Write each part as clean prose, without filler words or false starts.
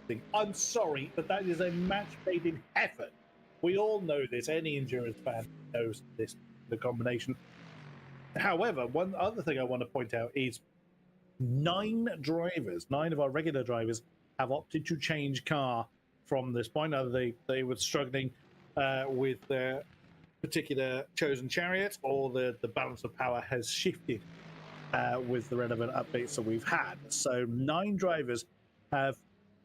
racing. I'm sorry, but that is a match made in heaven. We all know this. Any endurance fan knows this, the combination. However, one other thing I want to point out is 9 of our regular drivers have opted to change car from this point. Either they were struggling with their particular chosen chariot, or the balance of power has shifted with the relevant updates that we've had. So 9 drivers have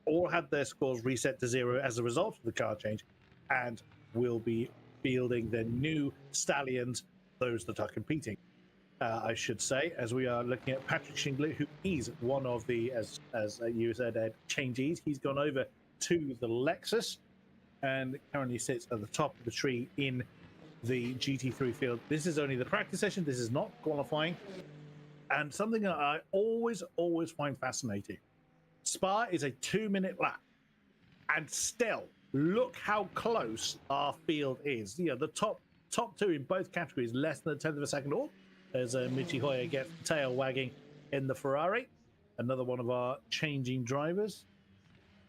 all had their scores reset to 0 as a result of the car change, and will be fielding their new stallions, those that are competing. I should say, as we are looking at Patrick Schindler, who is one of the, as you said, Ed, changees. He's gone over to the Lexus and currently sits at the top of the tree in the GT3 field. This is only the practice session. This is not qualifying. And something that I always find fascinating. Spa is a 2-minute lap. And still, look how close our field is. You know, the top 2 in both categories, less than a tenth of a second off, as Michi Hoyer gets the tail wagging in the Ferrari. Another one of our changing drivers.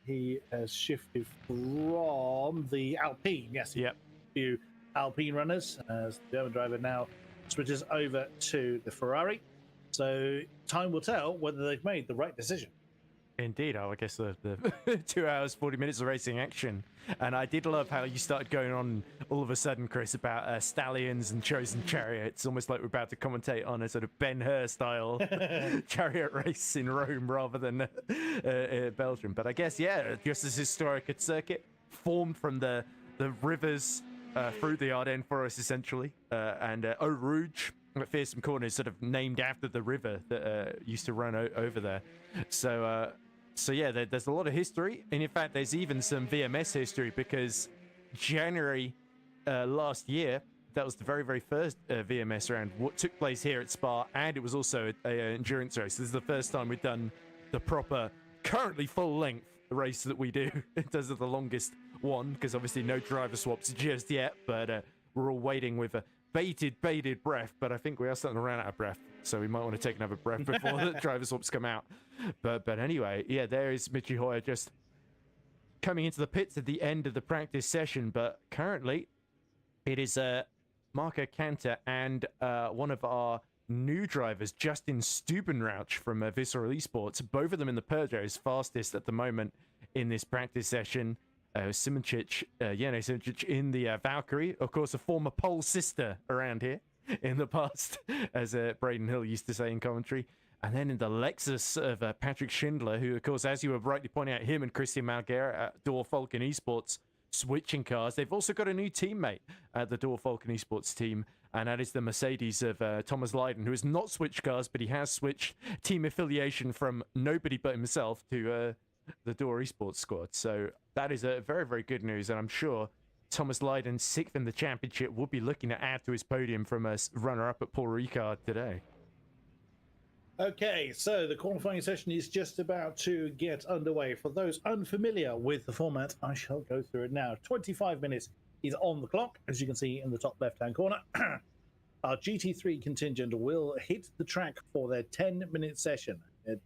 He has shifted from the Alpine. Yes, yep. Few Alpine runners, as the German driver now switches over to the Ferrari. So time will tell whether they've made the right decision. Indeed, I guess the 2 hours, 40 minutes of racing action. And I did love how you started going on all of a sudden, Chris, about stallions and chosen chariots, almost like we're about to commentate on a sort of Ben-Hur style chariot race in Rome rather than Belgium. But I guess, yeah, just as historic a circuit formed from the rivers through the Ardennes forest, essentially, and Eau Rouge at Fearsome Corner is sort of named after the river that used to run over there. So yeah, there's a lot of history, and in fact, there's even some VMS history, because January last year, that was the very first VMS round. What took place here at Spa, and it was also an endurance race. This is the first time we've done the proper, currently full-length race that we do in terms of the longest one, because obviously no driver swaps just yet, but we're all waiting with a bated breath, but I think we are starting to run out of breath, so we might want to take another breath before the driver swaps come out. But anyway, yeah, there is Michi Hoyer just coming into the pits at the end of the practice session, but currently it is Marco Cantor and one of our new drivers, Justin Stubenrauch from Visceral Esports, both of them in the Peugeots, fastest at the moment in this practice session. Simoncic, Jene Simoncic in the Valkyrie, of course, a former pole sister around here in the past, as Braden Hill used to say in commentary. And then in the Lexus of Patrick Schindler, who, of course, as you were rightly pointing out, him and Christian Malguer at Door Falcon Esports switching cars. They've also got a new teammate at the Door Falcon Esports team, and that is the Mercedes of Thomas Lydon, who has not switched cars, but he has switched team affiliation from nobody but himself to the Door Esports squad. So that is a very good news, and I'm sure Thomas Lydon, 6th in the championship, will be looking to add to his podium from a runner-up at Paul Ricard today. Okay, so the qualifying session is just about to get underway. For those unfamiliar with the format, I shall go through it now. 25 minutes is on the clock, as you can see in the top left-hand corner. Our GT3 contingent will hit the track for their 10-minute session.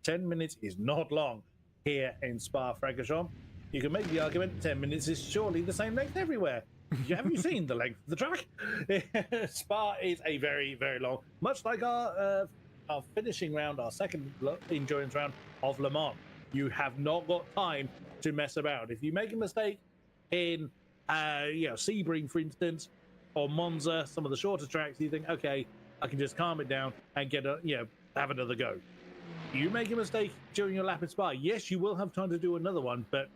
10 minutes is not long here in Spa-Francorchamps. You can make the argument 10 minutes is surely the same length everywhere. Have you seen the length of the track? Spa is a very long, much like our finishing round, our second endurance round of Le Mans. You have not got time to mess about. If you make a mistake in Sebring, for instance, or Monza, some of the shorter tracks, you think, okay, I can just calm it down and have another go. You make a mistake during your lap in Spa, yes, you will have time to do another one, but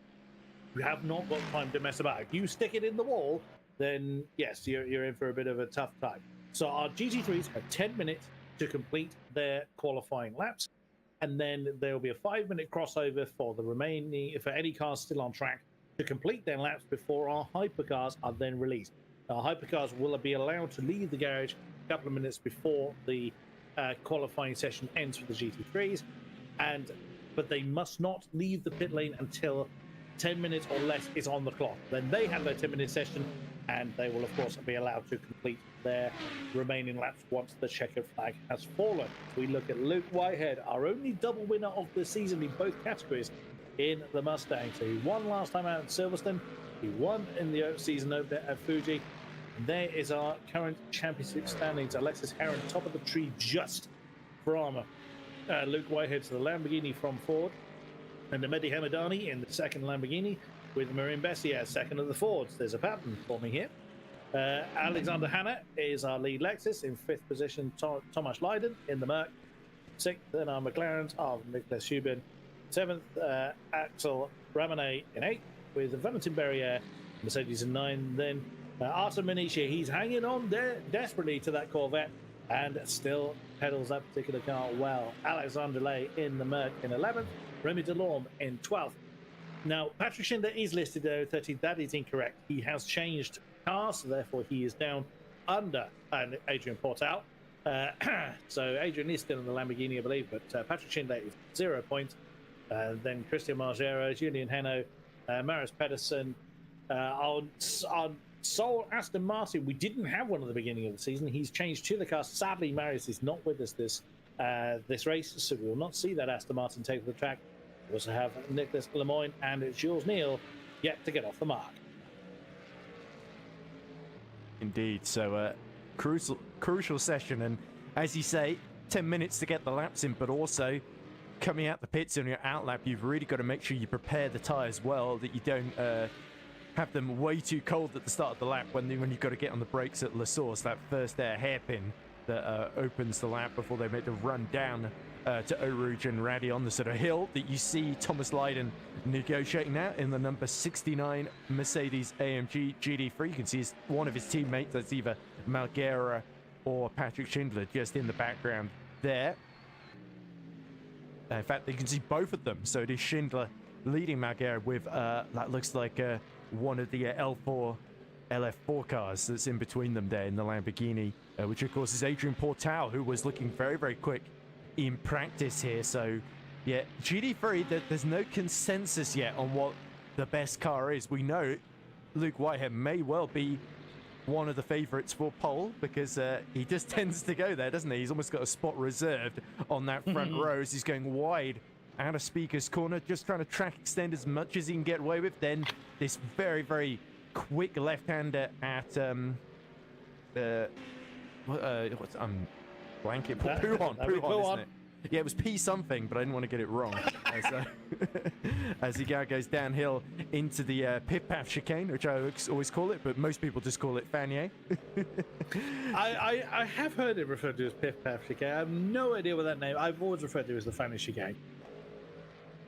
you have not got time to mess about. If you stick it in the wall, then yes, you're in for a bit of a tough time. So our GT3s have 10 minutes to complete their qualifying laps, and then there will be a 5-minute crossover for any cars still on track to complete their laps before our hypercars are then released. Our hypercars will be allowed to leave the garage a couple of minutes before the qualifying session ends for the GT3s, but they must not leave the pit lane until 10 minutes or less is on the clock. Then they have their 10-minute session, and they will, of course, be allowed to complete their remaining laps once the checkered flag has fallen. We look at Luke Whitehead, our only double winner of the season in both categories, in the Mustang. So he won last time out at Silverstone. He won in the season opener at Fuji. And there is our current championship standings. Alexis Heron, top of the tree, just from Luke Whitehead to the Lamborghini from Ford. And Mehdi Hamadani in the second Lamborghini, with Marin Bessier second of the Fords. There's a pattern forming here. Alexander Hanna is our lead Lexus. In fifth position, Tomasz Leiden in the Merc. Sixth in our McLarens of Niclas Hubin. Seventh, Axel Ramone in eighth, with Valentin Berrier, Mercedes in nine. Then Artem Manishi, he's hanging on desperately to that Corvette and still pedals that particular car well. Alexander Lay in the Merc in 11th, Remy Delorme in 12th. Now, Patrick Schindler is listed there at 13th. That is incorrect. He has changed cars, so therefore he is down under Adrian Portal. So Adrian is still in the Lamborghini, I believe, but Patrick Schindler is 0 points. Then Christian Margera, Julian Heno, Marius Pedersen, on Sol Aston Martin. We didn't have one at the beginning of the season. He's changed to the car. Sadly, Marius is not with us this race, so we will not see that Aston Martin take the track. We also have Nicholas Lemoyne and Jules Neal yet to get off the mark. Indeed, so crucial session, and as you say, 10 minutes to get the laps in, but also coming out the pits on your outlap, you've really got to make sure you prepare the tyres well, that you don't have them way too cold at the start of the lap when you've got to get on the brakes at La Source, that first hairpin that opens the lap before they make the run down to Eau Rouge and Rady on the sort of hill that you see Thomas Leiden negotiating now in the number 69 Mercedes AMG GT3. You can see one of his teammates, that's either Malguera or Patrick Schindler, just in the background there. In fact, you can see both of them. So it is Schindler leading Malguera with, that looks like one of the L4 LF4 cars that's in between them there in the Lamborghini, which of course is Adrian Portal, who was looking very, very quick in practice here. So yeah, GT3, there's no consensus yet on what the best car is. We know Luke Whitehead may well be one of the favorites for pole, because he just tends to go there, doesn't he? He's almost got a spot reserved on that front row as he's going wide out of Speaker's Corner, just trying to track extend as much as he can get away with. Then this very, very quick left-hander at what's blanket Pouhon, isn't it? Yeah, it was P something, but I didn't want to get it wrong. As he goes downhill into the pit path chicane, which I always call it, but most people just call it Fanier. I have heard it referred to as pit path chicane. I have no idea what that name. I've always referred to it as the Fanier chicane.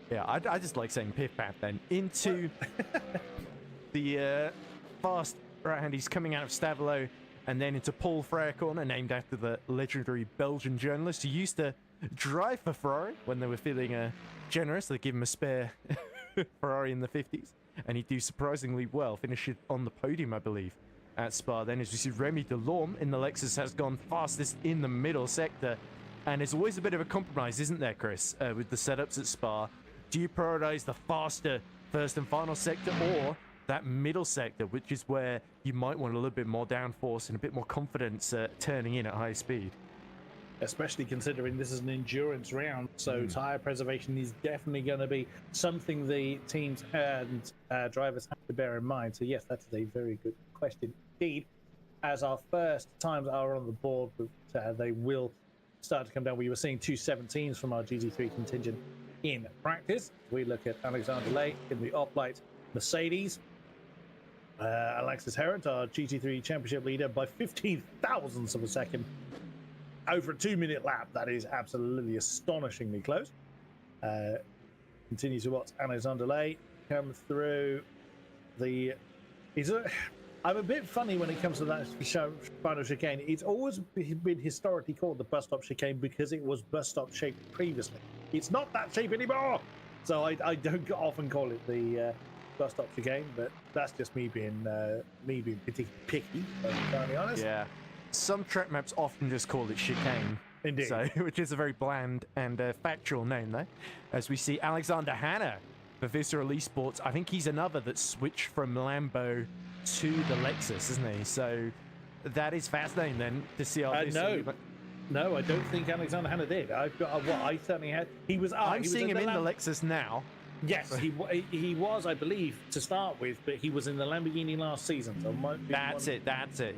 Yeah, I just like saying pit path then. Into the fast right hand. He's coming out of Stavelot and then into Paul Frere Corner, named after the legendary Belgian journalist who used to drive for Ferrari when they were feeling generous. They give him a spare Ferrari in the 50s, and he'd do surprisingly well, finish it on the podium, I believe, at Spa. Then as we see, Remy Delorme in the Lexus has gone fastest in the middle sector, and it's always a bit of a compromise, isn't there, Chris, with the setups at Spa? Do you prioritize the faster first and final sector, or that middle sector, which is where you might want a little bit more downforce and a bit more confidence turning in at high speed? Especially considering this is an endurance round, so tyre preservation is definitely going to be something the teams and drivers have to bear in mind. So yes, that's a very good question indeed. As our first times are on the board, they will start to come down. We were seeing 2:17s from our GT3 contingent in practice. We look at Alexander Lay in the Oplight Mercedes. Alexis Heron, our GT3 championship leader, by 15 thousandths of a second over a 2-minute lap. That is absolutely astonishingly close. Continue to watch Alexander Lay come through the... I'm a bit funny when it comes to that final chicane. It's always been historically called the bus stop chicane because it was bus stop shaped previously. It's not that shape anymore, so I don't often call it the bus stop chicane. But that's just me being particularly picky, to be entirely honest. Yeah, some track maps often just call it chicane. Indeed. So, which is a very bland and factual name, though. As we see Alexander Hanna for Visceral Esports, I think he's another that switched from Lambo to the Lexus, isn't he? So that is fascinating then to see how this... No, I don't think Alexander Hanna did. I've got what I certainly had. He was. I'm seeing him in the Lexus now, Yes, he was, I believe, to start with, but he was in the Lamborghini last season. So That's it.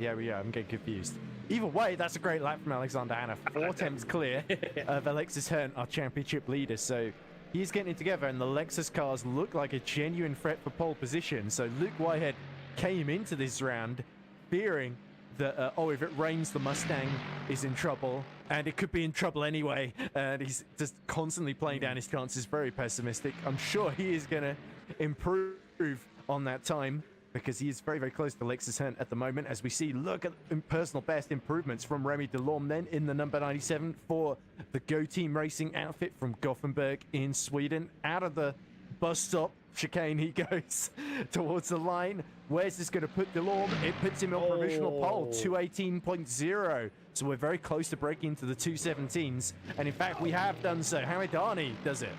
Yeah, I'm getting confused. Either way, that's a great lap from Alexander Hanna. 4 attempts clear of Alexis Hearn, our championship leader. So he's getting it together, and the Lexus cars look like a genuine threat for pole position. So Luke Whitehead came into this round fearing that, if it rains, the Mustang is in trouble, and it could be in trouble anyway. And he's just constantly playing down his chances, very pessimistic. I'm sure he is going to improve on that time, because he is very, very close to Lexus Hunt at the moment. As we see, look at personal best improvements from Remy Delorme then in the number 97 for the Go Team Racing outfit from Gothenburg in Sweden. Out of the bus stop chicane he goes towards the line. Where's this going to put Delorme? It puts him on provisional pole, 218.0. So we're very close to breaking into the 217s. And in fact, we have done so. Hamadani does it.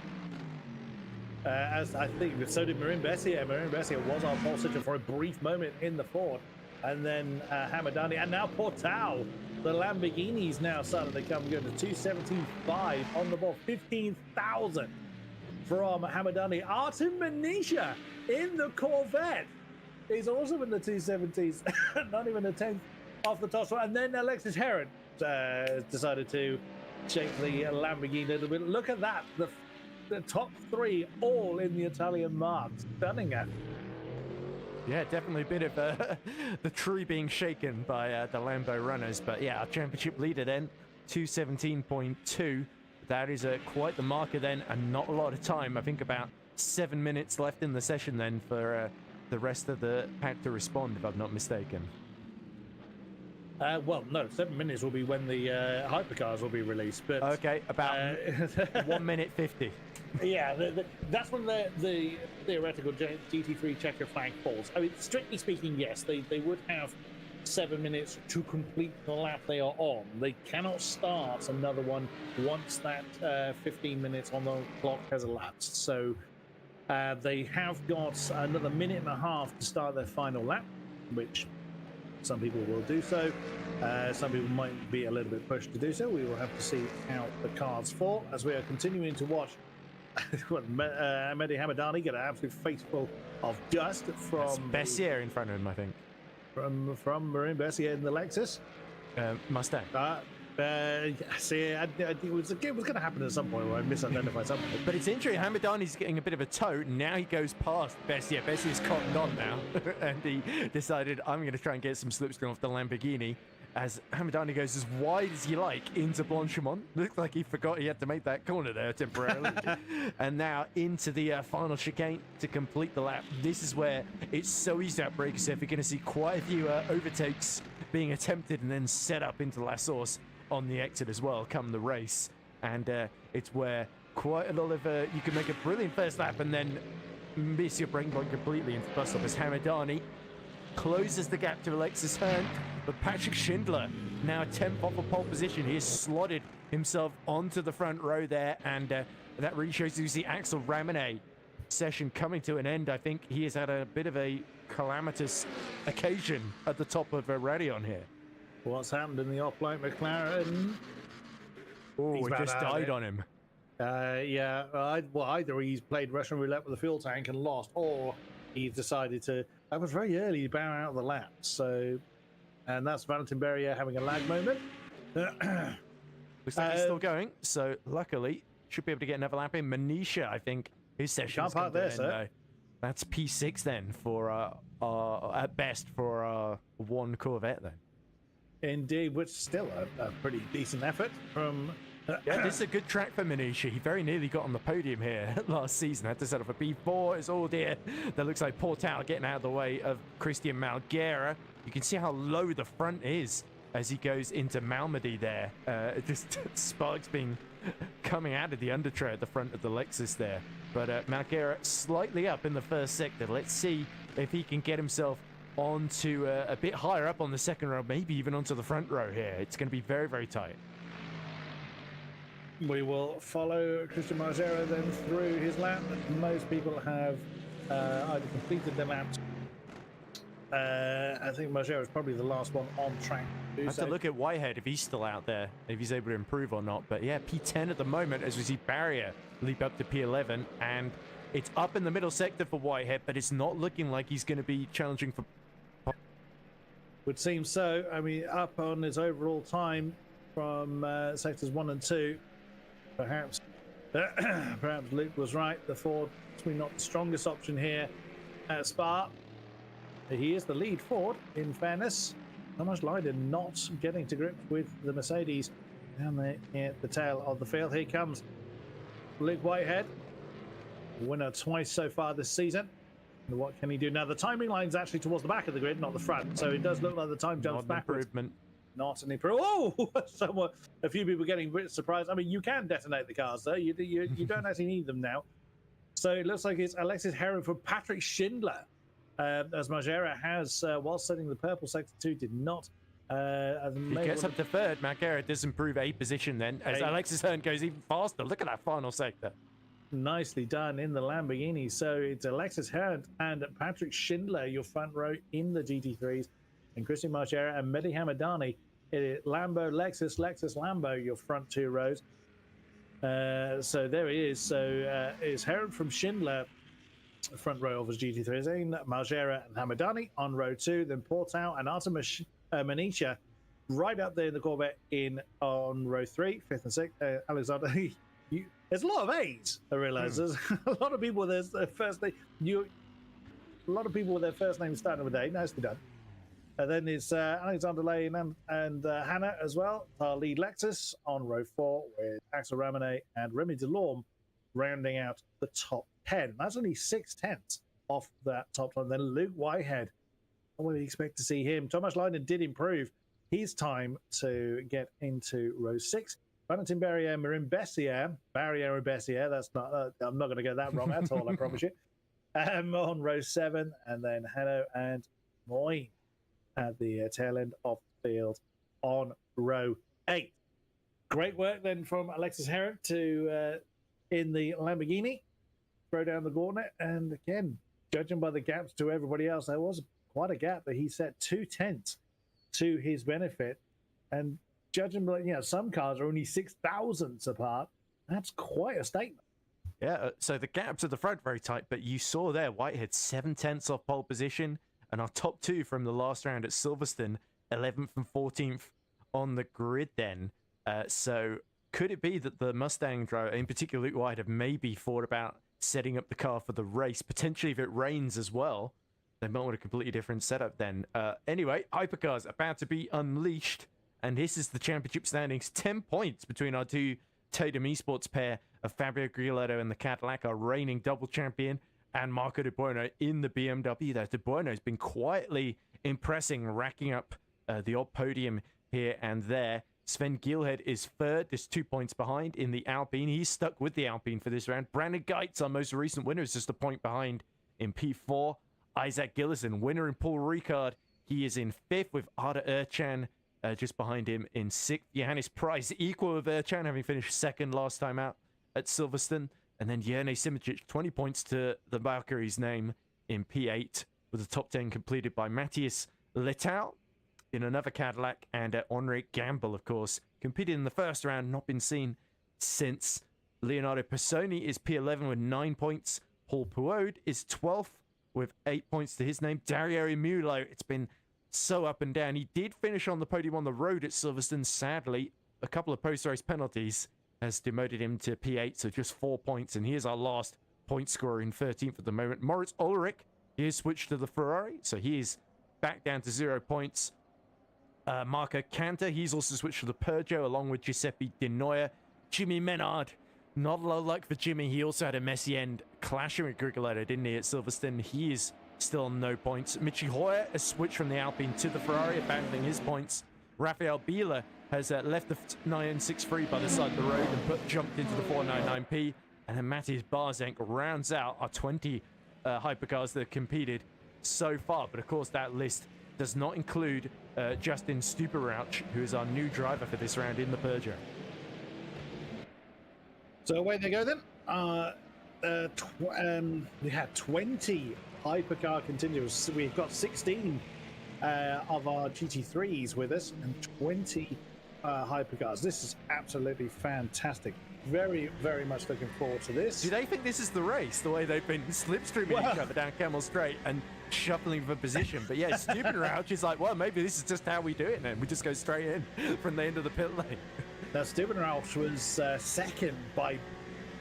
As I think, so did Marin Bessier. Marin Bessier was our pole sitter for a brief moment in the Ford. And then Hamadani, and now Portal. The Lamborghini's now starting to come good to 217.5 on the ball, 15,000 from Hamadani. Artem Manisha in the Corvette. He's also in the 270s, not even a 10th off the top. And then Alexis Heron decided to shake the Lamborghini a little bit. Look at that. The top three all in the Italian marks. Stunning effort. Yeah, definitely a bit of the tree being shaken by the Lambo runners. But yeah, our championship leader then, 217.2. That is quite the marker then, and not a lot of time. I think about 7 minutes left in the session then for the rest of the pack to respond, if I'm not mistaken. Well, no, 7 minutes will be when the hypercars will be released. But okay, about 1 minute 50. Yeah, that's when the theoretical GT3 checker flag falls. I mean, strictly speaking, yes, they would have 7 minutes to complete the lap they are on. They cannot start another one once that 15 minutes on the clock has elapsed. So they have got another minute and a half to start their final lap, which some people will do so. Some people might be a little bit pushed to do so. We will have to see how the cards fall as we are continuing to watch Mehdi Hamadani get an absolute face full of dust from Bessier in front of him, I think. From Marin Bessier in the Lexus Mustang. See, it was going to happen at some point where I misidentified something. But it's interesting. Hamadani's getting a bit of a tote, and now he goes past Bessier. Bessier's cottoned on now, and he decided, I'm going to try and get some slipstream off the Lamborghini. As Hamadani goes as wide as you like into Blanchimont. Looked like he forgot he had to make that corner there temporarily. And now into the final chicane to complete the lap. This is where it's so easy to outbreak yourself. You're going to see quite a few overtakes being attempted and then set up into La Source on the exit as well come the race. And it's where quite a lot of you can make a brilliant first lap and then miss your brain point completely into the bus stop as Hamadani closes the gap to Alexis Hearn. But Patrick Schindler now 10th off of pole position. He has slotted himself onto the front row there, and that really shows you see Axel Ramone session coming to an end. I think he has had a bit of a calamitous occasion at the top of Radion here. What's happened in the off-light McLaren? Oh, he just died on him. Yeah, well, either he's played Russian roulette with the fuel tank and lost, or he's decided to. That was very early to bow out of the lap. So, and that's Valentin Berrier having a lag moment. Looks like he's still going. So, luckily, should be able to get another lap in. Manisha, I think, his session. Can't park there, sir. That's P6 then for at best for one Corvette then. Indeed, which is still a pretty decent effort from. Yeah, this is a good track for Manisha. He very nearly got on the podium here last season. Had to set up a P4. It's all dear. That looks like Portal getting out of the way of Christian Malguera. You can see how low the front is as he goes into Malmedy there. Just sparks being coming out of the undertray at the front of the Lexus there. But Malguera slightly up in the first sector. Let's see if he can get himself onto a bit higher up on the second row, maybe even onto the front row here. It's going to be very, very tight. We will follow Christian Margera then through his lap. Most people have either completed their laps. I think Margera is probably the last one on track. I have to look at Whitehead if he's still out there, if he's able to improve or not. But yeah, P10 at the moment as we see Barrier leap up to P11. And It's up in the middle sector for Whitehead, but it's not looking like he's going to be challenging for... Would seem so. I mean, up on his overall time from sectors 1 and 2. Perhaps perhaps Luke was right. The Ford probably not the strongest option here at Spa. He is the lead Ford, in fairness. Thomas Leiden not getting to grips with the Mercedes down there at the tail of the field. Here comes Luke Whitehead, winner twice so far this season. And what can he do now? The timing line's actually towards the back of the grid, not the front. So it does look like the time jumps backwards. Improvement. Not an improvement. Oh, somewhat. A few people getting a bit surprised. I mean, you can detonate the cars, though. You don't actually need them now. So it looks like it's Alexis Heron for Patrick Schindler, as Margera has, while setting the purple sector 2, did not. He gets up to third. Margera does improve a position then, as Alexis Heron goes even faster. Look at that final sector. Nicely done in the Lamborghini. So it's Alexis Heron and Patrick Schindler, your front row in the GT3s, and Christian Margera and Mehdi Hamadani. Lambo, Lexus, Lexus, Lambo, your front 2 rows. So there he is. So it's Heron from Schindler, front row of his GT3s, Margera and Hamadani on row 2, then Portau and Artemis Manisha right up there in the Corvette on row 3, 5th and 6th. Alexander, there's a lot of A's, I realise. There's a lot of people, there's their first name. A lot of people with their first name starting with A. Nicely done. And then it's Alexander Lane and Hannah as well. Our lead Lexus on row 4 with Axel Ramone and Remy Delorme rounding out the top 10. That's only 6/10 off that top 10. Then Luke Whitehead. What do we expect to see him? Thomas Leiden did improve his time to get into row 6. Valentin Barriere, Marin Bessier, that's not, I'm not going to get that wrong at all, I promise you. On row 7, and then Hanno and Moy at the tail end of the field on row 8. Great work then from Alexis Heron to, in the Lamborghini, throw down the gauntlet, and again, judging by the gaps to everybody else, there was quite a gap that he set 2/10 to his benefit, and judging by, some cars are only 6,000ths apart. That's quite a statement. Yeah, so the gaps at the front very tight, but you saw there Whitehead 7/10 off pole position, and our top 2 from the last round at Silverstone, 11th and 14th on the grid then. So could it be that the Mustang driver, in particular Luke Whitehead, maybe thought about setting up the car for the race, potentially if it rains as well? They might want a completely different setup then. Anyway, Hypercars about to be unleashed. And this is the championship standings. 10 points between our 2 Totem Esports pair of Fabio Grilletto and the Cadillac, our reigning double champion, and Marco De Buono in the BMW. There, De Buono has been quietly impressing, racking up the odd podium here and there. Sven Gielhed is third, just 2 points behind in the Alpine. He's stuck with the Alpine for this round. Brandon Geitz, our most recent winner, is just a point behind in P4. Isaac Gillison, winner in Paul Ricard. He is in 5th with Arda Erchan just behind him in 6th. Johannes Price, equal with Erchan, having finished 2nd last time out at Silverstone. And then Jerne Simoncic, 20 points to the Valkyrie's name in P8, with the top 10 completed by Matthias Letau in another Cadillac, and Henri Gamble, of course, competed in the first round, not been seen since. Leonardo Pisoni is P11 with 9 points. Paul Puode is 12th with 8 points to his name. Dario Mulo, it's been so up and down. He did finish on the podium on the road at Silverstone. Sadly, a couple of post-race penalties has demoted him to P8, so just 4 points. And here's our last point scorer in 13th at the moment. Moritz Ulrich, he has switched to the Ferrari, so he is back down to 0 points. Marco Cantor, he's also switched to the Peugeot, along with Giuseppe Di Noia. Jimmy Menard, not a lot of luck for Jimmy. He also had a messy end clashing with Grigoletto, didn't he, at Silverstone? He is still on no points. Michi Hoyer has switched from the Alpine to the Ferrari, abandoning his points. Rafael Biela has left the 963 by the side of the road and jumped into the 499P. And then Matthias Barzenk rounds out our 20 hypercars that have competed so far. But of course, that list does not include Justin Stuperauch, who is our new driver for this round in the Peugeot. So away they go then. We had 20 hypercar continues. We've got 16 of our GT3s with us and 20 hypercars. This is absolutely fantastic. Very, very much looking forward to this. Do they think this is the race, the way they've been slipstreaming each other down Camel Straight and shuffling for position? But yeah, Stupid Rouch is like, well, maybe this is just how we do it, and we just go straight in from the end of the pit lane. Now, Stupid Rouch was second by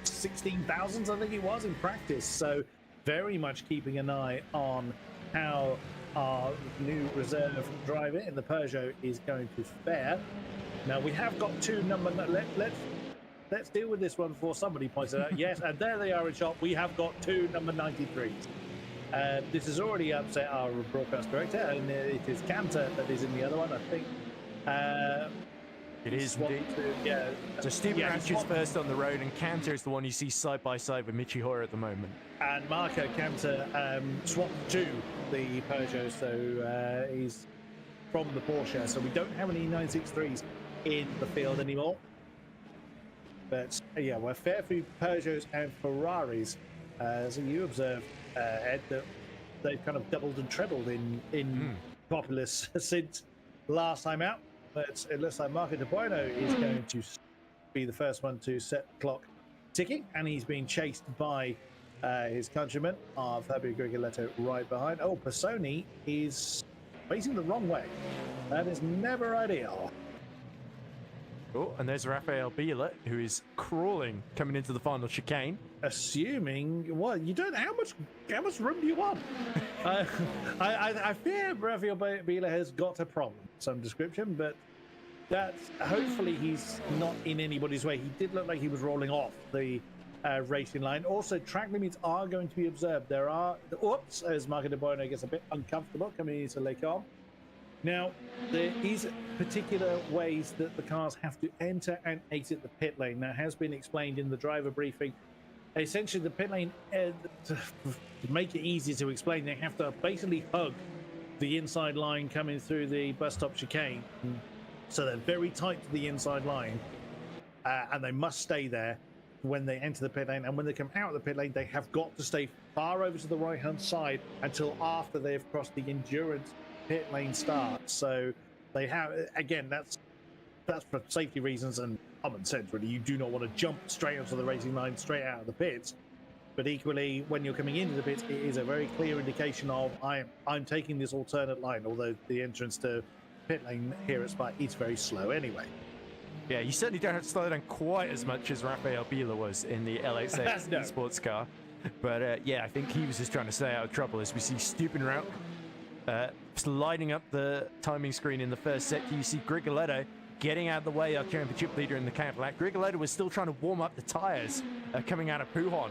16 thousandths, I think it was, in practice. So very much keeping an eye on how our new reserve driver in the Peugeot is going to fare. Now, we have got two number... Let's deal with this one before somebody points it out. Yes, and there they are in shot. We have got two number 93s. This has already upset our broadcast director, and it is Cantor that is in the other one, I think. It is indeed. Yeah. So Stephen Ranch is first on the road, and Cantor is the one you see side by side with Michi Hoyer at the moment. And Marco Cantor swapped to the Peugeot, so he's from the Porsche. So we don't have any 963s in the field anymore. But yeah, we're fair for Peugeots and Ferraris. So you observe, Ed, that they've kind of doubled and trebled in populace since last time out. But it looks like Marco De Bueno is going to be the first one to set the clock ticking, and he's being chased by his countryman of Fabio Grigoletto right behind. Oh, Pisoni is facing the wrong way. That is never ideal. Oh, and there's Rafael Biela, who is crawling coming into the final chicane. Assuming, well, you don't. How much room do you want? I fear Rafael Biela has got a problem of some description, but that's hopefully he's not in anybody's way. He did look like he was rolling off the racing line. Also, track limits are going to be observed. There are as Marco De Bueno gets a bit uncomfortable coming into Les Combes. Now, there is particular ways that the cars have to enter and exit the pit lane. That has been explained in the driver briefing. Essentially, the pit lane, to make it easy to explain, they have to basically hug the inside line coming through the bus stop chicane. So they're very tight to the inside line, and they must stay there when they enter the pit lane. And when they come out of the pit lane, they have got to stay far over to the right-hand side until after they've crossed the endurance pit lane start. So they have, again, that's for safety reasons and common sense, really. You do not want to jump straight onto the racing line straight out of the pits, but equally when you're coming into the pits, it is a very clear indication of I'm taking this alternate line, although the entrance to pit lane here at Spa is very slow anyway. Yeah, you certainly don't have to slow down quite as much as Rafael Biela was in the LX8 No. sports car, but yeah, I think he was just trying to stay out of trouble as we see Stupid Route lighting up the timing screen in the first sector. You see Grigoletto getting out of the way, our championship leader in the Cadillac. Grigoletto was still trying to warm up the tyres coming out of Pujon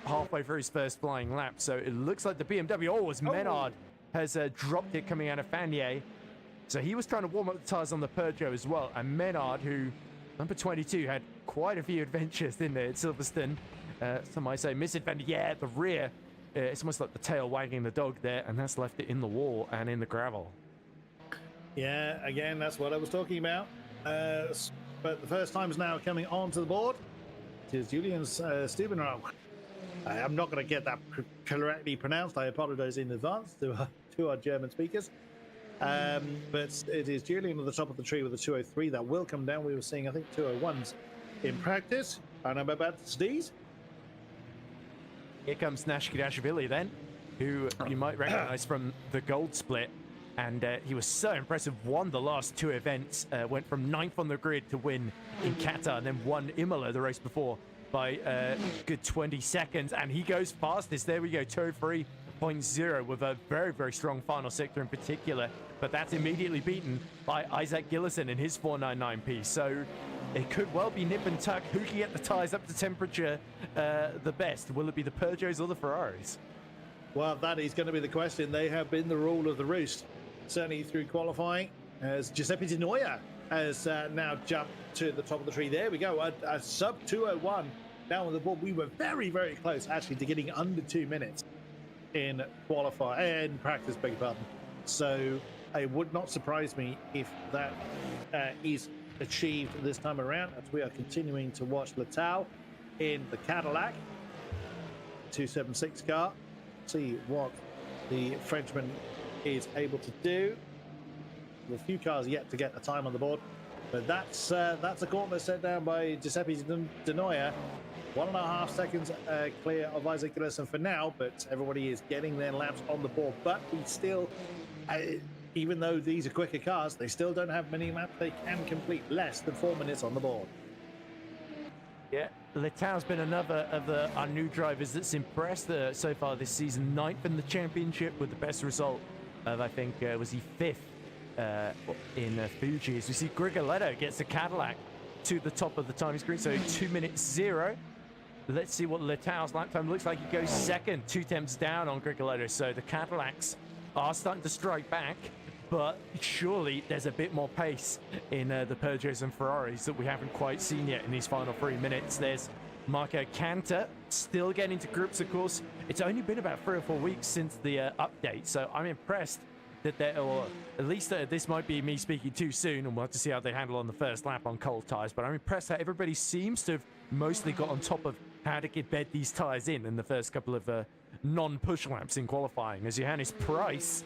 halfway through his first flying lap. So it looks like the BMW, as Menard has dropped it coming out of Fanier. So he was trying to warm up the tyres on the Peugeot as well. And Menard, who, number 22, had quite a few adventures, didn't they, at Silverstone. Some might say misadventure. Yeah, at the rear. It's almost like the tail wagging the dog there, and that's left it in the wall and in the gravel. Yeah, again, that's what I was talking about. But the first time is now coming onto the board. It is Julian's Stubenrau. I'm not going to get that correctly pronounced. I apologize in advance to our German speakers. But it is Julian at the top of the tree with a 203. That will come down. We were seeing, I think, 201s in practice. And I'm about to sneeze. Here comes Nash Kidashvili then, who you might recognize from the gold split. And he was so impressive, won the last two events, went from 9th on the grid to win in Qatar, and then won Imola the race before by a good 20 seconds. And he goes fastest. There we go, 203.0 with a very, very strong final sector in particular. But that's immediately beaten by Isaac Gillison in his 499p. So it could well be nip and tuck. Who can get the tyres up to temperature the best? Will it be the Peugeots or the Ferraris? Well, that is going to be the question. They have been the rule of the roost, certainly through qualifying, as Giuseppe Di Noia has now jumped to the top of the tree. There we go, a sub 201 down on the board. We were very, very close, actually, to getting under 2 minutes in practice, beg your pardon. So it would not surprise me if that is achieved this time around, as we are continuing to watch Letal in the Cadillac 276 car. See what the Frenchman is able to do. With a few cars yet to get a time on the board. But that's a corner set down by Giuseppe Denoia. 1.5 seconds clear of Isaac Gillison for now, but everybody is getting their laps on the board. But we still, even though these are quicker cars, they still don't have many laps they can complete. Less than 4 minutes on the board. Yeah, Letau's been another of our new drivers that's impressed so far this season. 9th in the championship with the best result of, I think, was he 5th in Fuji. As we see Grigoletto gets the Cadillac to the top of the timing screen, so 2 minutes 0. Let's see what Letau's lap time looks like. He goes second, 2 tenths down on Grigoletto, so the Cadillacs are starting to strike back, but surely there's a bit more pace in the Peugeots and Ferraris that we haven't quite seen yet in these final 3 minutes. There's Marco Canter still getting to groups, of course. It's only been about 3 or 4 weeks since the update, so I'm impressed that they're, or at least this might be me speaking too soon, and we'll have to see how they handle on the first lap on cold tyres, but I'm impressed that everybody seems to have mostly got on top of how to get bed these tyres in the first couple of non-push laps in qualifying. As Johannes Price,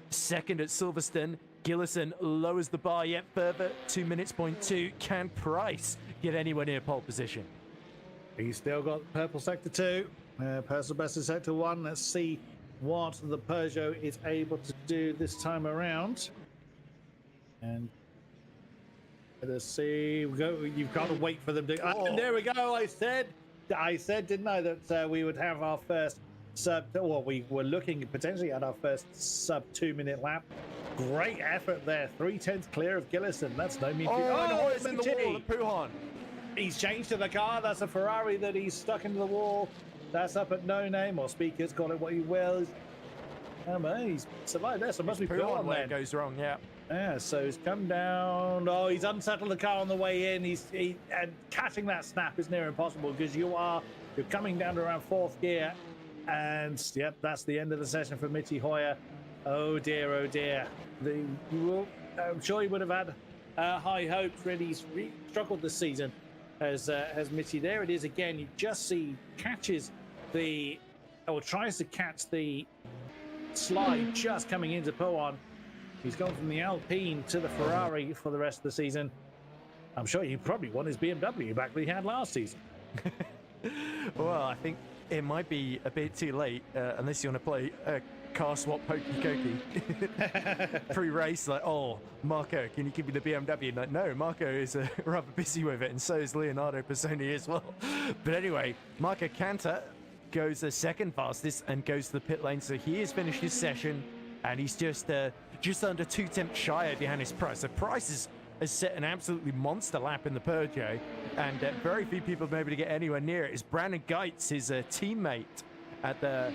second at Silverstone, Gillison lowers the bar yet further, 2 minutes, 0.2. Can Price get anywhere near pole position? He's still got purple sector 2, personal best in sector 1. Let's see what the Peugeot is able to do this time around. And let us see. You've got to wait for them to. And there we go. I said, didn't I, that we would have our first sub. Well, we were looking potentially at our first sub 2 minute lap. Great effort there. 3/10 clear of Gillison. That's no mean feat. Oh, it's in the wall of Puhan. He's changed to the car. That's a Ferrari that he's stuck into the wall. That's up at no name, or speakers, call it what you will. He's survived there, so it must be Puhan where it goes wrong, yeah. Yeah, so he's come down. Oh, he's unsettled the car on the way in. And catching that snap is near impossible because you're coming down to around 4th gear. And yep, that's the end of the session for Mitty Hoyer. Oh dear, oh dear. I'm sure he would have had high hopes. Really, he's struggled this season as Mitty. There it is again. You just see catches tries to catch the slide just coming into Puhan. He's gone from the Alpine to the Ferrari for the rest of the season. I'm sure he probably won his BMW back that he had last season. Well, I think it might be a bit too late unless you want to play car swap hokey cokey pre-race. Like, oh, Marco, can you give me the BMW? Like, no, Marco is rather busy with it, and so is Leonardo Pisoni as well. But anyway, Marco Canter goes the second fastest and goes to the pit lane, so he has finished his session, and he's just under 2 tenths shy of Johannes Price. So Price has set an absolutely monster lap in the Peugeot, and very few people have been able to get anywhere near it. It's Brandon Geitz, his teammate at the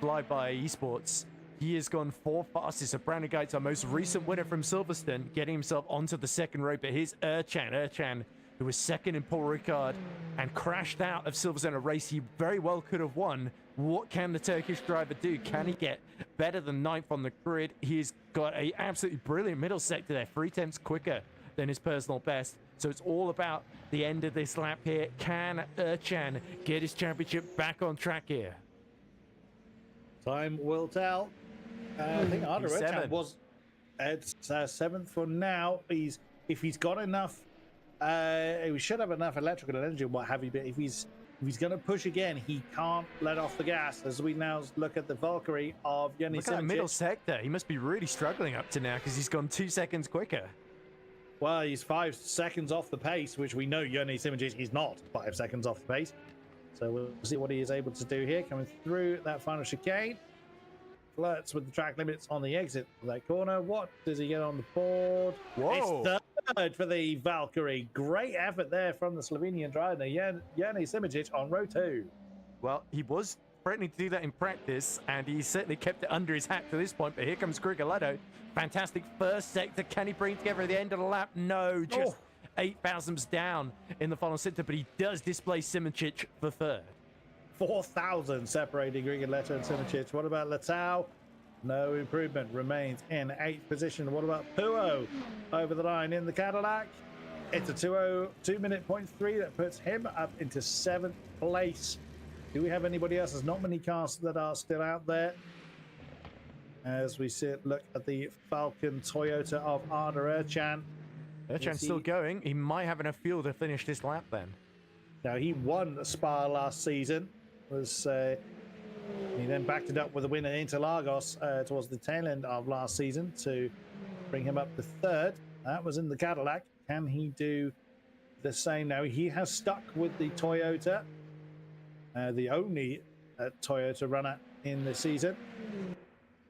Flyby Esports. He has gone 4th fastest. So Brandon Geitz, our most recent winner from Silverstone, getting himself onto the second row. But here's Ercan, who was second in Paul Ricard and crashed out of Silverstone, a race he very well could have won. What can the Turkish driver do? Can he get better than 9th on the grid? He's got a absolutely brilliant middle sector there, 3/10 quicker than his personal best. So it's all about the end of this lap here. Can Ercan get his championship back on track here? Time will tell. I think Arda Ercan was at 7th for now. If he's got enough, he should have enough electrical energy and what have you. But if he's going to push again, he can't let off the gas. As we now look at the Valkyrie of Yanni Look at the middle sector. He must be really struggling up to now because he's gone 2 seconds quicker. Well, he's 5 seconds off the pace, which we know Yanni Simoncic is not 5 seconds off the pace. So we'll see what he is able to do here, coming through that final chicane. Flirts with the track limits on the exit of that corner. What does he get on the board? Whoa. It's third for the Valkyrie. Great effort there from the Slovenian driver, Yanni Simoncic, on row 2. Well, he was threatening to do that in practice, and he certainly kept it under his hat to this point. But here comes Grigoletto. Fantastic first sector. Can he bring together at the end of the lap? No, just 8 thousandths down in the final sector, but he does displace Simoncic for 3rd. 4,000 separating Rigoletto and Simoncic. What about Letau? No improvement. Remains in 8th position. What about Puo over the line in the Cadillac? It's a 2 minute 0.3 that puts him up into 7th place. Do we have anybody else? There's not many cars that are still out there. As we look at the Falcon Toyota of Arda Ercan. Erchan's still going. He might have enough fuel to finish this lap then. Now, he won Spa last season. He then backed it up with a win at Interlagos towards the tail end of last season to bring him up to third. That was in the Cadillac. Can he do the same now? He has stuck with the Toyota, the only Toyota runner in the season.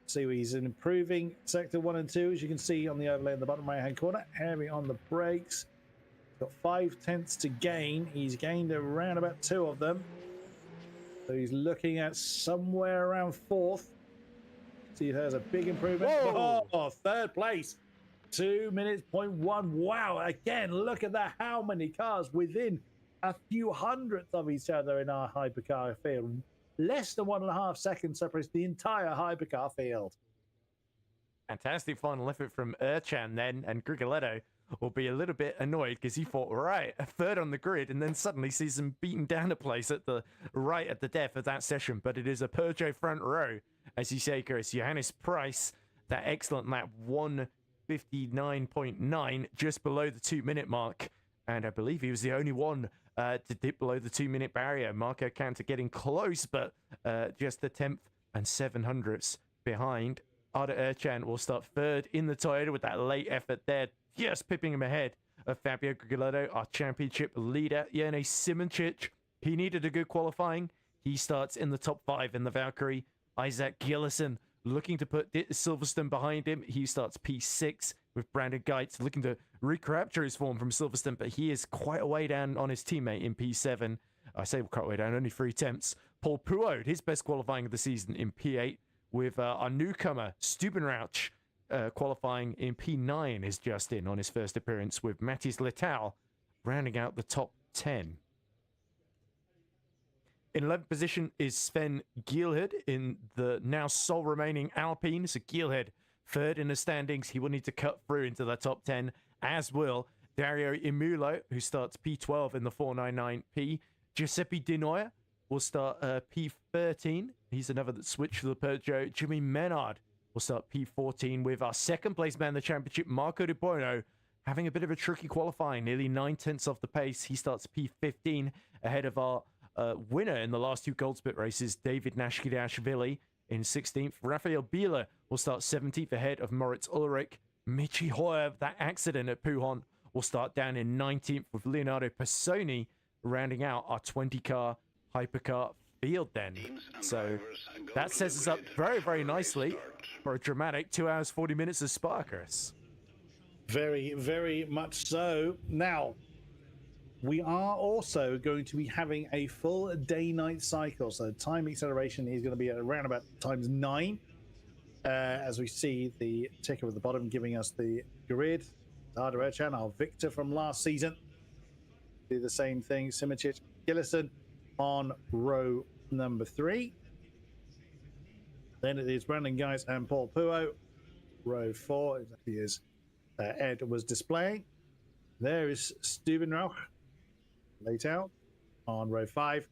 See, he's improving sector 1 and 2, as you can see on the overlay in the bottom right hand corner. Heavy on the brakes. Got 5 tenths to gain. He's gained around about 2 of them. So he's looking at somewhere around 4th. See, there's a big improvement. Whoa! Oh, 3rd place. 2 minutes, 0.1. Wow. Again, look at that. How many cars within a few hundredths of each other in our hypercar field. Less than 1.5 seconds separates the entire hypercar field. Fantastic final effort from Erchan then, and Grigoletto will be a little bit annoyed because he thought, right, a third on the grid, and then suddenly sees him beating down a place at the right at the death of that session. But it is a Peugeot front row, as you say, Chris. Johannes Price, that excellent lap, 1:59.9, just below the 2-minute mark. And I believe he was the only one to dip below the 2-minute barrier. Marco Cantor getting close, but just the 10th and 700ths behind. Arda Erchan will start third in the Toyota with that late effort there, just pipping him ahead of Fabio Grigoletto, our championship leader. Jene Simoncic, he needed a good qualifying. He starts in the top 5 in the Valkyrie. Isaac Gillison looking to put Silverstone behind him. He starts P6 with Brandon Geitz looking to recapture his form from Silverstone, but he is quite a way down on his teammate in P7. I say quite a way down, only 3 tenths. Paul Puod, his best qualifying of the season in P8, with our newcomer, Stubenrauch, qualifying in P9 is just in on his first appearance, with Mathis Letal rounding out the top 10. In 11th position is Sven Gielhed in the now sole remaining Alpine. So Gielhed, third in the standings. He will need to cut through into the top 10, as will Dario Imulo, who starts P12 in the 499P. Giuseppe Di Noia will start P13. He's another that switched to the Peugeot. Jimmy Menard will start P14, with our second place man in the championship, Marco De Bono, having a bit of a tricky qualifying, nearly 9 tenths off the pace. He starts P15 ahead of our winner in the last 2 Goldspit races, David Nashkidashvili, in 16th. Rafael Bieler will start 17th ahead of Moritz Ulrich. Michi Hoyer, that accident at Pujon, will start down in 19th, with Leonardo Passoni rounding out our 20-car hypercar field then. So that sets us up very, very nicely for a dramatic 2 hours, 40 minutes of Spa, Chris. Very, very much so. Now, we are also going to be having a full day-night cycle. So time acceleration is going to be around about times 9. As we see the ticker at the bottom giving us the grid. Arda Erchan, our victor from last season. Do the same thing. Simoncic, Gillison on row number 3. Then it is Brandon Geitz and Paul Puo, row 4, exactly as Ed was displaying. There is Stubenrauch, late out, on row 5.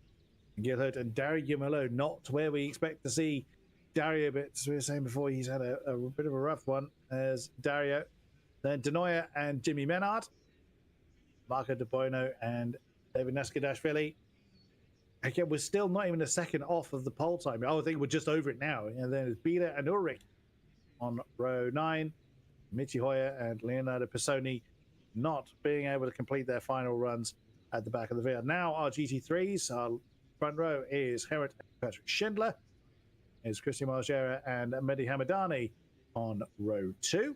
Gilhert and Dario Malo, not where we expect to see Dario, but as we were saying before, he's had a bit of a rough one as Dario. Then Denoya and Jimmy Menard, Marco De Bono and David Nashkidashvili. Again, we're still not even a second off of the pole time. I think we're just over it now. And then it's Bieler and Ulrich on row 9. Michi Hoyer and Leonardo Passoni not being able to complete their final runs at the back of the field. Now our GT3s, our front row is Herritt and Patrick Schindler. Is Christian Margera and Mehdi Hamadani on row 2.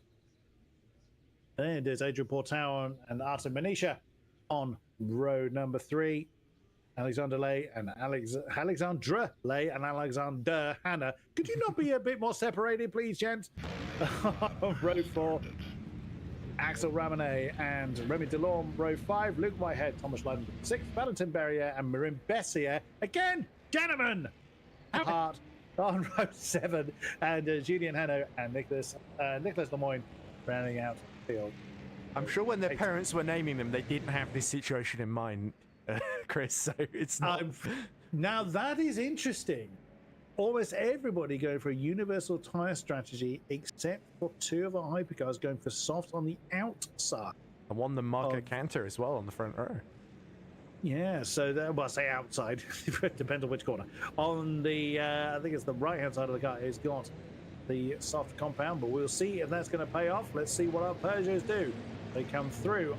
And there's Adrian Portal and Artem Manisha on row number 3. Alexander Lay and Alexandra Lay and Alexander Hanna. Could you not be a bit more separated, please, gents? On row 4, Axel Ramone and Remy Delorme. Row 5, Luke Whitehead, Thomas London. 6, Valentin Berrier and Marin Bessier. Again, gentlemen! Hart on row 7. And Julian Hanno and Niclas Lemoyne rounding out the field. I'm sure when their parents were naming them, they didn't have this situation in mind, Chris, so it's not... Now that is interesting. Almost everybody going for a universal tyre strategy, except for 2 of our hypercars going for soft on the outside. And one the Marco Canter as well on the front row. Yeah, so well, I say outside, depends on which corner. On the, I think it's the right-hand side of the car, it's got the soft compound, but we'll see if that's going to pay off. Let's see what our Peugeots do. They come through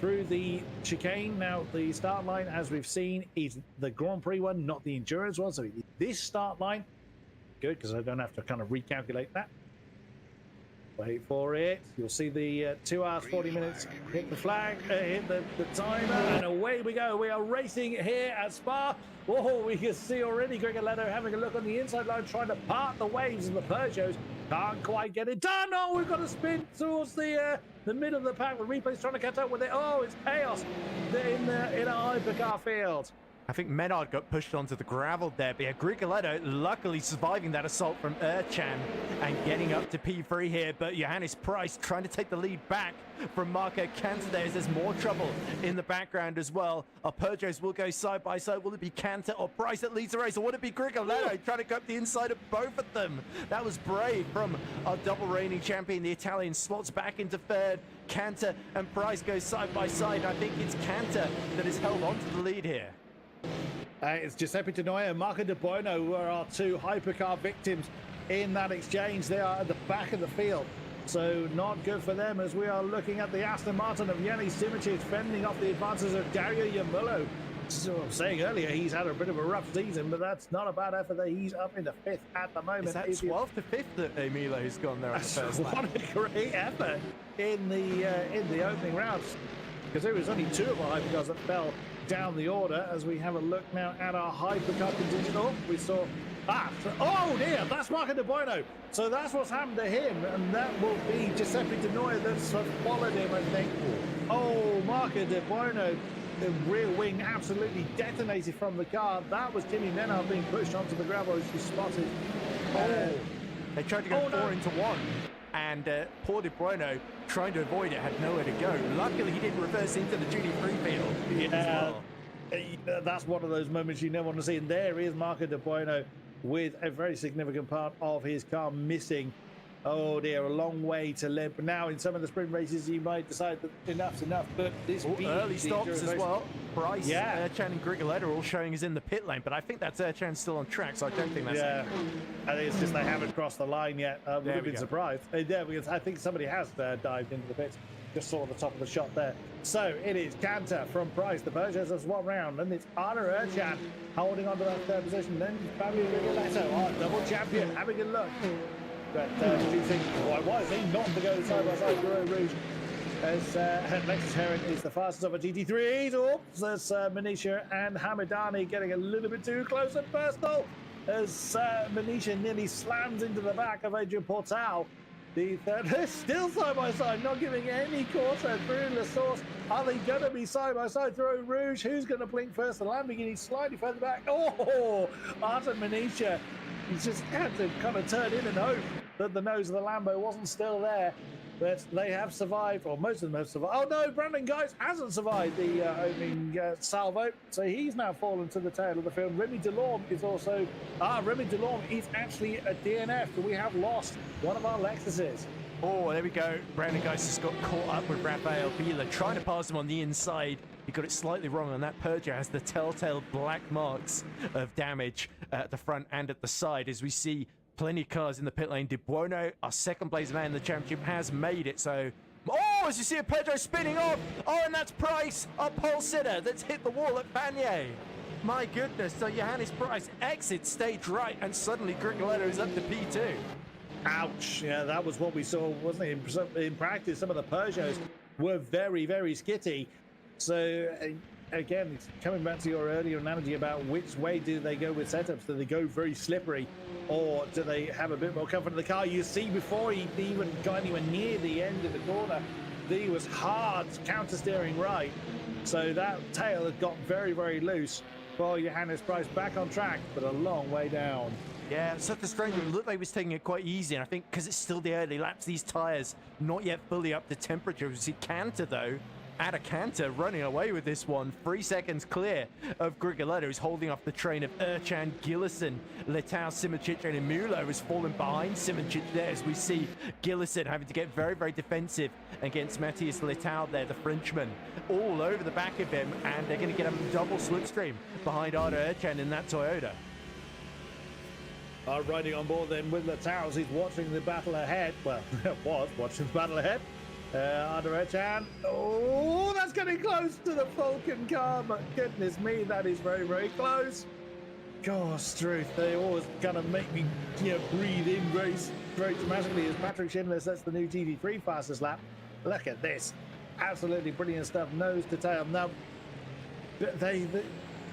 the chicane. Now, the start line, as we've seen, is the Grand Prix one, not the endurance one. So this start line, good, because I don't have to kind of recalculate that. Wait for it. You'll see the 2 hours, 40 minutes. Hit the flag, hit the timer, and away we go. We are racing here at Spa. Oh, we can see already Grigioletto having a look on the inside line, trying to part the waves, and the Peugeots can't quite get it done. Oh, we've got to spin towards the middle of the pack. The replay's trying to catch up with it. Oh, it's chaos in a hypercar field. I think Menard got pushed onto the gravel there, but yeah, Grigioletto luckily surviving that assault from Erchan and getting up to P3 here, but Johannes Price trying to take the lead back from Marco Canter there as there's more trouble in the background as well. Our Peugeots will go side by side. Will it be Canter or Price that leads the race, or would it be Grigioletto trying to go up the inside of both of them? That was brave from our double reigning champion. The Italian slots back into third. Canter and Price go side by side. I think it's Canter that has held on to the lead here. It's Giuseppe Tenoia and Marco De Buono who are our two hypercar victims in that exchange. They are at the back of the field, so not good for them as we are looking at the Aston Martin of Yannis Simic fending off the advances of Dario Yamullo. So I'm saying earlier, he's had a bit of a rough season, but that's not a bad effort that he's up in the 5th at the moment. Is that 12th to 5th that Emilo's gone there on the first lap? What a great effort in the opening rounds, because there was only 2 of our hypercars that fell down the order. As we have a look now at our hypercar contingent. Oh, we saw oh dear, that's Marco De Buono. So that's what's happened to him, and that will be Giuseppe Tenoia that's followed him, I think. Oh, Marco De Buono, the rear wing absolutely detonated from the car. That was Timmy Menard being pushed onto the gravel as you spotted. They tried to go 4 into 1. And poor De Buono, trying to avoid it, had nowhere to go. Luckily, he didn't reverse into the GT3 field. Yeah, that's one of those moments you never want to see. And there is Marco De Buono with a very significant part of his car missing. Oh dear, a long way to limp. Now, in some of the sprint races, you might decide that enough's enough. But this early stops as well. Price, Erchan and Grigioletto are all showing is in the pit lane, but I think that's Erchan still on track, so I don't think that's it. I think it's just they haven't crossed the line yet. Would have been surprised. Because I think somebody has dived into the pits. Just saw the top of the shot there. So it is Canter from Price. The Peugeots have swapped round, and it's Arnaud Erchan holding on to that 3rd position. Then Fabio Grigioletto, our double champion, having a look. But do you think, why is he not to go side by side with Eau Rouge? As Lexus Heron is the fastest of a GT3. Oops, there's Manisha and Hamadani getting a little bit too close and personal as Manisha nearly slams into the back of Adrian Portal. The third, they're still side by side, not giving any quarter through the source. Are they going to be side by side through Eau Rouge? Who's going to blink first? The Lamborghini slightly further back. Oh, Artem Manisha. He's just had to kind of turn in and hope that the nose of the Lambo wasn't still there. But they have survived, or most of them have survived. Oh no, Brandon Geis hasn't survived the opening salvo, so he's now fallen to the tail of the field. Remy Delorme is also, Remy Delorme is actually a DNF, but we have lost one of our Lexuses. Oh, there we go. Brandon Geis has got caught up with Rafael Vila, trying to pass him on the inside. He got it slightly wrong, and that Peugeot has the telltale black marks of damage at the front and at the side, as we see plenty of cars in the pit lane. De Buono, our 2nd place man in the championship, has made it. So, oh, as you see a Peugeot spinning off. Oh, and that's Price, our pole sitter, that's hit the wall at Bagné. My goodness. So Johannes Price exits stage right, and suddenly Grigioletto is up to P2. Ouch. Yeah, that was what we saw, wasn't it? In practice, some of the Peugeots were very, very skitty. So, again, it's coming back to your earlier analogy about which way do they go with setups. Do they go very slippery, or do they have a bit more comfort in the car? You see, before he even got anywhere near the end of the corner, he was hard counter-steering right. So that tail had got very, very loose for Johannes Price, back on track, but a long way down. Yeah, such a strange one. It looked like he was taking it quite easy, and I think because it's still the early laps, these tyres not yet fully up to temperature. We see Canter, though, at a canter, running away with this one. 3 seconds clear of Grigoletto, who's holding off the train of Erchan, Gillison, Letao, Simoncic, and Imulo has fallen behind Simoncic there, as we see Gillison having to get very, very defensive against Matthias Letao there, the Frenchman, all over the back of him, and they're going to get a double slipstream behind Arda Erchan in that Toyota. Riding on board then with Letao, he's watching the battle ahead. Well, was watching the battle ahead. Arda Erchan. Oh, that's getting close to the Falcon car, but goodness me, that is very, very close. Gosh, Struth, they always kind of make me breathe in very dramatically as Patrick Schindler sets the new GT3 fastest lap. Look at this. Absolutely brilliant stuff, nose to tail. Now,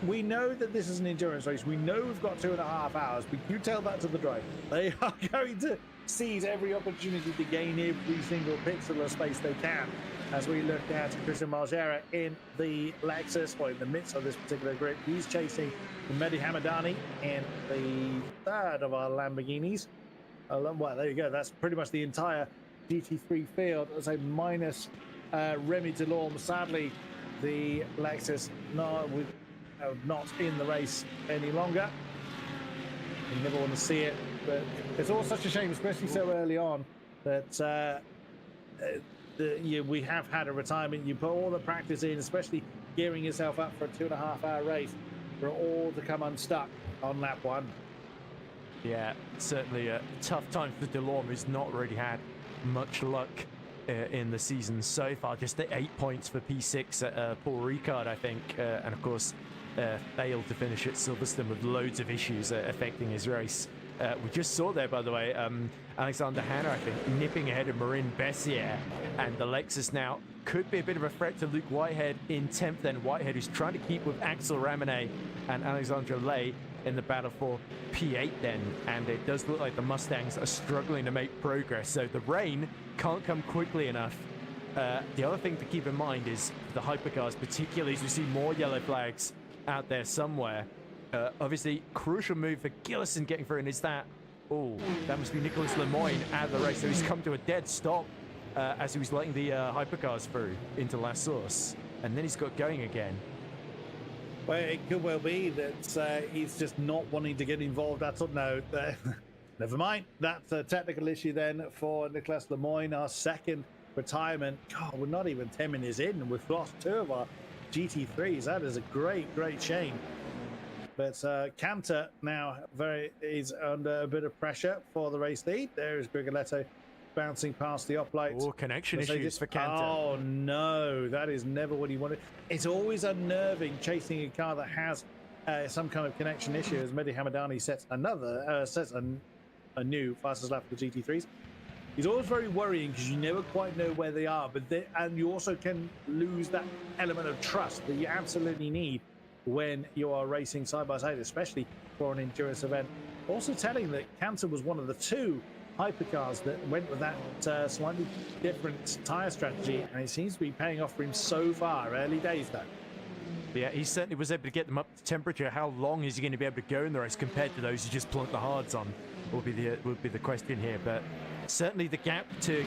we know that this is an endurance race. We know we've got 2.5 hours, but you tell that to the driver. They are going to seize every opportunity to gain every single pixel of space they can. As we look at Christian Margera in the Lexus, or in the midst of this particular grid, he's chasing Mehdi Hamadani in the third of our Lamborghinis. Well, there you go. That's pretty much the entire GT3 field. As a minus Remy Delorme. Sadly, the Lexus not in the race any longer. You never want to see it, but it's all such a shame, especially so early on, that we have had a retirement. You put all the practice in, especially gearing yourself up for a 2.5-hour race, for it all to come unstuck on lap 1. Yeah, certainly a tough time for Delorme, who's not really had much luck in the season so far. Just the 8 points for P6 at Paul Ricard, I think, and of course failed to finish at Silverstone with loads of issues affecting his race. We just saw there, by the way, Alexander Hanna, I think, nipping ahead of Marin Bessier, and the Lexus now could be a bit of a threat to Luke Whitehead in 10th. Then Whitehead, who's trying to keep with Axel Ramenet and Alexandre Lay in the battle for P8 then, and it does look like the Mustangs are struggling to make progress, so the rain can't come quickly enough. The other thing to keep in mind is the hypercars, particularly as we see more yellow flags out there somewhere. Obviously, crucial move for Gillison getting through, and is that... Oh, that must be Nicholas Lemoyne out of the race. So he's come to a dead stop as he was letting the hypercars through into La Source. And then he's got going again. Well, it could well be that he's just not wanting to get involved at all. No, never mind. That's a technical issue then for Nicholas Lemoyne, our second retirement. God, we're not even 10 minutes in, and we've lost 2 of our GT3s. That is a great, great shame. But Cantor now is under a bit of pressure for the race lead. There is Grigoletto bouncing past the upright. Oh, connection issues for Cantor. Oh no, that is never what he wanted. It's always unnerving chasing a car that has some kind of connection issue, as Mehdi Hamadani sets a new fastest lap for the GT3s. It's always very worrying because you never quite know where they are, and you also can lose that element of trust that you absolutely need when you are racing side by side, especially for an endurance event. Also telling that Cantor was one of the 2 hypercars that went with that slightly different tyre strategy, and it seems to be paying off for him so far. Early days though. Yeah, he certainly was able to get them up to temperature. How long is he going to be able to go in the race compared to those who just plunk the hards on? Will be the question here. But certainly the gap to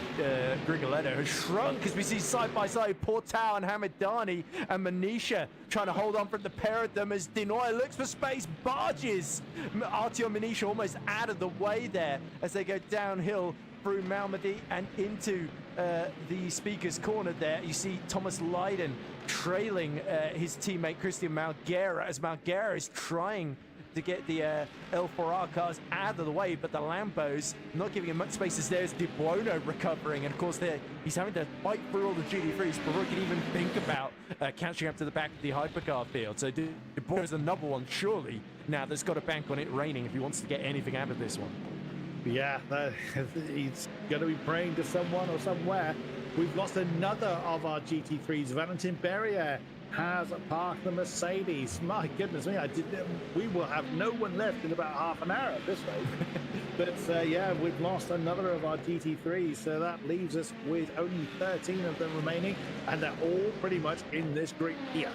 Grigoletto has shrunk as we see side by side Portal and Hamadani and Manisha trying to hold on from the pair of them as Denoy looks for space, barges Artyom Manisha almost out of the way there as they go downhill through Malmedy and into the speaker's corner there. You see Thomas Lydon trailing his teammate Christian Malguera as Malguera is trying to get the L4R cars out of the way, but the Lambos not giving him much space as there's De Buono recovering, and of course he's having to fight through all the GT3s before he can even think about catching up to the back of the hypercar field. So De Buono's another one, surely, now that's got to bank on it raining if he wants to get anything out of this one. Yeah, he's going to be praying to someone or somewhere. We've lost another of our GT3s. Valentin Berrier has parked the Mercedes. My goodness me, we will have no one left in about half an hour at this rate. But yeah, we've lost another of our GT3s, so that leaves us with only 13 of them remaining, and they're all pretty much in this group here.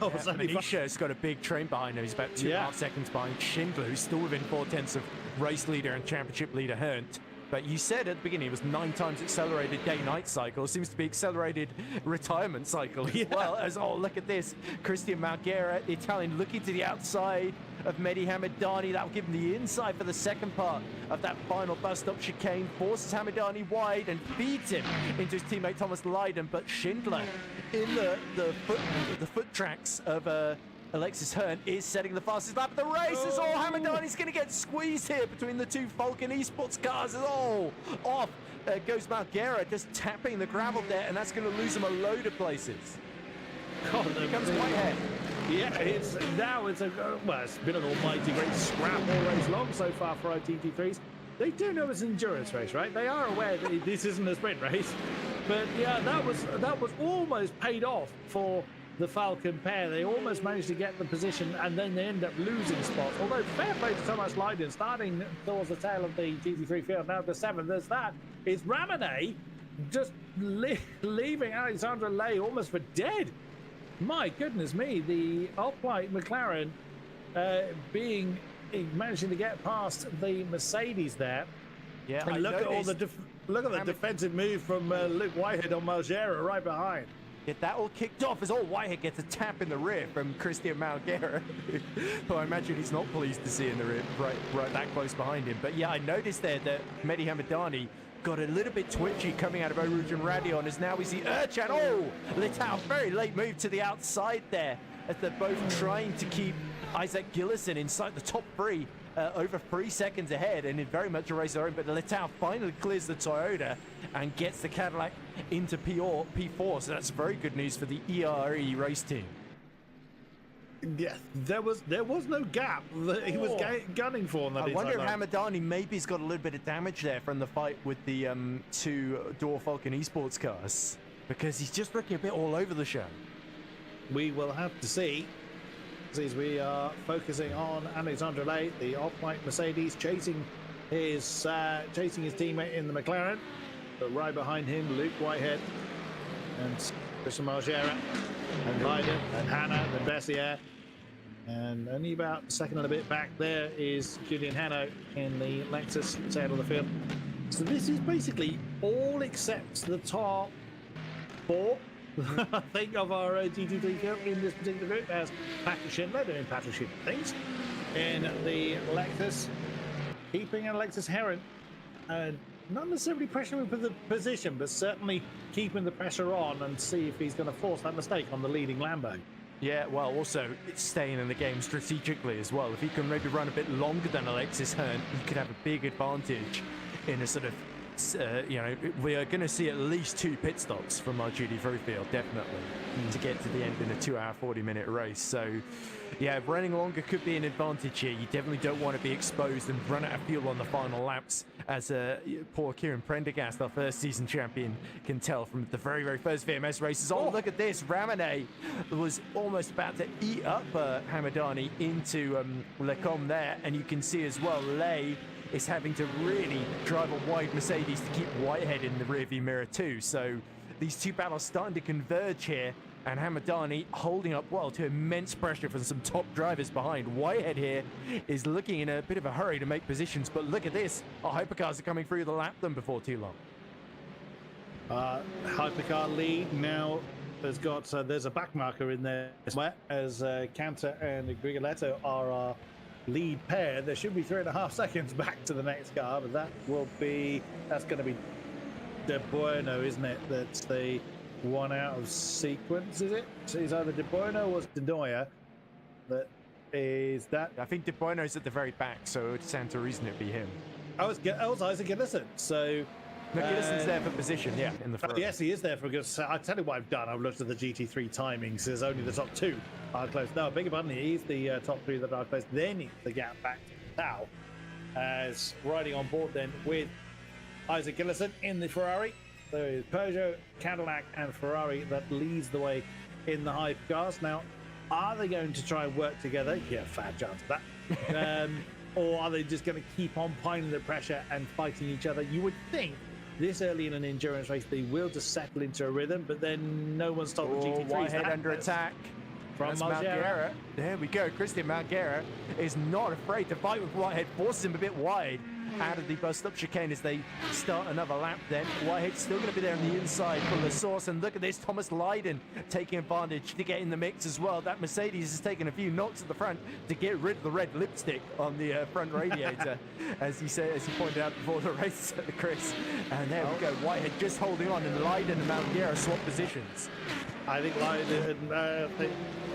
Manisha's got a big train behind him. He's about 2.5 seconds behind Schindler, who's still within 4/10 of race leader and championship leader Herndt. But you said at the beginning it was 9 times accelerated day-night cycle. It seems to be accelerated retirement cycle as well. As, oh, look at this. Christian Marghera, the Italian, looking to the outside of Mehdi Hamadani. That will give him the inside for the second part of that final bus stop chicane. Forces Hamadani wide and feeds him into his teammate Thomas Lydon. But Schindler in the foot tracks of Alexis Hearn is setting the fastest lap of the race. As all Hamadani's going to get squeezed here between the two Falcon Esports cars. As all off goes Marghera, just tapping the gravel there, and that's going to lose him a load of places. God, Here comes Whitehead. Yeah, it's been an almighty great scrap all race long so far for our GT3s. They do know it's an endurance race, right? They are aware that this isn't a sprint race. But yeah, that was almost paid off for the Falcon pair. They almost managed to get the position, and then they end up losing spots. Although fair play to Thomas Lydon, starting towards the tail of the GT3 field, now to 7. There's that. It's Ramone just leaving Alexandre Lay almost for dead. My goodness me, the upright McLaren managing to get past the Mercedes there. Yeah, and look at all the defensive move from Luke Whitehead on Marghera right behind. Get that all kicked off as all Whitehead gets a tap in the rear from Christian Marghera, who I imagine he's not pleased to see in the rear, right that close behind him. But yeah, I noticed there that Mehdi Hamadani got a little bit twitchy coming out of Eau Rouge and Radion, as now we see Urchan. Oh, Litau, very late move to the outside there, as they're both trying to keep Isaac Gillison inside the top 3. Over 3 seconds ahead, and in very much a race of their own. But Litau finally clears the Toyota and gets the Cadillac into P4, so that's very good news for the ERE race team. Yeah, there was no gap that he was gunning for on that. I wonder if Hamadani maybe's got a little bit of damage there from the fight with the 2 Door Falcon Esports cars, because he's just looking a bit all over the show. We will have to see. As we are focusing on Alexandre Lay, the off-white Mercedes, chasing his teammate in the McLaren, but right behind him, Luke Whitehead and Christian Marghera and Lydon and Hannah and Bessier, and only about a second and a bit back there is Julian Hanno in the Lexus tail of the field. So this is basically all except the top 4. I think of our GT3 field in this particular group as Patrick Schindler doing Patrick Schindler things in the Lexus, keeping Alexis Heron not necessarily pressuring for the position, but certainly keeping the pressure on and see if he's going to force that mistake on the leading Lambo. Yeah, well, also it's staying in the game strategically as well. If he can maybe run a bit longer than Alexis Hearn, he could have a big advantage in a sort of we are going to see at least 2 pit stops from our GT3 field, definitely, to get to the end in a 2-hour 40-minute race. So yeah, running longer could be an advantage here. You definitely don't want to be exposed and run out of fuel on the final laps, as poor Kieran Prendergast, our first season champion, can tell from the very, very first VMS races. Oh, look at this. Ramone was almost about to eat up Hamadani into Lecombe there, and you can see as well Lay is having to really drive a wide Mercedes to keep Whitehead in the rearview mirror too. So these 2 battles starting to converge here, and Hamadani holding up well to immense pressure from some top drivers behind. Whitehead here is looking in a bit of a hurry to make positions, but look at this. Our hypercars are coming through the lap them before too long. Hypercar lead now has got, there's a back marker in there somewhere, as Cantor and Grigoletto are our lead pair. There should be 3.5 seconds back to the next car, but that's going to be De Bueno, isn't it? That's the one out of sequence, is it? So it's either De Bueno or De Noia. That is that. I think De Bueno's at the very back, so it would stand to reason it'd be him. I was Isaac Gillison, so no, Gillison's there for position, yeah, in the front. Yes, he is there for good. So I'll tell you what I've done. I've looked at the GT3 timings. There's only the top 2 are close. No, beg your pardon, he's the top 3 that are close. Then it's the gap back to Tao, as riding on board then with Isaac Gillison in the Ferrari. There is Peugeot, Cadillac, and Ferrari that leads the way in the hypercars. Now, are they going to try and work together? Yeah, fat chance of that. Or are they just going to keep on piling the pressure and fighting each other? You would think this early in an endurance race they will just settle into a rhythm, but then no one's told the GT3 Whitehead under attack. from That's Margera. Margera. There we go. Christian Margera is not afraid to fight with Whitehead, forces him a bit wide out of the bus stop chicane as they start another lap then. Whitehead's still going to be there on the inside for the source, and look at this, Thomas Lydon taking advantage to get in the mix as well. That Mercedes has taken a few knocks at the front to get rid of the red lipstick on the front radiator, as he pointed out before the race, Chris. And there we go, Whitehead just holding on, and Lydon and Margera swap positions. I think Lydon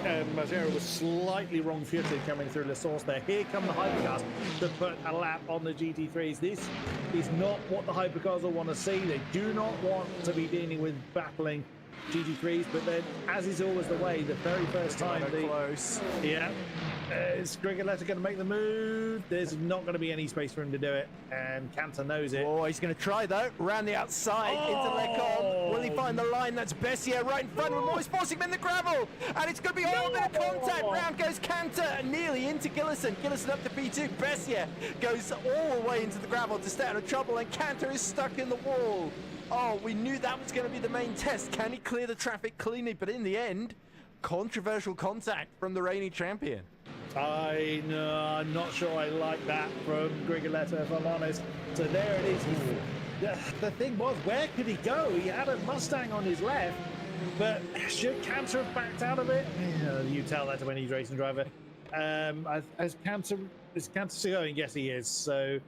and Margera was slightly wrong-footed coming through the source there. Here come the hypercars to put a lap on the GT3s. This is not what the hypercars will want to see. They do not want to be dealing with battling GT3s, but then, as is always the way, the very first time close. Yeah. Is Grigoletta going to make the move? There's not going to be any space for him to do it, and Cantor knows it. Oh, he's going to try though. Round the outside into Lecombe. Will he find the line? That's Bessier right in front of him. Oh, he's forcing him in the gravel, and it's going to be a little bit of contact. Round goes Cantor, nearly into Gillison. Gillison up to P2. Bessier goes all the way into the gravel to stay out of trouble, and Cantor is stuck in the wall. Oh, we knew that was going to be the main test. Can he clear the traffic cleanly? But in the end, controversial contact from the reigning champion. I'm not sure I like that from Grigoletta, if I'm honest. So there it is. The thing was, where could he go? He had a Mustang on his left, but should Cantor have backed out of it? You tell that to any racing driver. Is Cantor going? Yes, he is. So,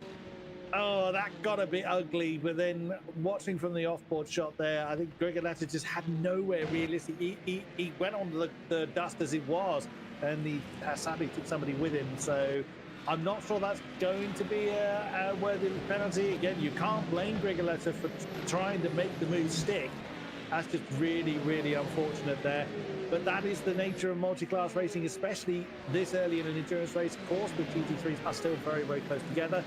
that got a bit ugly. But then watching from the off-board shot there, I think Grigoletta just had nowhere realistic. He went on the dust as it was, and he sadly took somebody with him. So I'm not sure that's going to be a worthy penalty. Again, you can't blame Grigoletta for trying to make the move stick. That's just really, really unfortunate there. But that is the nature of multi-class racing, especially this early in an endurance race. Of course, the GT3s are still very, very close together.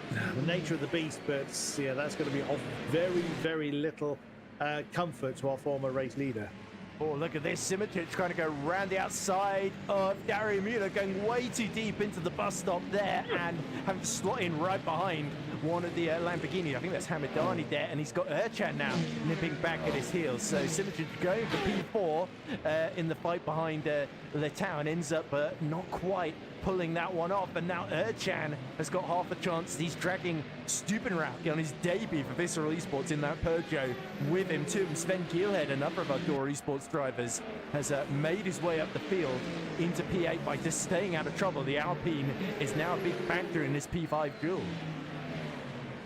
The nature of the beast, but yeah, that's going to be of very, very little comfort to our former race leader. Oh, look at this. Simic trying to go round the outside of Dario Mueller, going way too deep into the bus stop there and having to slot in right behind one of the Lamborghini. I think that's Hamadani there, and he's got Erchan now nipping back at his heels. So Simic going for P4 in the fight behind Letau, and ends up not quite pulling that one off. And now Erchan has got half a chance. He's dragging Stubenrauch on his debut for Visceral Esports in that Peugeot with him too. And Sven Gielhed, another of our Dora Esports drivers, has made his way up the field into P8 by just staying out of trouble. The Alpine is now a big factor in this P5 duel.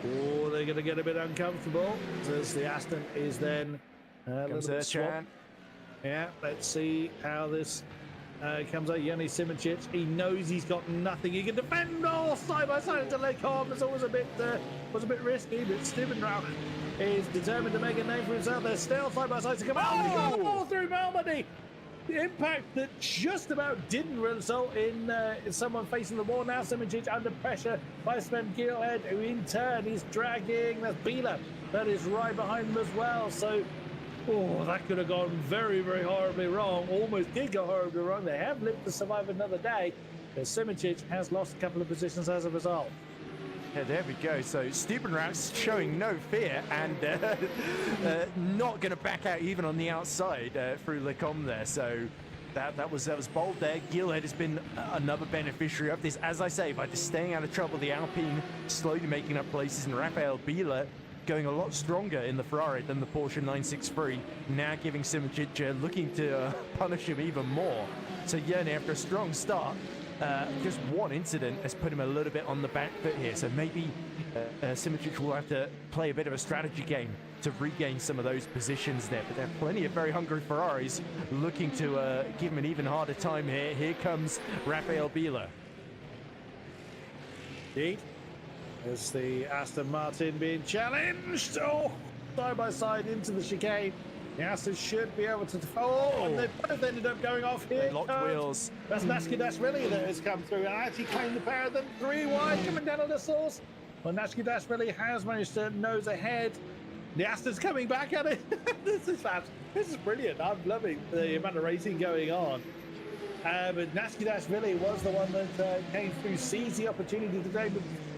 Oh, they're going to get a bit uncomfortable as the Aston is then a little bit swamped. Yeah, let's see how this comes out. Yanni Simic, he knows he's got nothing. He can defend all side by side into Lecombe. It's always a bit risky, but Stubenrauch is determined to make a name for himself. They're still side by side to come out. Oh, he got the ball through Malmedy. The impact that just about didn't result in someone facing the wall. Now Simic under pressure by Sven Gielhed, who in turn is dragging. That's Bieler that is right behind him as well. So, that could have gone very, very horribly wrong. Almost did go horribly wrong. They have lived to survive another day, but Simic has lost a couple of positions as a result. Yeah, there we go. So Stubenrauch showing no fear and not going to back out even on the outside through Lecombe there. So that was bold there. Gielhed has been another beneficiary of this. As I say, by just staying out of trouble, the Alpine slowly making up places, and Raphael Bieler going a lot stronger in the Ferrari than the Porsche 963, now giving Simic looking to punish him even more. So Yerni, after a strong start, just one incident has put him a little bit on the back foot here. So maybe Simic will have to play a bit of a strategy game to regain some of those positions there. But there are plenty of very hungry Ferraris looking to give him an even harder time here. Here comes Raphael Bieler. Indeed. As the Aston Martin being challenged. Oh, side by side into the chicane. The Aston should be able to... and they both ended up going off here. They locked wheels. That's Nashkidashvili that has come through and actually claimed the pair of them 3 wide coming down on the source. Well, Nashkidashvili has managed to nose ahead. The Aston's coming back at it. This is brilliant. I'm loving the amount of racing going on. But Nashkidashvili was the one that came through, seized the opportunity to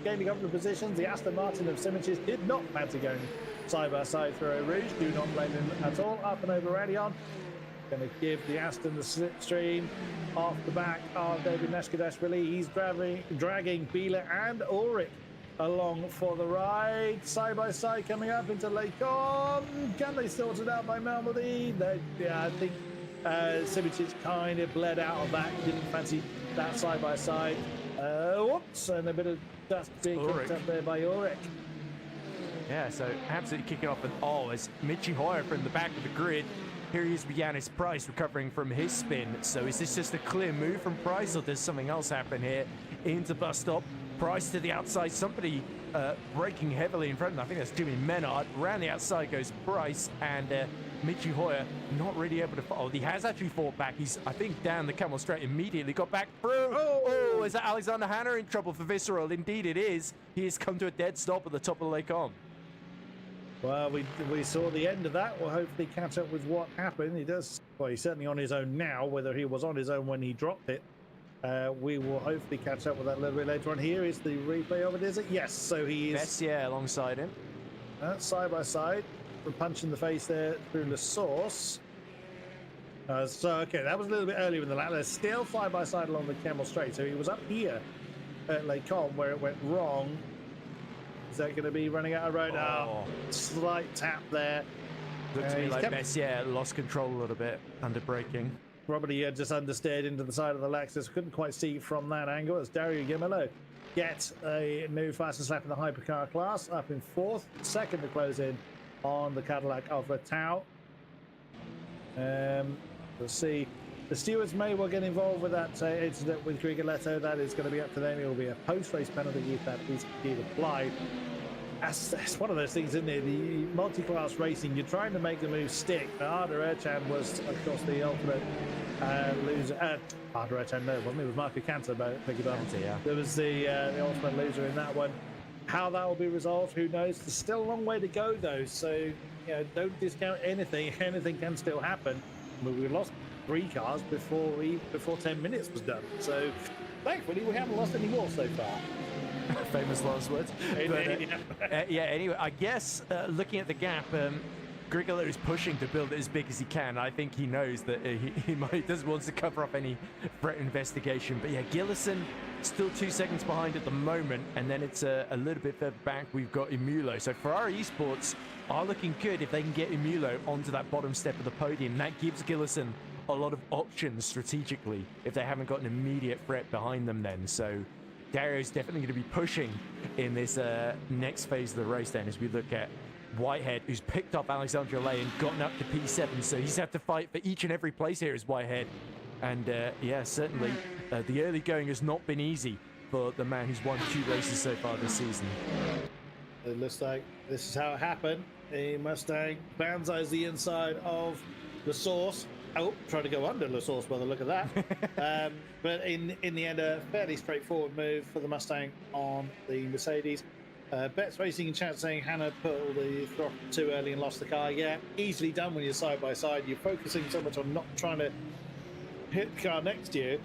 gain a couple of positions. The Aston Martin of Simic did not fancy going side by side through a Rouge. Do not blame him at all. Up and over Radion. Going to give the Aston the slipstream off the back of David Nashkadashvili. He's dragging Biela and Ulrich along for the ride. Side by side coming up into Lake On. Can they sort it out by Malmedy? Yeah, I think Simic kind of bled out of that. Didn't fancy that side by side. Whoops, and a bit of dust being kicked up there by Ulrich. Yeah, so absolutely kicking off. And as Michi Hoyer from the back of the grid. Here he is with Yanis Price recovering from his spin. So is this just a clear move from Price, or does something else happen here? Into bus stop. Price to the outside. Somebody braking heavily in front of him. I think that's Jimmy Menard. Round the outside goes Price, and Michi Hoyer not really able to follow. He has actually fought back. He's, I think, down the Camel Straight immediately. Got back through. Oh, is that Alexander Hanna in trouble for Visceral? Indeed it is. He has come to a dead stop at the top of the Lake On. Well, we saw the end of that. We'll hopefully catch up with what happened. Well, he's certainly on his own now. Whether he was on his own when he dropped it, we will hopefully catch up with that a little bit later on. Here is the replay of it, is it? Yes, so he is... Messier alongside him. Side by side. The punch in the face there through the source. Okay, that was a little bit earlier in the lap. They're still side by side along the Camel Straight. So he was up here at Lake On where it went wrong. Is that going to be running out of road? Slight tap there. Looks to me like Messier lost control a little bit under braking. Probably just understeered into the side of the Lexus. Couldn't quite see from that angle as Dario Gimelo gets a new fastest lap in the hypercar class, up in fourth, second to close in on the Cadillac of Latau. We'll see. The stewards may well get involved with that incident with Grigoletto. That is going to be up to them. It will be a post-race penalty if that is indeed applied. That's one of those things, isn't it? The multi-class racing, you're trying to make the move stick. Arda Erchan was, of course, the ultimate loser. Arda Erchan, no, wasn't it? It was Marco Cantor, beg your pardon. Yeah. There was the ultimate loser in that one. How that will be resolved, who knows? There's still a long way to go, though. So, don't discount anything. Anything can still happen. I mean, we lost 3 cars before 10 minutes was done. So, thankfully, we haven't lost any more so far. Famous last words. Anyway, I guess looking at the gap, Grigolo is pushing to build it as big as he can. I think he knows that he doesn't want to cover up any threat investigation. But yeah, Gillison still 2 seconds behind at the moment, and then it's a little bit further back. We've got Emulo. So Ferrari Esports are looking good if they can get Emulo onto that bottom step of the podium. That gives Gillison a lot of options strategically if they haven't got an immediate threat behind them then. So Dario's definitely going to be pushing in this next phase of the race then, as we look at Whitehead, who's picked up Alexandre Lay and gotten up to P7, so he's had to fight for each and every place here as Whitehead. And yeah, certainly the early going has not been easy for the man who's won 2 races so far this season. It looks like this is how it happened. A Mustang banzais the inside of the source. Oh, trying to go under the source by the look of that. But in the end, a fairly straightforward move for the Mustang on the Mercedes. Betts Racing in chat saying Hannah pulled the throttle too early and lost the car. Yeah, easily done when you're side by side. You're focusing so much on not trying to hit the car next to you,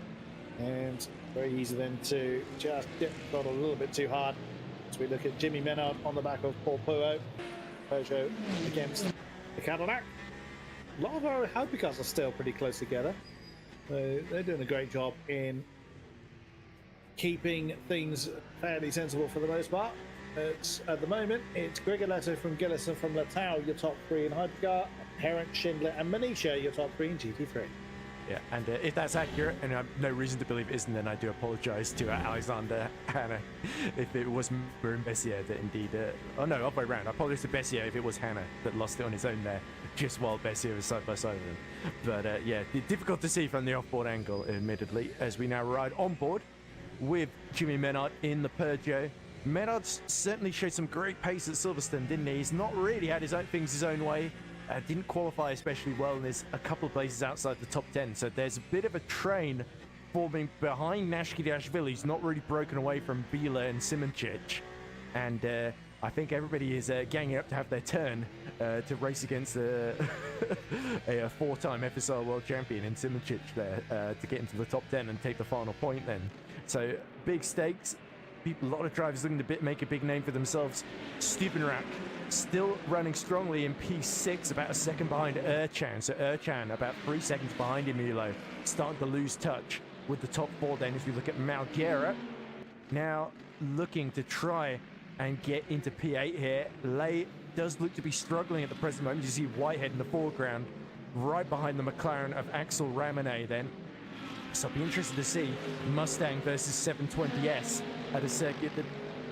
and very easy then to just get the throttle a little bit too hard. As we look at Jimmy Menard on the back of Paul Peugeot against the Cadillac. A lot of our hypercars are still pretty close together. They're doing a great job in keeping things fairly sensible for the most part. At the moment, it's Grigoletto from Gillison from Latau, your top 3 in hypercar, Heron, Schindler, and Manisha, your top 3 in GT3. Yeah, and if that's accurate, and I have no reason to believe it isn't, then I do apologise to Alexander Hanna if it was Marin Bessier that indeed... oh no, other way around. I apologise to Bessier if it was Hanna that lost it on his own there, just while Bessier was side by side with him. But yeah, difficult to see from the off-board angle, admittedly, as we now ride on board with Jimmy Menard in the Peugeot. Menard certainly showed some great pace at Silverstone, didn't he? He's not really had things his own way. Didn't qualify especially well, and there's a couple of places outside the top 10. So there's a bit of a train forming behind Nashkadashvili. He's not really broken away from Biela and Simoncic. And I think everybody is ganging up to have their turn to race against a 4-time FSR World Champion in Simoncic there to get into the top 10 and take the final point then. So big stakes. a lot of drivers looking to make a big name for themselves. Stubenrak still running strongly in P6, about a second behind Erchan. So Erchan about 3 seconds behind Emilo, starting to lose touch with the top 4. Then if you look at Malgera, now looking to try and get into P8 here. Lay does look to be struggling at the present moment. You see Whitehead in the foreground, right behind the McLaren of Axel Ramenet then. So I'll be interested to see Mustang versus 720S at a circuit that,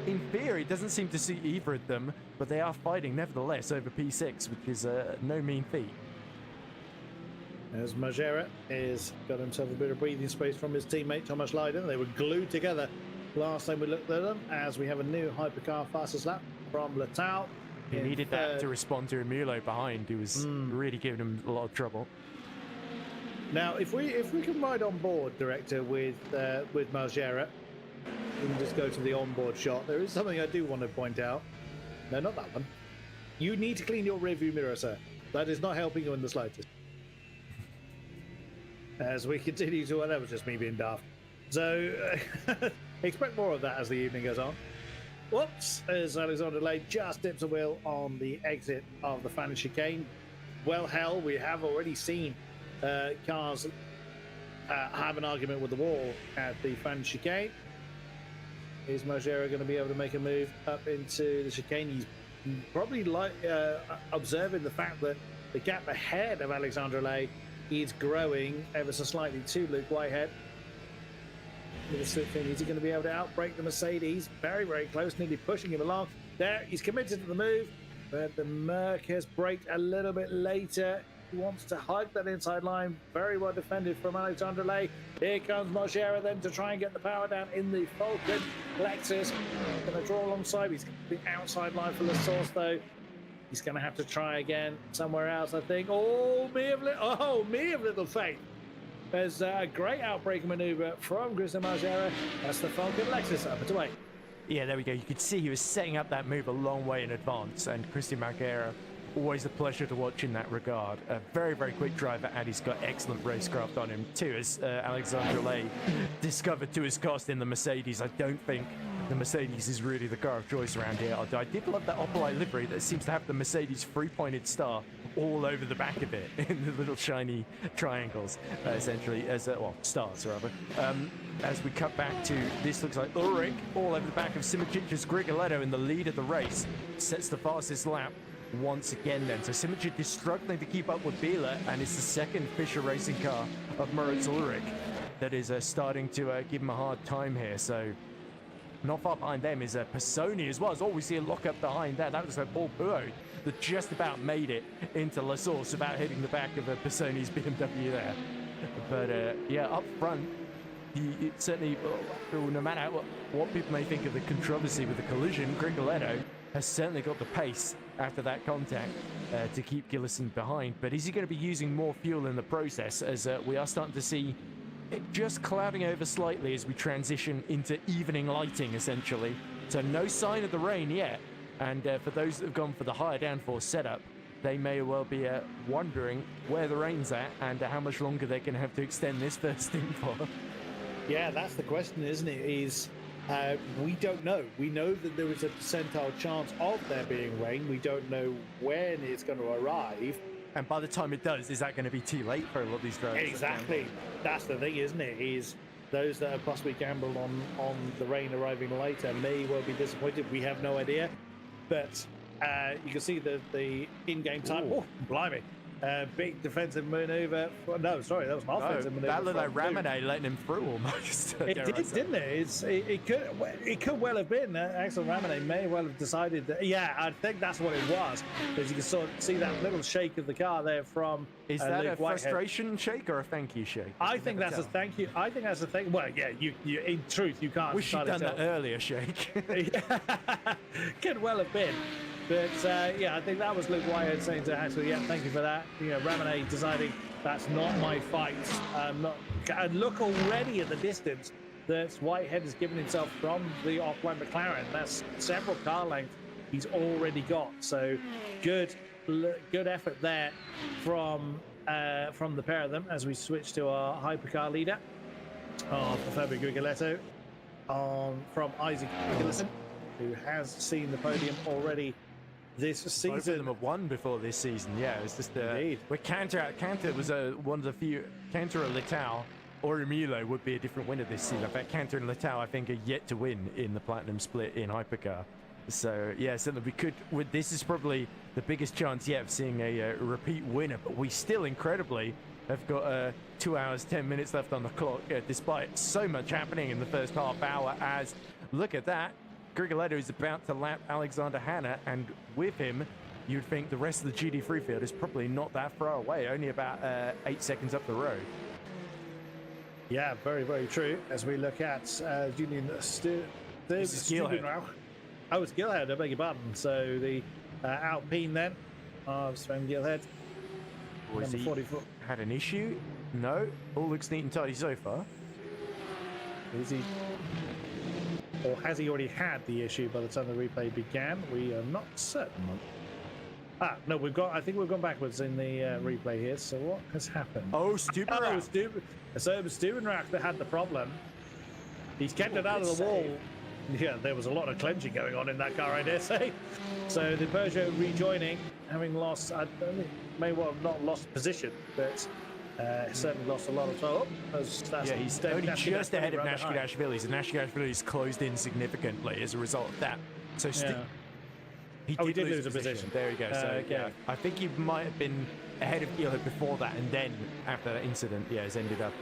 in theory, doesn't seem to suit either of them, but they are fighting nevertheless over P6, which is no mean feat. As Margera has got himself a bit of breathing space from his teammate Thomas Leiden. They were glued together last time we looked at them, as we have a new Hypercar fastest lap from Letao. He needed that to respond to Emilo behind, who was really giving him a lot of trouble. Now, if we can ride on board, Director, with Margera, we can just go to the onboard shot. There is something I do want to point out. No, not that one. You need to clean your rearview mirror, sir. That is not helping you in the slightest. As we continue to, well, that was just me being daft. So, expect more of that as the evening goes on. Whoops, as Alexander Lay just dips a wheel on the exit of the Fannin chicane. Well, hell, we have already seen cars have an argument with the wall at the Fannin chicane. Is Margera going to be able to make a move up into the chicane? He's probably observing the fact that the gap ahead of Alexander Lay is growing ever so slightly to Luke Whitehead. Is he going to be able to outbrake the Mercedes? Very, very close, nearly pushing him along. There, he's committed to the move, but the Merc has braked a little bit later. He wants to hug that inside line. Very well defended from Alexander Lay. Here comes Margera then to try and get the power down in the Falcon. Lexus going to draw alongside. He's got the outside line for the source though. He's going to have to try again somewhere else, I think. Oh, me of little faith. There's a great outbreaking maneuver from Christian Margera. That's the Falcon Lexus up and away. Yeah, there we go. You could see he was setting up that move a long way in advance, and Christian Margera, always a pleasure to watch in that regard. A very, very quick driver, and he's got excellent racecraft on him too, as Alexander Lay discovered to his cost in the Mercedes. I don't think the Mercedes is really the car of choice around here. I did love that Opelite livery that seems to have the Mercedes three-pointed star all over the back of it in the little shiny triangles, essentially, as well, stars rather. As we cut back to, this looks like Ulrich all over the back of Simicic's Grigoletto in the lead of the race, sets the fastest lap once again then. So Simic is struggling to keep up with Biela, and it's the second Fischer racing car of Moritz Ulrich that is starting to give him a hard time here. So not far behind them is Pisoni as well. As we see a lockup behind that. That was Paul Puot that just about made it into La Source without hitting the back of Pisoni's BMW there. But yeah, up front, it certainly, no matter what people may think of the controversy with the collision, Grigoletto has certainly got the pace after that contact to keep Gillison behind. But is he going to be using more fuel in the process, as we are starting to see it just clouding over slightly as we transition into evening lighting, essentially. So no sign of the rain yet. And for those that have gone for the higher downforce setup, they may well be wondering where the rain's at and how much longer they're going to have to extend this first stint for. Yeah, that's the question, isn't it? We don't know. We know that there is a percentile chance of there being rain. We don't know when it's going to arrive. And by the time it does, is that going to be too late for a lot of these drivers? Exactly. That's the thing, isn't it? Is those that have possibly gambled on the rain arriving later may well be disappointed. We have no idea. But you can see the in-game time. Oh, blimey. Big defensive maneuver. No, sorry, that was an offensive maneuver. That looked like Ramenet letting him through almost. It did, didn't it? It could well have been. Axel Ramenet may well have decided that. Yeah, I think that's what it was. As you can sort of see that little shake of the car there from. Is that a frustration shake or a thank you shake? I think that's a thank you. I think that's a thank. Well, yeah, you in truth you can't. Wish you'd done that earlier shake. Could well have been. But yeah, I think that was Luke Whitehead saying to Axel, yeah, thank you for that. You know, Ramenet deciding that's not my fight. And look already at the distance that Whitehead has given himself from the offline McLaren. That's several car lengths he's already got. So good effort there from the pair of them as we switch to our hypercar leader of Fabio Grigoletto. from Isaac Gillison, who has seen the podium already this season. Both of them have won before this season. Yeah, it's just Indeed. with Cantor was one of the few. Cantor or Litau or Emilo would be a different winner this season. In fact, Cantor and Litau, I think, are yet to win in the Platinum Split in Hypercar. So yeah, certainly we could. This is probably the biggest chance yet of seeing a repeat winner. But we still, incredibly, have got 2 hours 10 minutes left on the clock, despite so much happening in the first half hour. As look at that, Grigoletto is about to lap Alexander Hanna, and with him, you'd think the rest of the GT3 field is probably not that far away, only about 8 seconds up the road. Yeah, very, very true. As we look at Julian Gilhead. Oh, it's Gilhead, I beg your pardon. So the Alpine then of Sven Gilhead. Was he 44. Had an issue? No, all looks neat and tidy so far. Is he? Or has he already had the issue by the time the replay began? We are not certain. No, I think we've gone backwards in the replay here. So what has happened? Oh, Stubenrach. So it was Stubenrach that had the problem. He's kept it out of the wall. Yeah, there was a lot of clenching going on in that car, I dare say. So the Peugeot rejoining, having lost, may well have not lost position, but certainly lost a lot of time. Yeah, he's only just ahead of Nashkidashvili, so Nashkidashvili's closed in significantly as a result of that. So he did lose a position. There you go. So yeah, I think he might have been ahead of Gilhead before that, and then after that incident, yeah, has ended up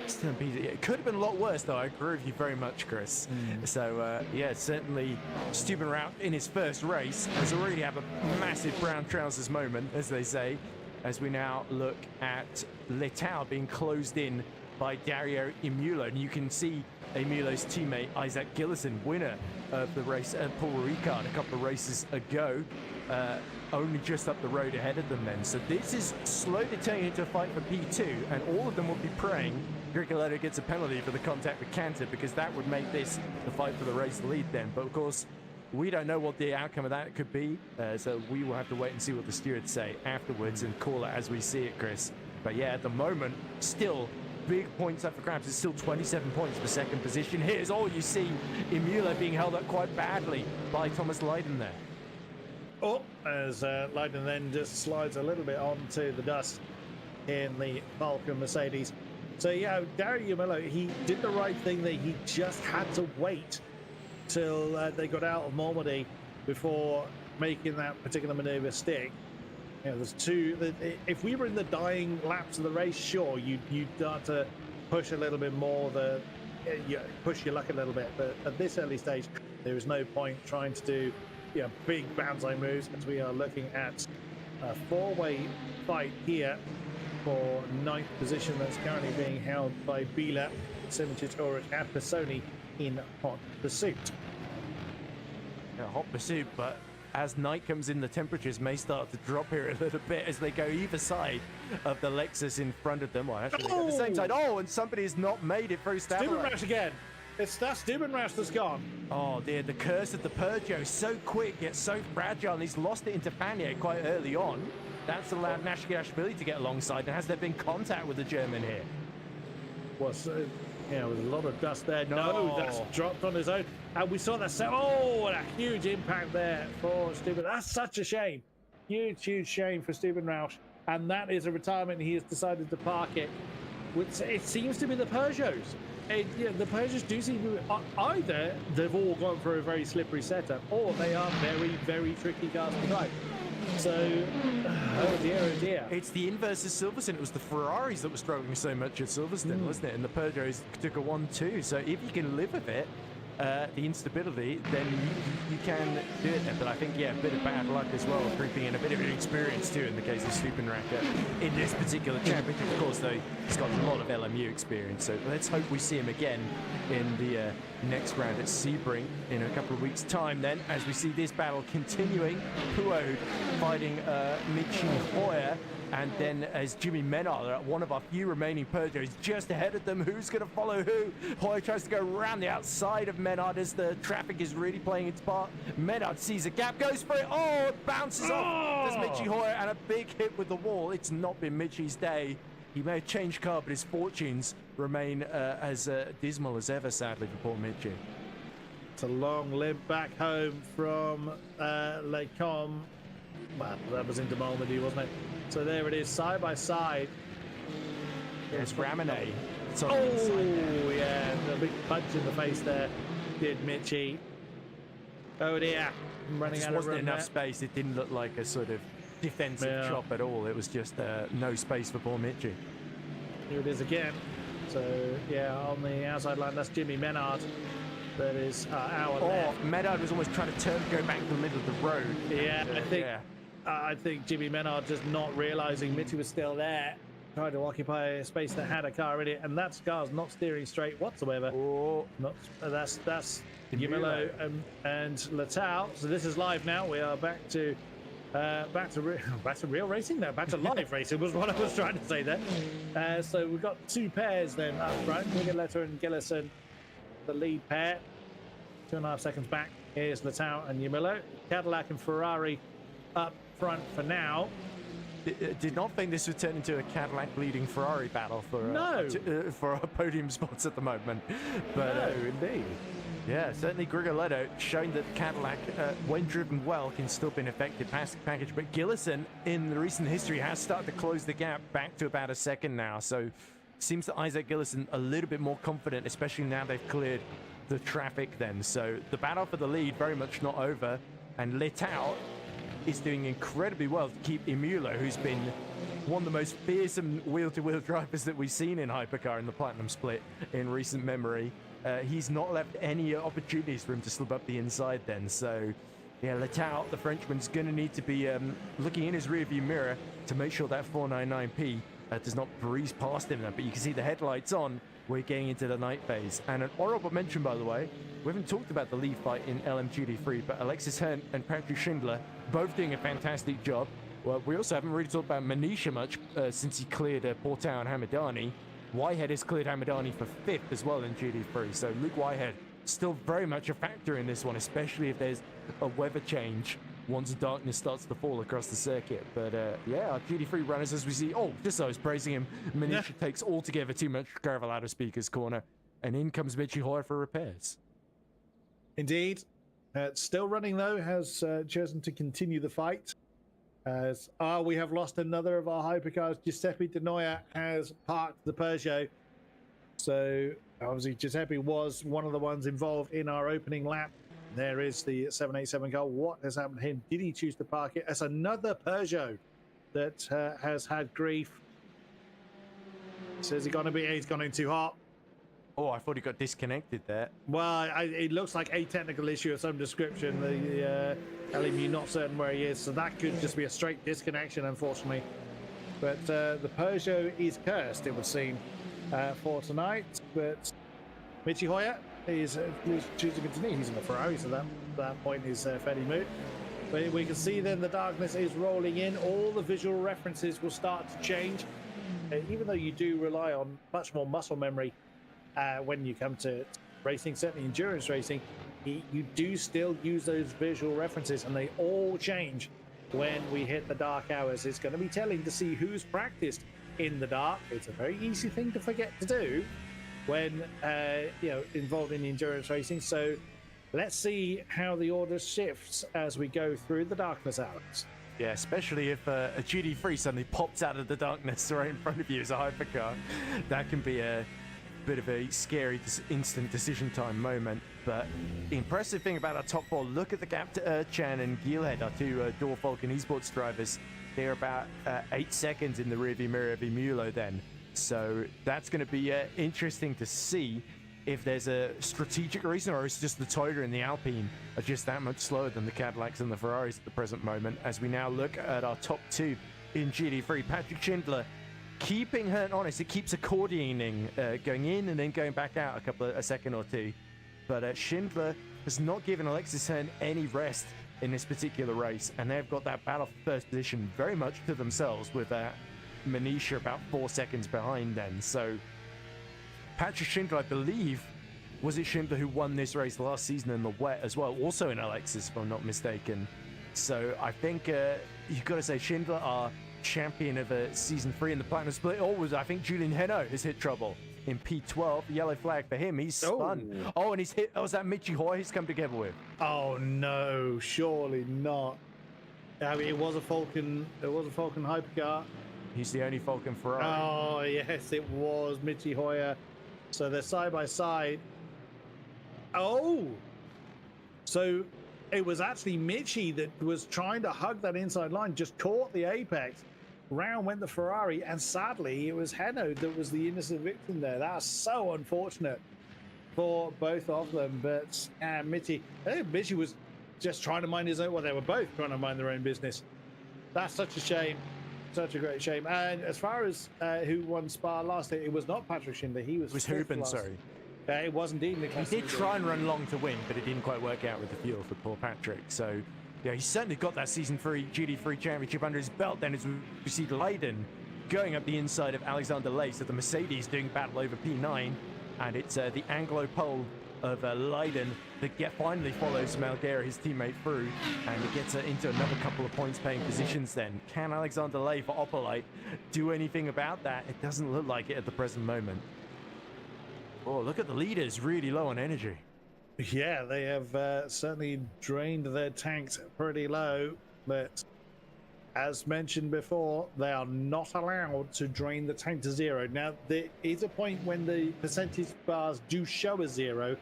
still beat it. It could have been a lot worse, though. I agree with you very much, Chris. So yeah, certainly Stubenrach in his first race has already had a massive brown trousers moment, as they say, as we now look at Litau being closed in by Dario Emulo, and you can see Emulo's teammate Isaac Gillison, winner of the race at Paul Ricard a couple of races ago, only just up the road ahead of them then. So this is slowly turning into a fight for P2, and all of them will be praying Grigoletto gets a penalty for the contact with Cantor, because that would make this the fight for the race lead then. But of course, we don't know what the outcome of that could be, so we will have to wait and see what the stewards say afterwards and call it as we see it, Chris. But yeah, at the moment, still big points up for grabs. It's still 27 points for second position. Here's all you see, Emulo being held up quite badly by Thomas Leiden there. Oh, as Leiden then just slides a little bit onto the dust in the Falcon Mercedes. So yeah, Dario Emulo, he did the right thing there. He just had to wait till they got out of Normandy before making that particular maneuver stick. You know, there's two. If we were in the dying laps of the race, sure, you'd start to push a little bit more. You push your luck a little bit, but at this early stage, there is no point trying to do big banzai moves, as we are looking at a four-way fight here for ninth position that's currently being held by Bila, Simitic, Ulrich, and Pisoni in hot pursuit. Yeah, hot pursuit, but as night comes in, the temperatures may start to drop here a little bit as they go either side of the Lexus in front of them. Well, actually, they go the same side. Oh, and somebody has not made it through Stubenrach again. It's that Stubenrach that's gone. Oh dear, the curse of the Peugeot, so quick yet so fragile, and he's lost it into Fanier quite early on. That's allowed Nashkidashvili to get alongside, and has there been contact with the German here? Well, with a lot of dust there. No, that's dropped on his own. And we saw that. Oh, a huge impact there for Stubenrach. That's such a shame. Huge, huge shame for Stubenrach. And that is a retirement he has decided to park it. It seems to be the Peugeots. The Peugeots do seem to either they've all gone for a very slippery setup, or they are very, very tricky cars to drive. So, oh dear. It's the inverse of Silverstone. It was the Ferraris that were struggling so much at Silverstone, wasn't it? And the Peugeots took a 1-2. So if you can live with it, the instability, then you can do it. But I think, yeah, a bit of bad luck as well, creeping in, a bit of inexperience too in the case of Stubenrach in this particular championship. Of course, though, he's got a lot of LMU experience. So let's hope we see him again in the next round at Sebring in a couple of weeks' time then, as we see this battle continuing. Puod fighting Michi Hoyer, and then as Jimmy Menard, one of our few remaining Peugeots, just ahead of them. Who's going to follow who? Hoyer tries to go around the outside of Menard as the traffic is really playing its part. Menard sees a gap, goes for it. Oh, it bounces off. There's Michi Hoyer, and a big hit with the wall. It's not been Michi's day. He may have changed car, but his fortunes remain as dismal as ever, sadly, for poor Mitchie. It's a long limp back home from Lecom. Well, that was into Malmedy, wasn't it? So there it is, side by side. It's Ramone. Oh, yeah, a big punch in the face there, did Mitchie. Oh dear, I'm running out of room. Wasn't enough space. It didn't look like a sort of defensive chop at all. It was just no space for poor Mitchie. Here it is again. So, yeah, on the outside line, that's Jimmy Menard. That is our left. Menard was almost trying to turn and go back to the middle of the road. Yeah, I think Jimmy Menard just not realizing Mitchie was still there, tried to occupy a space that had a car in it, and that car's not steering straight whatsoever. That's Yumilo and Latau. So this is live now. We are back to real racing now. Back to live racing was what I was trying to say there. So we've got two pairs then up front. Nicoletta and Gillison, the lead pair. 2.5 seconds back. Here's Latau and Yumilo. Cadillac and Ferrari up front for now. Did not think this would turn into a Cadillac leading Ferrari battle for our podium spots at the moment. But no, indeed. Yeah, certainly Grigoletto showing that Cadillac, when driven well, can still be an effective package. But Gillison, in the recent history, has started to close the gap back to about a second now. So seems that Isaac Gillison a little bit more confident, especially now they've cleared the traffic then. So the battle for the lead very much not over. And Litau is doing incredibly well to keep Emulo, who's been one of the most fearsome wheel-to-wheel drivers that we've seen in Hypercar in the Platinum Split in recent memory. He's not left any opportunities for him to slip up the inside then. So, yeah, Latau, the Frenchman's going to need to be looking in his rearview mirror to make sure that 499P does not breeze past him. But you can see the headlights on. We're getting into the night phase. And an honorable mention, by the way, we haven't talked about the lead fight in LMGT3, but Alexis Hern and Patrick Schindler both doing a fantastic job. Well, we also haven't really talked about Manisha much since he cleared Portao and Hamadani. Whitehead has cleared Hamadani for 5th as well in GT3, so Luke Whitehead still very much a factor in this one, especially if there's a weather change once darkness starts to fall across the circuit. But yeah, our GT3 runners, as we see, just as I was praising him, Manisha takes altogether too much gravel out of Speaker's corner, and in comes Mitchie Hoyer for repairs. Indeed. Still running though, has chosen to continue the fight. As we have lost another of our hypercars. Giuseppe De Noia has parked the Peugeot. So obviously Giuseppe was one of the ones involved in our opening lap. There is the 787 car. What has happened to him? Did he choose to park it? As another Peugeot that has had grief. Says he's gone in too hot. Oh, I thought he got disconnected there. Well, it looks like a technical issue of some description. The LMU not certain where he is, so that could just be a straight disconnection, unfortunately. But the Peugeot is cursed, it would seem, for tonight. But Mitchie Hoyer is choosing to continue. He's in the Ferrari, so that point is fairly moot. But we can see then the darkness is rolling in. All the visual references will start to change. Even though you do rely on much more muscle memory when you come to racing, certainly endurance racing, you do still use those visual references, and they all change when we hit the dark hours. It's going to be telling to see who's practiced in the dark. It's a very easy thing to forget to do when involved in endurance racing. So let's see how the order shifts as we go through the darkness hours. Yeah, especially if a GT3 suddenly pops out of the darkness right in front of you as a hypercar. That can be a bit of a scary instant decision time moment. But the impressive thing about our top four, look at the gap to Erchan and Gielhead, our two Door Falcon esports drivers. They're about 8 seconds in the rearview mirror of Emulo then. So that's going to be interesting to see if there's a strategic reason, or it's just the Toyota and the Alpine are just that much slower than the Cadillacs and the Ferraris at the present moment. As we now look at our top two in GT3, Patrick Schindler keeping her honest. It keeps accordioning, going in and then going back out a second or two. But Schindler has not given Alexis Hern any rest in this particular race, and they've got that battle for first position very much to themselves, with Manisha about 4 seconds behind then. So Patrick Schindler, I believe, was it Schindler who won this race last season in the wet as well, also in Alexis, if I'm not mistaken. So I think you've got to say Schindler are champion of season 3 in the Platinum Split. I think Julien Henno has hit trouble in P12. Yellow flag for him. He's spun. Oh, and he's hit. Oh, is that Michi Hoy he's come together with? Oh no, surely not. I mean, it was a Falcon. It was a Falcon Hypercar. He's the only Falcon Ferrari. Oh yes, it was Michi Hoyer. So they're side by side. Oh, so it was actually Michi that was trying to hug that inside line, just caught the apex. Round went the Ferrari, and sadly, it was Heno that was the innocent victim there. That's so unfortunate for both of them. But Michi, I think Michi was just trying to mind his own. Well, they were both trying to mind their own business. That's such a shame. Such a great shame. And as far as who won Spa last, it was not Patrick Schindler. He was. It was Hoopen, sorry. It was indeed Niclas. He did try and run long to win, but it didn't quite work out with the fuel for poor Patrick. So, yeah, he certainly got that Season 3 GT3 Championship under his belt. Then as we see Leiden going up the inside of Alexander Lay. So the Mercedes doing battle over P9. And it's the Anglo pole of Leiden that finally follows Malguera, his teammate, through, and it gets into another couple of points paying positions then. Can Alexander Lay for Opelite do anything about that? It doesn't look like it at the present moment. Oh, look at the leaders, really low on energy. Yeah, they have certainly drained their tanks pretty low, but as mentioned before, they are not allowed to drain the tank to zero. Now, there is a point when the percentage bars do show a zero.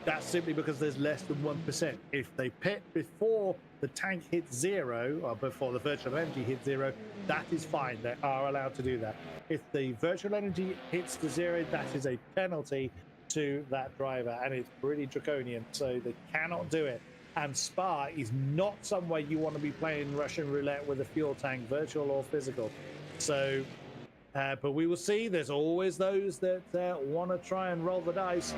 That's simply because there's less than 1%. If they pit before the tank hits zero, or before the virtual energy hits zero, that is fine. They are allowed to do that. If the virtual energy hits the zero, that is a penalty to that driver, and it's pretty draconian, so they cannot do it. And Spa is not somewhere you want to be playing Russian roulette with a fuel tank, virtual or physical. So, but we will see. There's always those that want to try and roll the dice.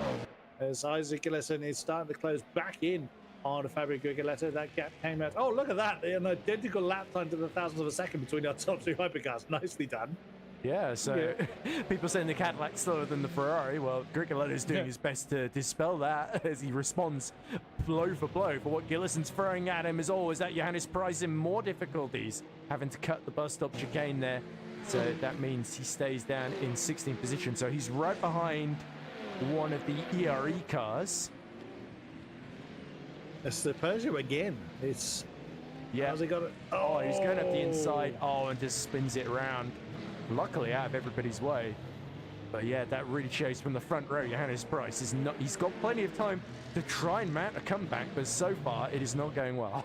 As Isaac Gillison is starting to close back in on Fabio Guglieletta, that gap came out. Oh, look at that! An identical lap time to the thousandth of a second between our top two hypercars. Nicely done. Yeah, so people saying the Cadillac's slower than the Ferrari. Well, Guglieletta's doing his best to dispel that as he responds blow for blow for what Gillison's throwing at him. As always, that Johannes Price in more difficulties, having to cut the bus stop chicane there. So that means he stays down in 16th position. So he's right behind one of the ERE cars. It's the Peugeot again. It's how's he got it? Oh, he's going up the inside. Oh, and just spins it around. Luckily out of everybody's way. But yeah, that really shows from the front row. Johannes Price is not. He's got plenty of time to try and mount a comeback, but so far it is not going well.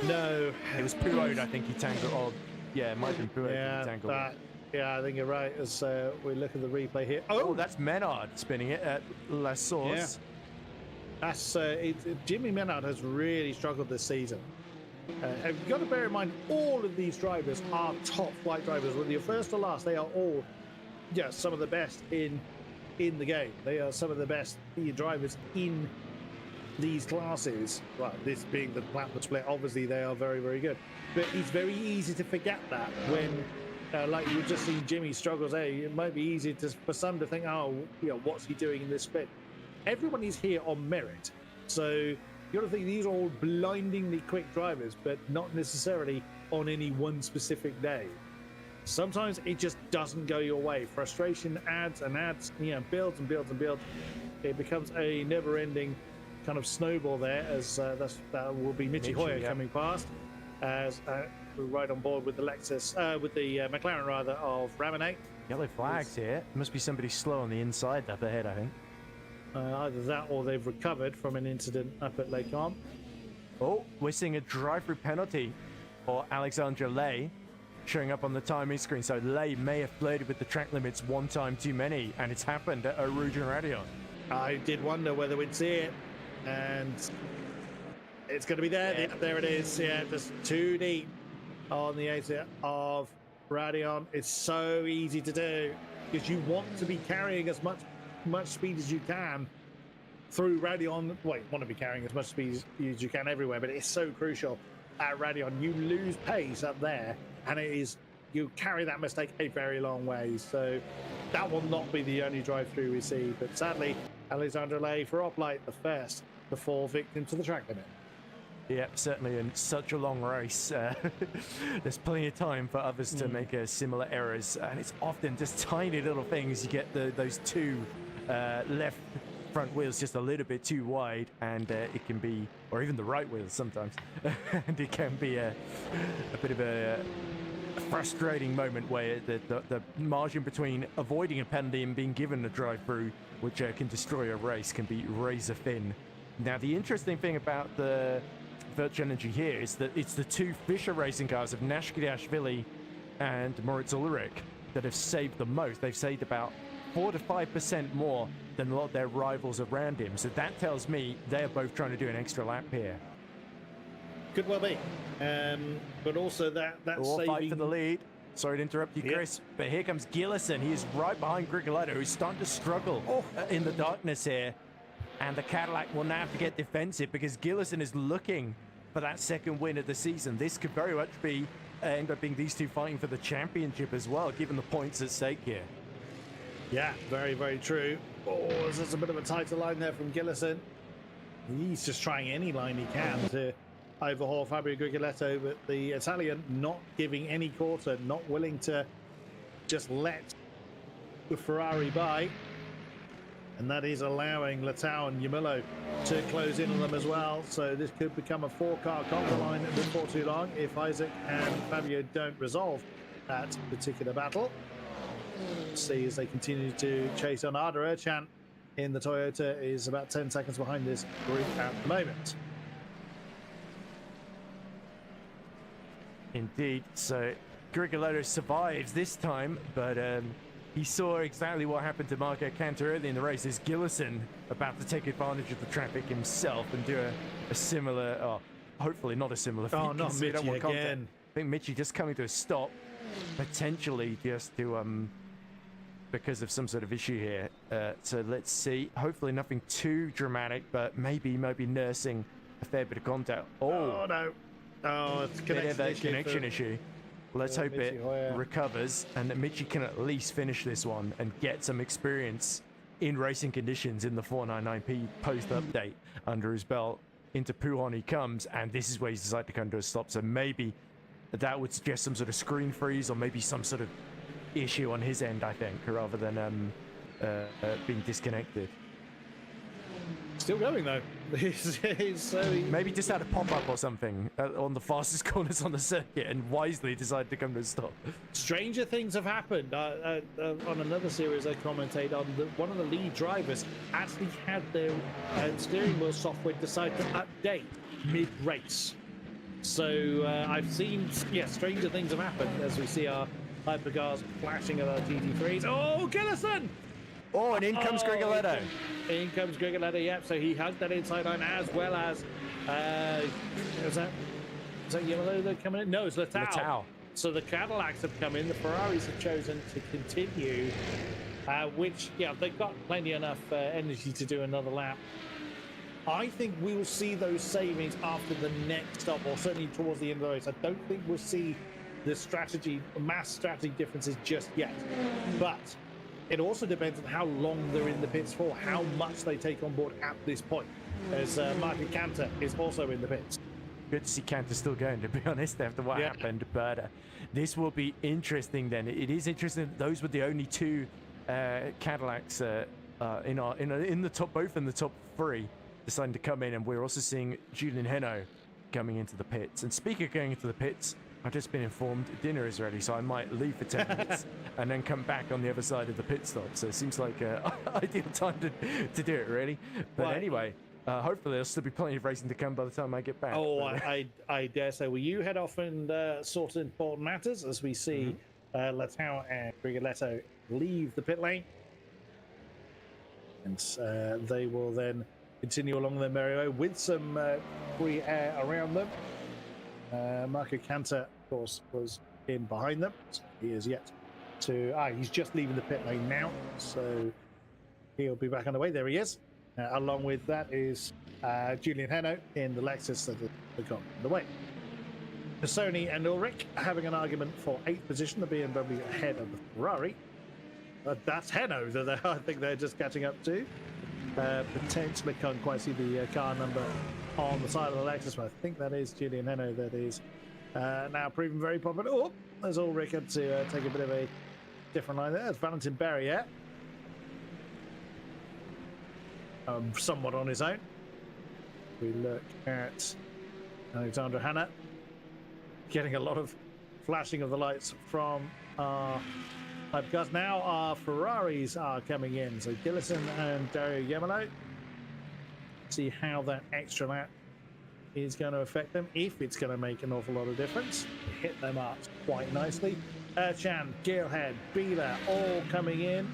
No, it was Puod, I think he tangled. Oh, yeah, it might have been Puod he tangled. Yeah, I think you're right. As we look at the replay here. Oh, that's Menard spinning it at La Source. Yeah. That's Jimmy Menard has really struggled this season. You've got to bear in mind, all of these drivers are top flight drivers. Whether you're first or last, they are all some of the best in the game. They are some of the best drivers in these classes. Well, this being the platinum split, obviously they are very, very good. But it's very easy to forget that when, like you just seen Jimmy struggles. It might be easy for some to think, oh, what's he doing in this split? Everyone is here on merit. So you got to think these are all blindingly quick drivers, but not necessarily on any one specific day. Sometimes it just doesn't go your way. Frustration adds and adds, builds and builds and builds. It becomes a never-ending kind of snowball there, as that will be Michi Hoyer coming past, as we're right on board with the Lexus, with the McLaren rather, of Ramonate. Yellow flags here. Must be somebody slow on the inside up ahead, I think. Either that or they've recovered from an incident up at Lake Arm. Oh, we're seeing a drive-through penalty for Alexandre Lay showing up on the timing screen. So Lay may have flirted with the track limits one time too many, and it's happened at Rouge and Radion. I did wonder whether we'd see it, and it's going to be there. Yeah, there it is. Yeah, just too deep on the exit of Radion. It's so easy to do because you want to be carrying as much speed as you can through Radion. Well, you want to be carrying as much speed as you can everywhere, but it's so crucial at Radion. You lose pace up there, and you carry that mistake a very long way. So that will not be the only drive-through we see. But sadly, Alexandre Lay for Oplite, the first to fall victim to the track limit. Yep, certainly in such a long race. There's plenty of time for others to make similar errors, and it's often just tiny little things. You get those two left front wheels just a little bit too wide, and it can be, or even the right wheels sometimes, and it can be a bit of a frustrating moment where the margin between avoiding a penalty and being given a drive-through, which can destroy a race, can be razor thin. Now, the interesting thing about the Virtual Energy here is that it's the two Fischer racing cars of Nash Gidashvili and Moritz Ulrich that have saved the most. They've saved about 4 to 5% more than a lot of their rivals around him. So that tells me they're both trying to do an extra lap here. Could well be. But also that's All saving... fight for the lead. Sorry to interrupt you, Chris, but here comes Gillison. He is right behind Grigoletto, who's starting to struggle in the darkness here. And the Cadillac will now have to get defensive because Gillison is looking for that second win of the season. This could very much be end up being these two fighting for the championship as well, given the points at stake here. Yeah, very, very true. Oh, there's a bit of a tighter line there from Gillison. He's just trying any line he can to overhaul Fabio Grigoletto, but the Italian not giving any quarter, not willing to just let the Ferrari by. And that is allowing Latau and Yamillo to close in on them as well. So this could become a 4-car contra line before too long if Isaac and Fabio don't resolve that particular battle. Let's see as they continue to chase on. Arda Erchan in the Toyota is about 10 seconds behind this group at the moment. Indeed. So Grigoletto survives this time, but he saw exactly what happened to Marco Cantor early in the race. Is Gillison about to take advantage of the traffic himself and do a similar, hopefully not a similar feat. Oh, not Mitchie again. I think Mitchie just coming to a stop, potentially just to, because of some sort of issue here. So let's see. Hopefully nothing too dramatic, but maybe nursing a fair bit of contact. Oh no. Oh, it's connection issue. Let's hope it recovers and that Mitchie can at least finish this one and get some experience in racing conditions in the 499P post-update under his belt. Into Pujon he comes, and this is where he's decided to come to a stop. So maybe that would suggest some sort of screen freeze or maybe some sort of issue on his end, I think, rather than being disconnected. Still going though. Maybe just had a pop-up or something on the fastest corners on the circuit and wisely decided to come to a stop. Stranger things have happened. On another series I commentate on, one of the lead drivers actually had their steering wheel software decide to update mid-race. So I've seen, stranger things have happened as we see our hypercars flashing at our GT3s. Oh, Gillison! Oh, and in comes Grigoletto. In comes Grigoletto, yep. So he hugged that inside line as well as... is that Yamillo coming in? No, it's Latau. So the Cadillacs have come in. The Ferraris have chosen to continue, which, they've got plenty enough energy to do another lap. I think we will see those savings after the next stop, or certainly towards the end of the race. I don't think we'll see the mass strategy differences just yet. But it also depends on how long they're in the pits for, how much they take on board at this point, as Marco Cantor is also in the pits. Good to see Cantor still going, to be honest, after what happened. But this will be interesting then. It is interesting that those were the only two Cadillacs in the top, both in the top three, deciding to come in. And we're also seeing Julien Heno coming into the pits. And speaking of going into the pits, I've just been informed dinner is ready, so I might leave for 10 minutes and then come back on the other side of the pit stop. So it seems like an ideal time to do it, really. But anyway, hopefully there'll still be plenty of racing to come by the time I get back. Oh, I dare say. Well, you head off and sort important matters as we see Latau and Grigoletto leave the pit lane. And they will then continue along their merry way with some free air around them. Marco Cantor, of course, was in behind them. So he is yet to... he's just leaving the pit lane now. So he'll be back on the way. There he is. Along with that is Julien Heno in the Lexus that have gone on the way. Pisoni and Ulrich having an argument for 8th position, the BMW ahead of the Ferrari. That's Heno that I think they're just catching up to. Potentially can't quite see the car number on the side of the Lexus. But I think that is Julian Heno that is now proving very popular. Oh, there's Ulrich had to take a bit of a different line there. There's Valentin Berrier. Somewhat on his own. We look at Alexander Hanna getting a lot of flashing of the lights from our Hypercars. Now our Ferraris are coming in. So Gillison and Dario Yamalo. See how that extra lap is going to affect them, if it's going to make an awful lot of difference. Hit them up quite nicely. Erchan, Geelhead, Bieler all coming in.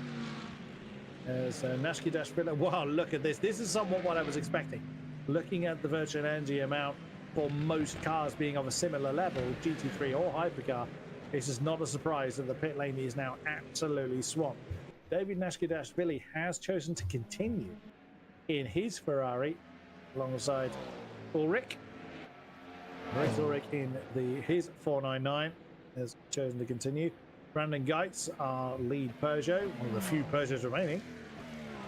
As Nashki Dashvilla. Wow, look at this. This is somewhat what I was expecting. Looking at the virtual energy amount for most cars being of a similar level, GT3 or Hypercar, it's just not a surprise that the pit lane is now absolutely swamped. David Nashki-Dashvili has chosen to continue in his Ferrari alongside Ulrich. Ulrich in his 499 has chosen to continue. Brandon Geitz, our lead Peugeot, one of the few Peugeots remaining.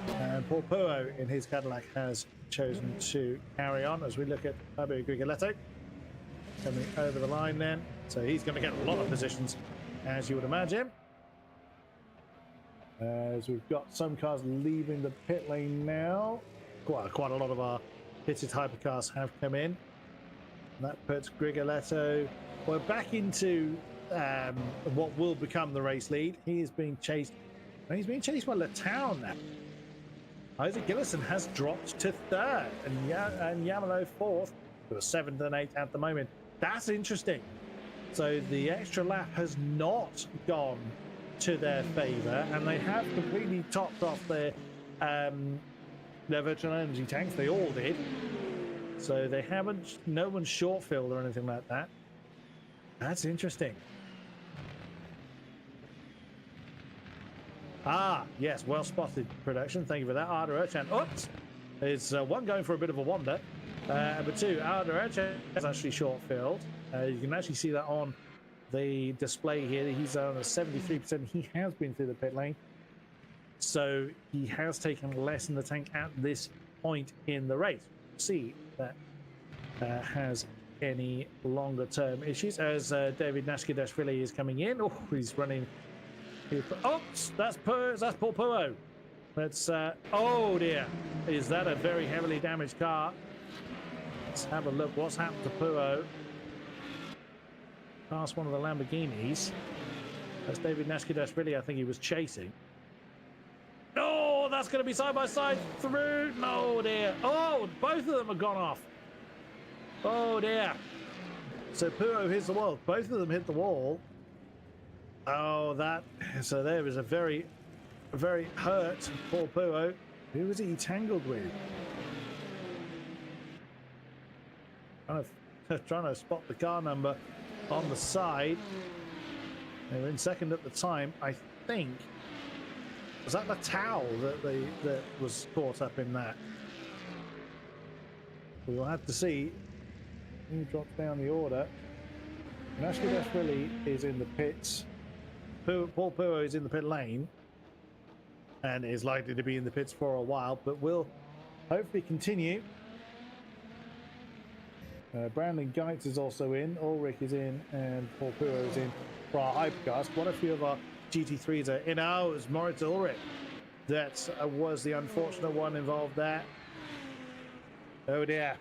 And Paul Puo in his Cadillac has chosen to carry on as we look at Fabio Grigoletto coming over the line then. So he's going to get a lot of positions, as you would imagine. As we've got some cars leaving the pit lane now. Quite a lot of our pitted Hypercars have come in. And that puts Grigoletto back into what will become the race lead. He is being chased. He's being chased by Latown now. Isaac Gillison has dropped to third, and Yamalo fourth, with a 7th and 8th at the moment. That's interesting. So the extra lap has not gone to their favour, and they have completely topped off their virtual energy tanks. They all did. So they haven't. No one's short filled or anything like that. That's interesting. Ah, yes, well spotted, production. Thank you for that. Arda Erchan, oops, is one going for a bit of a wander. But two, Arda Erchan is actually short filled. You can actually see that on the display here. He's on a 73%. He has been through the pit lane. So he has taken less in the tank at this point in the race. See that has any longer term issues as David Nashki-Dashvili is coming in. Oh, he's running. Oh, that's Paul Puo. That's oh dear, is that a very heavily damaged car? Let's have a look. What's happened to Puo? Past one of the Lamborghinis. That's David Nashki-Dashvili. I think he was chasing. Oh, that's going to be side by side through. No dear. Oh, both of them have gone off. Oh dear. So Puo hits the wall. Both of them hit the wall. Oh, so there is a very hurt Paul Puo. Who was he tangled with? Trying to spot the car number on the side. They were in second at the time. I think, was that the towel that was caught up in that? We will have to see who drops down the order. Nashki-Dashvili is in the pits. Paul Puo is in the pit lane and is likely to be in the pits for a while, but will hopefully continue. Brandon Geitz is also in, Ulrich is in, and Paul Puo is in for our Hypercars. Quite a few of our GT3s are in. Oh, it was Moritz Ulrich that was the unfortunate one involved there. Oh dear,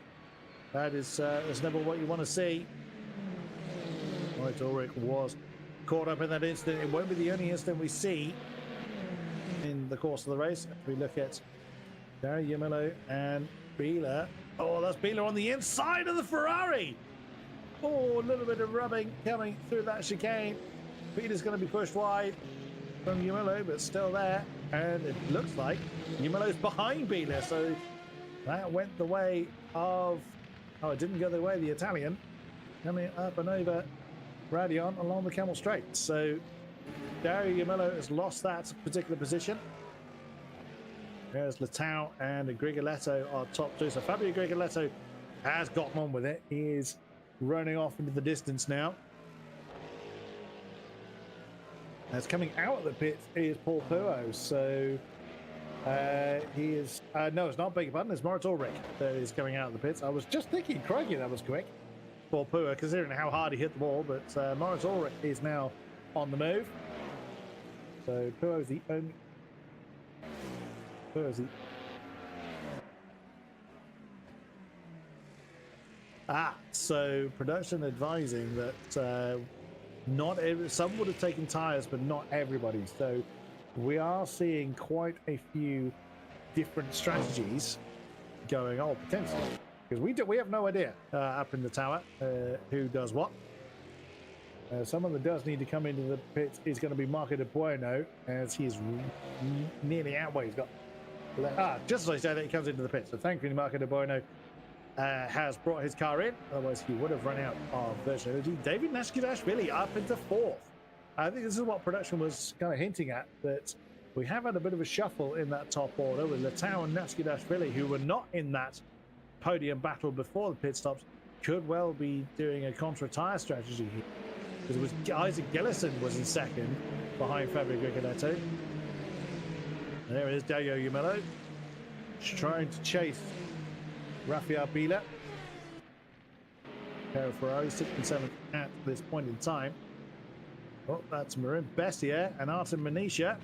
that's never what you want to see. Moritz Ulrich was caught up in that incident. It won't be the only incident we see in the course of the race. If we look at Gary Yamilo and Bieler. Oh, that's Bieler on the inside of the Ferrari. Oh, a little bit of rubbing coming through that chicane. Bieler's going to be pushed wide from Yamilo, but still there. And it looks like Yamilo's behind Bieler. So that went the way of... Oh, it didn't go the way of the Italian. Coming up and over Radion along the Camel Straight. So Dario Yamilo has lost that particular position. There's Latau and Grigoletto are top two. So Fabio Grigoletto has gotten on with it. He is running off into the distance now. As coming out of the pit is Paul Puo. So He is no, it's not, beg your pardon, it's Moritz Ulrich that is coming out of the pits. I was just thinking, crikey, that was quick for Pua, considering how hard he hit the wall. But Moritz Ulrich is now on the move. So Pua is the only. Pua is the. So production advising that some would have taken tires, but not everybody. So we are seeing quite a few different strategies going on potentially, because we have no idea up in the tower who does what. Someone that does need to come into the pit is going to be Marco De Bueno, as he's nearly out. He's got just as I say that, he comes into the pit. So thankfully Marco De Bueno has brought his car in, otherwise he would have run out of virtual energy. David Nashkidashvili up into fourth. I think this is what production was kind of hinting at, that we have had a bit of a shuffle in that top order with Latau and Nashkidashvili, who were not in that podium battle before the pit stops, could well be doing a contra tire strategy here. Because it was Isaac Gillison was in second behind Fabio Grigoletto. There is Dario Yumelo trying to chase Rafael Bila. Ferrari 6th and 7th at this point in time. Oh, that's Marin Bessier and Artem Manisha.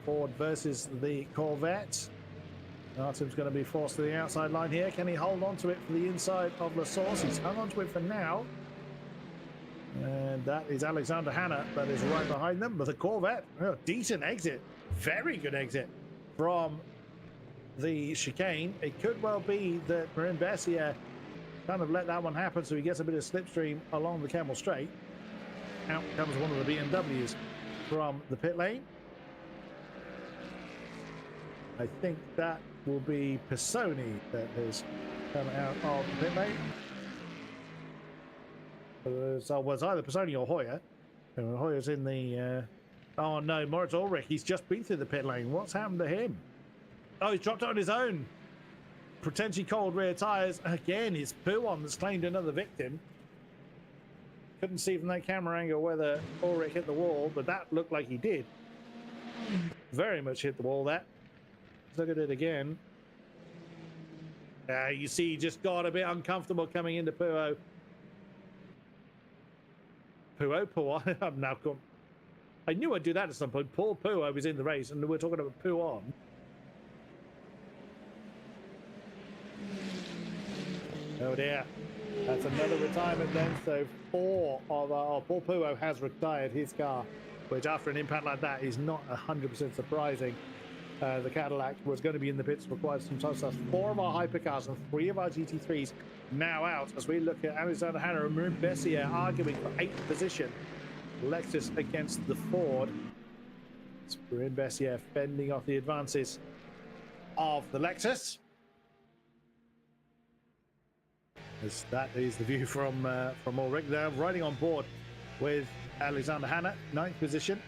Ford versus the Corvette. Artem's going to be forced to the outside line here. Can he hold on to it for the inside of La Source? He's hung on to it for now. And that is Alexander Hanna that is right behind them. But the Corvette, decent exit. Very good exit from the chicane. It could well be that Marin Bessier kind of let that one happen, so he gets a bit of slipstream along the Camel Straight. Out comes one of the BMWs from the pit lane. I think that will be Pisoni that has come out of the pit lane. So it was either Pisoni or Hoyer. Hoyer's in the... oh no, Moritz Ulrich, he's just been through the pit lane. What's happened to him? Oh, he's dropped it on his own. Potentially cold rear tyres. Again, it's Puon that's claimed another victim. Couldn't see from that camera angle whether Ulrich hit the wall, but that looked like he did. Very much hit the wall, that. Let's look at it again. You see, he just got a bit uncomfortable coming into Puo. Puon. I'm now gone. I knew I'd do that at some point. Paul Puo was in the race, and we're talking about Puon. Oh dear. That's another retirement then. So Paul Puo has retired his car, which after an impact like that is not 100% surprising. The Cadillac was going to be in the pits for quite some time. So that's 4 of our hypercars and 3 of our GT3s now out, as we look at Alexander Hanna and Marin Bessier arguing for 8th position. Lexus against the Ford. It's Marin Bessier fending off the advances of the Lexus. As that is the view from Ulrich. They're riding on board with Alexander Hanna, 9th position.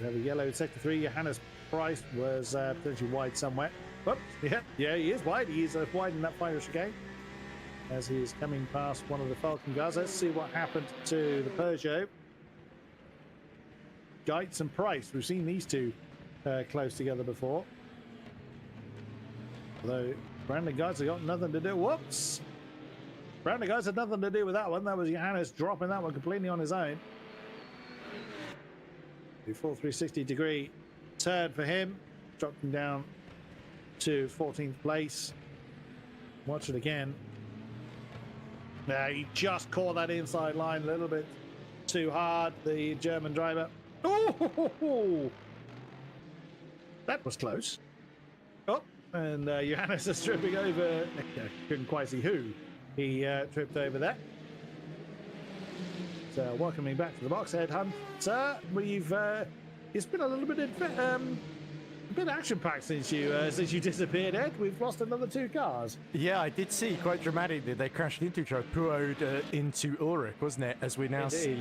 We have a yellow in sector 3. Hanna's price was potentially wide somewhere. Whoops, yeah, he is wide. He is wide in that final chicane as he is coming past one of the Falcon cars. Let's see what happened to the Peugeot. Geitz and Price. We've seen these two close together before. Although Brandon Geitz have got nothing to do. Whoops! Brandon Geitz had nothing to do with that one. That was Johannes dropping that one completely on his own. The full 360 degree turn for him. Dropped him down to 14th place. Watch it again. Now he just caught that inside line a little bit too hard, the German driver. Oh, that was close. Oh, and Johannes is tripping over. Couldn't quite see who he tripped over there. So welcoming back to the box, Ed Hunter. We've it's been a little bit action-packed since you disappeared, Ed. We've lost another 2 cars. Yeah, I did see quite dramatically they crashed into each other, Puo'd into Ulrich, wasn't it? As we now see.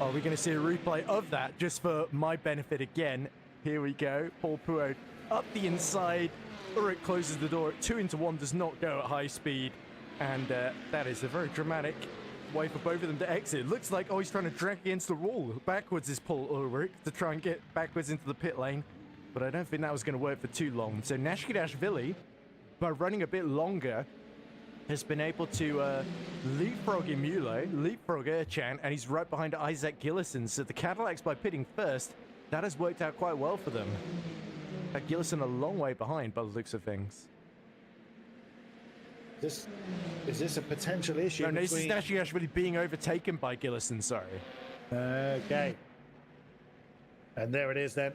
Are we going to see a replay of that just for my benefit again? Here we go. Paul Puo up the inside. Ulrich closes the door. 2 into 1 does not go at high speed. And that is a very dramatic way for both of them to exit. It looks like, he's trying to drag against the wall. Backwards is Paul Ulrich to try and get backwards into the pit lane. but I don't think that was going to work for too long. So Nashkidashvili, by running a bit longer, has been able to leapfrog Emulo, leapfrog Erchan, and he's right behind Isaac Gillison. So the Cadillacs, by pitting first, that has worked out quite well for them. Gillison a long way behind by the looks of things. Is this a potential issue? No, this is Nashkidashvili being overtaken by Gillison, sorry. Okay. And there it is then.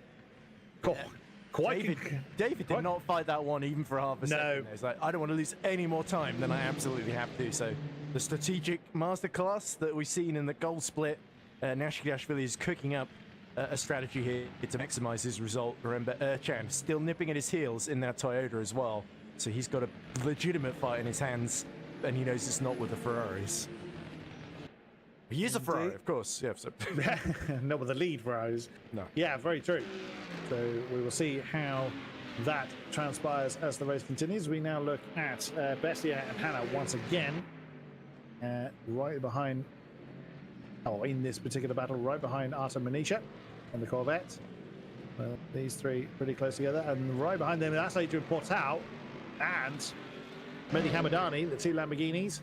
David did not fight that one even for half a second. It's like, I don't want to lose any more time than I absolutely have to. So the strategic masterclass that we've seen in the goal split, Nashkidashvili is cooking up a strategy here to maximize his result. Remember, Erchan still nipping at his heels in that Toyota as well. So he's got a legitimate fight in his hands, and he knows it's not with the Ferraris. He is a Ferrari, of course. Yeah, so. Not with the lead Ferraris. No. Yeah, very true. So we will see how that transpires as the race continues. We now look at Bestia and Hannah once again, right behind, in this particular battle, right behind Artem Manisha and the Corvette. These three pretty close together, and right behind them, that's Adrian Portal and Mehdi Hamadani, the two Lamborghinis.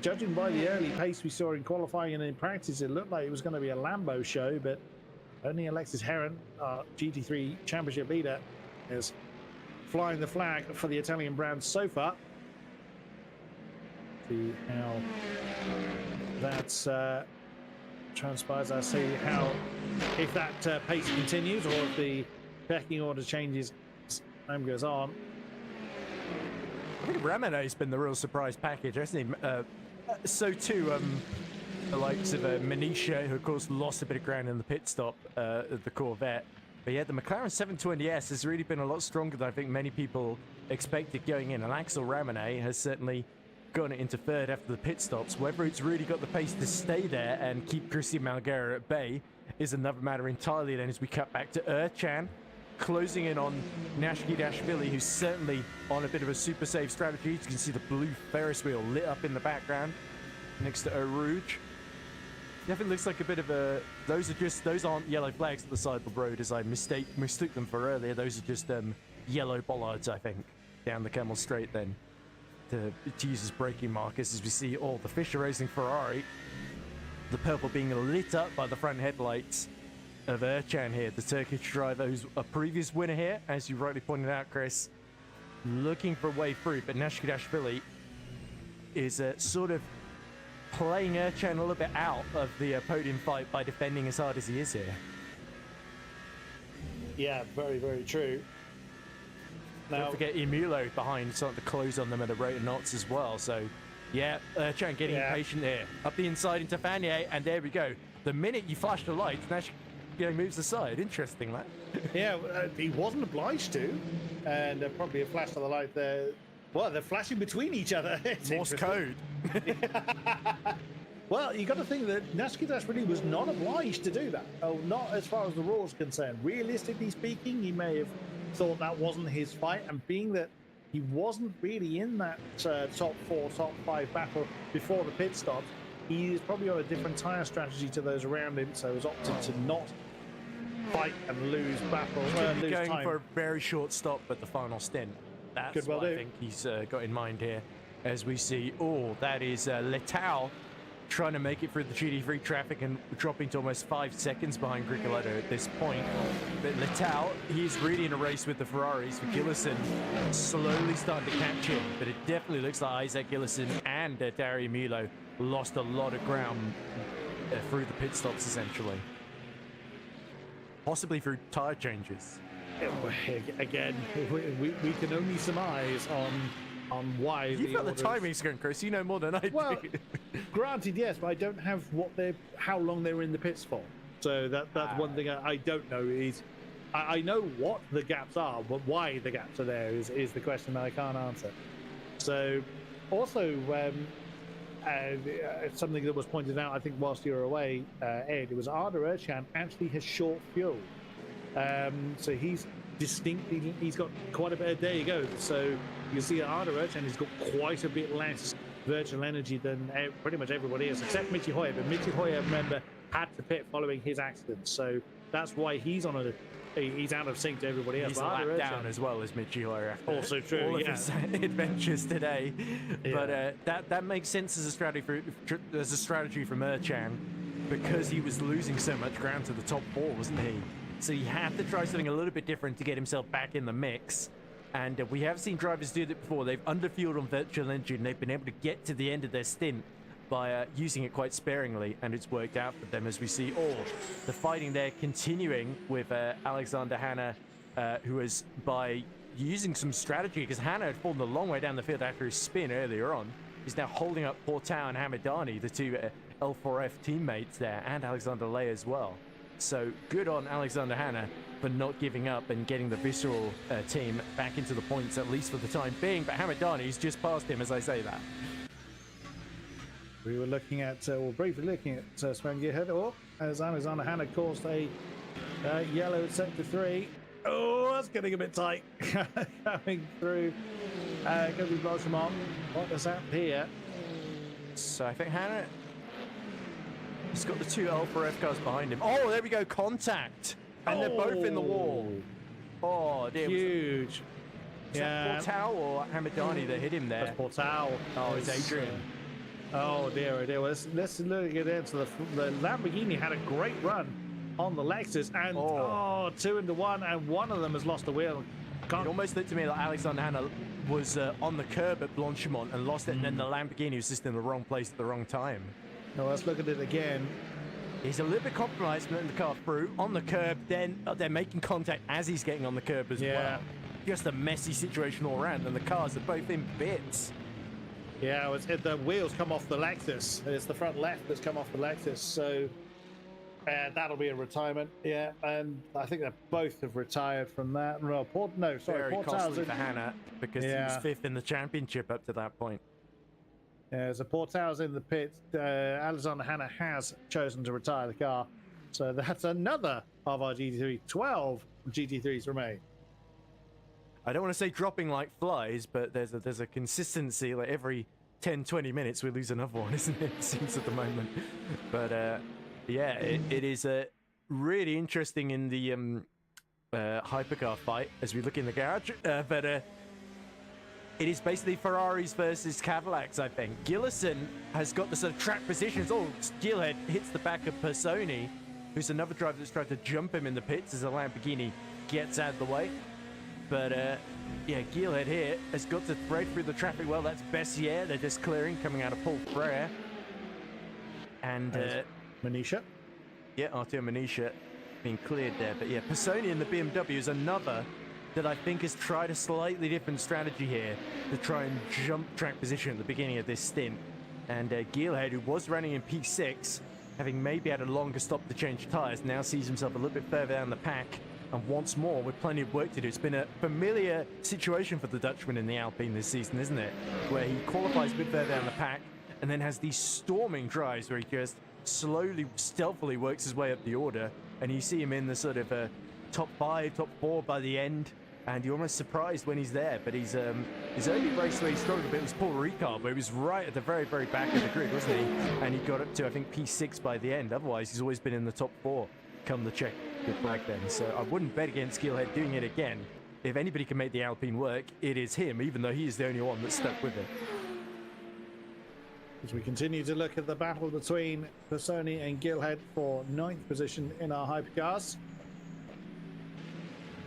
Judging by the early pace we saw in qualifying and in practice, it looked like it was going to be a Lambo show, but only Alexis Heron, our GT3 championship leader, is flying the flag for the Italian brand so far. See how that transpires. I'll see how, if that pace continues or if the pecking order changes as time goes on. I think Ramone's been the real surprise package, hasn't he? So too, the likes of Manisha, who of course lost a bit of ground in the pit stop of the Corvette. But yeah, the McLaren 720S has really been a lot stronger than I think many people expected going in. And Axel Ramone has certainly gotten it into third after the pit stops. Whether it's really got the pace to stay there and keep Christian Malguera at bay is another matter entirely then, as we cut back to Erchan, closing in on Nashkidashvili, who's certainly on a bit of a super safe strategy. You can see the blue Ferris wheel lit up in the background next to Rouge. Definitely looks like a bit of a... Those aren't yellow flags at the side of the road, as I mistook them for earlier. Those are just yellow bollards, I think, down the Camel Straight then, to use as braking markers, as we see all the Fischer Racing Ferrari, the purple being lit up by the front headlights of Erchan here, the Turkish driver who's a previous winner here, as you rightly pointed out, Chris, looking for a way through. But Nashkidashvili is sort of playing Erchan a little bit out of the podium fight by defending as hard as he is here. Yeah, very, very true. Now, don't forget Emulo behind, starting to close on them at a rate of knots as well. So, yeah, Erchan getting impatient here. Up the inside into Fanier, and there we go. The minute you flash the light, Nash moves aside. Interesting, that. Yeah, he wasn't obliged to, and probably a flash of the light there. Well, they're flashing between each other. Morse code. Well, you got to think that Nashkidashvili was not obliged to do that. Oh, not as far as the rules are concerned. Realistically speaking, he may have thought that wasn't his fight, and being that he wasn't really in that top 4, top 5 battle before the pit stops, he is probably on a different tyre strategy to those around him, so has opted to not fight and lose battle. Lose going time for a very short stop at the final stint. That's what I think he's got in mind here, as we see. Oh, that is Letao trying to make it through the GT3 traffic and dropping to almost 5 seconds behind Grigoletto at this point. But Letao, he's really in a race with the Ferraris. For Gillison, slowly starting to catch him, but it definitely looks like Isaac Gillison and Dario Milo lost a lot of ground through the pit stops, essentially. Possibly through tyre changes. Again, we can only surmise on why. You've got the timing screen, Chris. You know more than I do. Well, granted, yes, but I don't have how long they were in the pits for. So that's one thing I don't know. Is I know what the gaps are, but why the gaps are there is the question that I can't answer. So, also, something that was pointed out, I think, whilst you were away, Ed, it was Arda Erchan actually has short fuel. So he's got quite a bit. There you go. So you see Arda Erchan has got quite a bit less virtual energy than pretty much everybody else, except Michi Hoyer. But Michi Hoyer, remember, had to pit following his accident. So that's why he's he's out of sync to everybody else. He's a lap down as well as Mick Schumacher after also true, all of his adventures today. Yeah. But that makes sense as a strategy for Merchan, because he was losing so much ground to the top 4, wasn't he? So he had to try something a little bit different to get himself back in the mix. And we have seen drivers do that before. They've underfueled on virtual engine. They've been able to get to the end of their stint by using it quite sparingly, and it's worked out for them, as we see the fighting there continuing with Alexander Hanna, who is, by using some strategy, because Hanna had fallen a long way down the field after his spin earlier on, he's now holding up Portao and Hamadani, the two L4F teammates there, and Alexander Lay as well. So good on Alexander Hanna for not giving up and getting the Visceral team back into the points, at least for the time being. But Hamadani's just past him as I say that. We were looking at, or briefly looking at Sven Gearhead, as Alexander Hanna caused a yellow at sector 3. Oh, that's getting a bit tight. Coming through, going to be Buxton. What has happened here? So I think Hanna, he's got the two L4F cars behind him. Oh, there we go, contact. And they're both in the wall. Oh, dear. Huge. Is that Portao or Hamadani that hit him there? That's Portao. Oh, it's Adrian. Oh dear, oh dear. Well, let's look at it. So the Lamborghini had a great run on the Lexus, and 2 into 1, and one of them has lost the wheel. It almost looked to me like Alexander Hanna was on the curb at Blanchimont and lost it, and then the Lamborghini was just in the wrong place at the wrong time. Now let's look at it again. He's a little bit compromised letting the car through on the curb, then they're making contact as he's getting on the curb as well. Just a messy situation all around, and the cars are both in bits. Yeah, the wheels come off the Lexus. It's the front left that's come off the Lexus, so that'll be a retirement. Yeah, and I think they both have retired from that. Well, Very costly for Hanna, because he was 5th in the championship up to that point. Yeah, so Portao's in the pit. Alexander Hanna has chosen to retire the car, so that's another of our GT3. 12 GT3s remain. I don't want to say dropping like flies, but there's a consistency. Like every 10-20 minutes we lose another one, isn't it? It seems at the moment. But yeah, it is really interesting in the hypercar fight as we look in the garage. But it is basically Ferraris versus Cadillacs, I think. Gillison has got the sort of track positions. Oh, Gillhead hits the back of Personi, who's another driver that's tried to jump him in the pits as a Lamborghini gets out of the way. But yeah, Gillhead here has got to thread through the traffic well. That's Bessier. They're just clearing, coming out of Paul Frere. And Manisha. Yeah, Arturo Manisha being cleared there. But yeah, Personi in the BMW is another that I think has tried a slightly different strategy here to try and jump track position at the beginning of this stint. And Gillhead, who was running in P6, having maybe had a longer stop to change tyres, now sees himself a little bit further down the pack. And once more, with plenty of work to do. It's been a familiar situation for the Dutchman in the Alpine this season, isn't it? Where he qualifies a bit further down the pack and then has these storming drives where he just slowly, stealthily works his way up the order. And you see him in the sort of top 5, top 4 by the end. And you're almost surprised when he's there. But he's his only race where he struggled a bit was Paul Ricard, where he was right at the very, very back of the grid, wasn't he? And he got up to, I think, P6 by the end. Otherwise, he's always been in the top 4 come the check good flag then. So I wouldn't bet against Gillhead doing it again. If anybody can make the Alpine work, it is him, even though he is the only one that's stuck with it. As we continue to look at the battle between Personi and Gillhead for 9th position in our hypercars.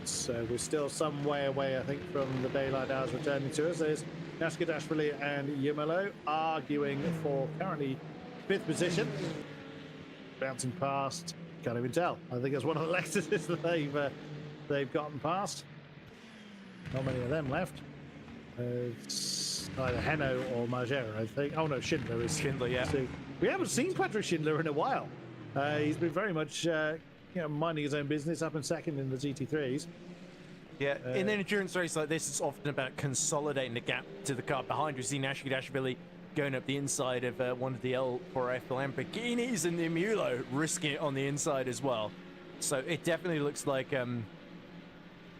So we're still some way away, I think, from the daylight hours returning to us. There's Nashkadashvili and Yumalo arguing for currently 5th position. Bouncing past, can't even tell. I think it's one of the Lexuses that they've gotten past. Not many of them left. It's either Heno or Margera, I think. Oh no, Schindler is. Schindler, yeah. So we haven't seen Patrick Schindler in a while. He's been very much minding his own business, up in 2nd in the GT3s. Yeah, in an endurance race like this, it's often about consolidating the gap to the car behind. We see Nashkadashvili going up the inside of one of the L4F Lamborghinis, and the Mulo risking it on the inside as well. So it definitely looks like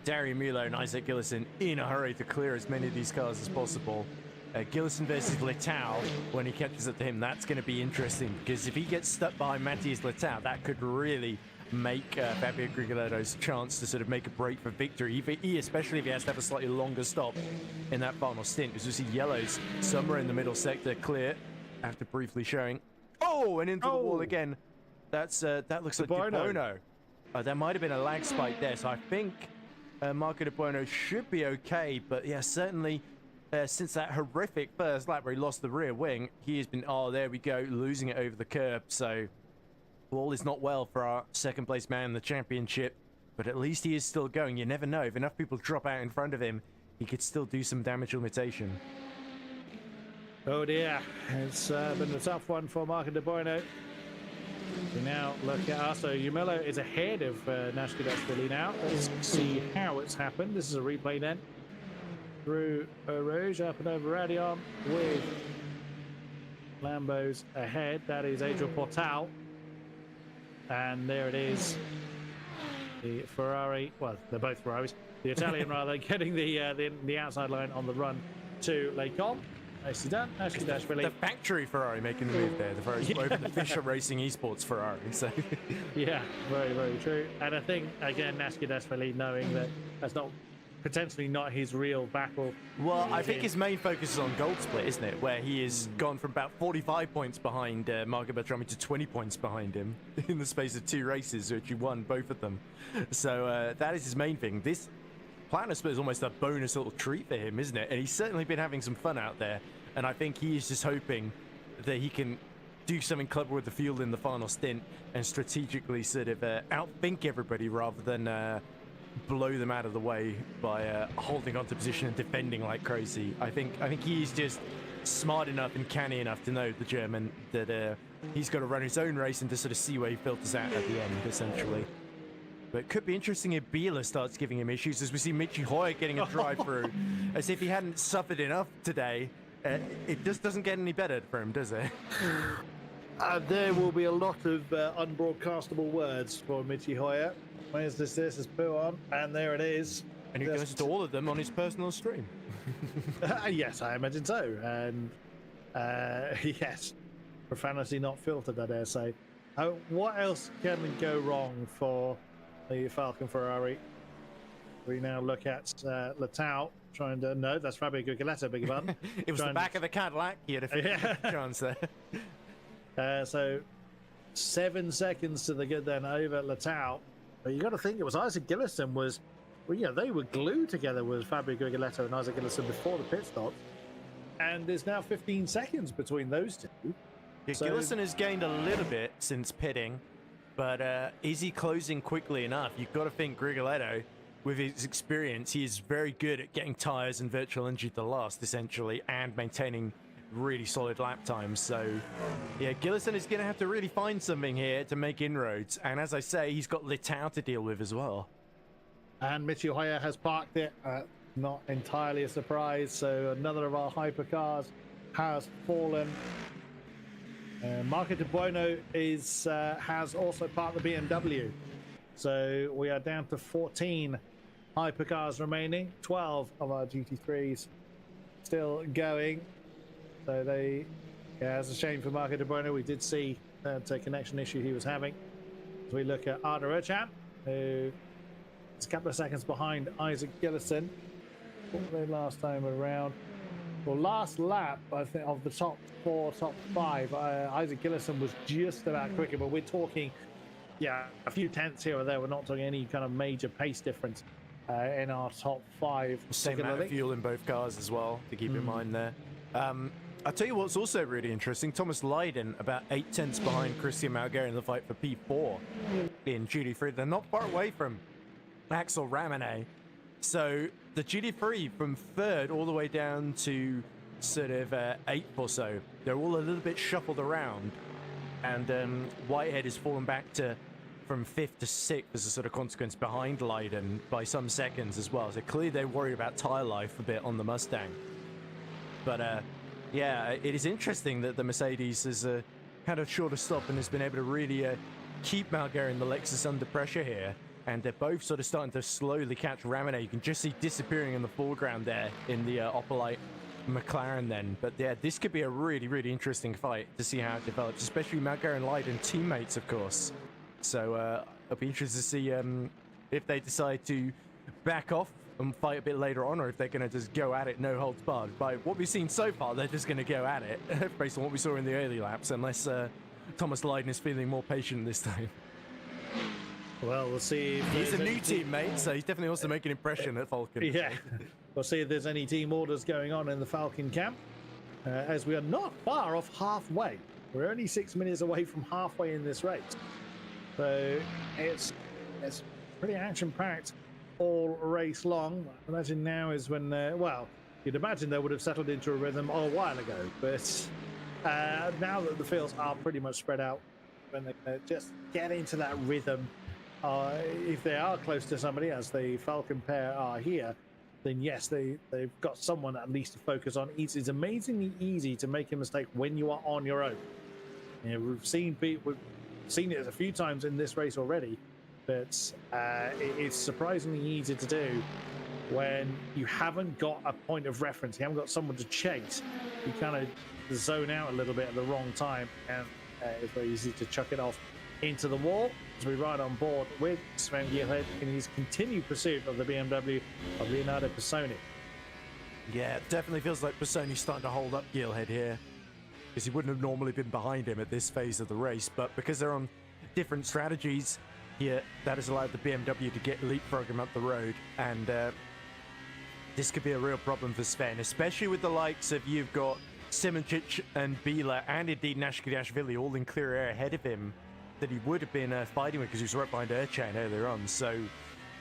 Dario Mulo and Isaac Gillison in a hurry to clear as many of these cars as possible. Gillison versus Letao, when he catches up to him, that's going to be interesting, because if he gets stuck behind Matthias Letao, that could really make Fabio Grigoletto's chance to sort of make a break for victory, especially if he has to have a slightly longer stop in that final stint. Because we see yellows somewhere in the middle sector clear after briefly showing. Oh, and into the wall again. That looks like Bono. There might have been a lag spike there, so I think Marco De Bono should be okay. But yeah, certainly since that horrific first lap where he lost the rear wing, he has been, oh, there we go, losing it over the curb. So all is not well for our second place man in the championship, but at least he is still going. You never know, if enough people drop out in front of him, he could still do some damage limitation. Oh dear, it's been a tough one for Marco De Bono. We now look at us. So Yumelo is ahead of Nashkadashvili now. Let's see how it's happened. This is a replay then. Through Rouge up and over Radion with Lambo's ahead. That is Adrian Portal. And there it is. The Ferrari, well, they're both Ferraris. The Italian rather, getting the outside line on the run to Lecom. Nicely done. The factory Ferrari making the move there. The Ferrari's over the Fisher Racing Esports Ferrari. So yeah, very, very true. And I think again, Nashkadashvili knowing that that's potentially not his real battle. Well, I think his main focus is on gold split, isn't it? Where he has gone from about 45 points behind Marco Beltrami to 20 points behind him in the space of 2 races, which he won both of them. So that is his main thing. This Platinum Split is almost a bonus little treat for him, isn't it? And he's certainly been having some fun out there. And I think he is just hoping that he can do something clever with the field in the final stint and strategically sort of outthink everybody rather than blow them out of the way by holding onto position and defending like crazy. I think he's just smart enough and canny enough to know, the German, that he's got to run his own race and to sort of see where he filters out at the end, essentially. But it could be interesting if Biela starts giving him issues, as we see Michi Hoyer getting a drive through, as if he hadn't suffered enough today. It just doesn't get any better for him, does it? There will be a lot of unbroadcastable words for Michi Hoyer. Where's this? This is put on, and there it is. And you can listen to all of them on his personal stream. Yes, I imagine so. And yes, profanity not filtered, I dare say. What else can go wrong for the Falcon Ferrari? We now look at Letao trying to... No, that's Fabio Guglielmo, big pardon. It was the back of the Cadillac. He had a chance there. So 7 seconds to the good then over Letao. But you got to think it was Isaac Gillison was... Well, yeah, they were glued together with Fabio Guglielmo and Isaac Gillison before the pit stop. And there's now 15 seconds between those two. Yeah, so Gillison has gained a little bit since pitting, but is he closing quickly enough? You've got to think Grigoletto, with his experience, he is very good at getting tyres and virtual energy to last, essentially, and maintaining really solid lap times. So, yeah, Gillison is going to have to really find something here to make inroads. And as I say, he's got Letao to deal with as well. And Michi Hoyer has parked it. Not entirely a surprise. So another of our hypercars has fallen. Marco De Buono has also parked the BMW. So we are down to 14 hypercars remaining. 12 of our GT3s still going. So it's a shame for Marco De Buono. We did see that connection issue he was having. So we look at Arda Erchan, who is a couple of seconds behind Isaac Gillison. What were they last time around? Well, last lap, I think, of the top 4, top 5, Isaac Gillison was just about quicker, but we're talking, yeah, a few tenths here or there. We're not talking any kind of major pace difference in our top 5. Same amount of fuel in both cars as well, to keep in mind there. I'll tell you what's also really interesting. Thomas Leiden, about 8 tenths behind Christian Malguer in the fight for P4 in GT3. They're not far away from Axel Ramone. So the GT3 from 3rd all the way down to sort of 8th or so, they're all a little bit shuffled around. And Whitehead has fallen back from 5th to 6th as a sort of consequence behind Leiden by some seconds as well. So clearly they're worried about tyre life a bit on the Mustang. But yeah, it is interesting that the Mercedes has had a shorter stop and has been able to really keep Malguer and the Lexus under pressure here. And they're both sort of starting to slowly catch Ramone. You can just see disappearing in the foreground there in the upper light McLaren then. But yeah, this could be a really, really interesting fight to see how it develops, especially Melgar and Leiden teammates, of course. So I'll be interested to see if they decide to back off and fight a bit later on, or if they're going to just go at it no holds barred. By what we've seen so far, they're just going to go at it based on what we saw in the early laps, unless Thomas Leiden is feeling more patient this time. Well, we'll see. If he's a new teammate, so he's definitely also making an impression at Falcon. Yeah, we'll see if there's any team orders going on in the Falcon camp, as we are not far off halfway. We're only 6 minutes away from halfway in this race, so it's pretty action-packed all race long. I imagine now is when, well, you'd imagine they would have settled into a rhythm a while ago, but now that the fields are pretty much spread out, when they just get into that rhythm, if they are close to somebody, as the Falcon pair are here, then yes, they've got someone at least to focus on. It's amazingly easy to make a mistake when you are on your own. You know, we've seen it a few times in this race already, but it's surprisingly easy to do when you haven't got a point of reference. You haven't got someone to chase. You kind of zone out a little bit at the wrong time, and it's very easy to chuck it off into the wall as we ride on board with Sven Gielhed in his continued pursuit of the BMW of Leonardo Pisoni. Yeah, it definitely feels like Pisoni's starting to hold up Gielhed here, because he wouldn't have normally been behind him at this phase of the race, but because they're on different strategies here, that has allowed the BMW to get leapfrog him up the road, and this could be a real problem for Sven, especially with the likes of, you've got Simoncic and Bila, and indeed Nashkadashvili all in clear air ahead of him that he would have been fighting with, because he was right behind Erchain earlier on. So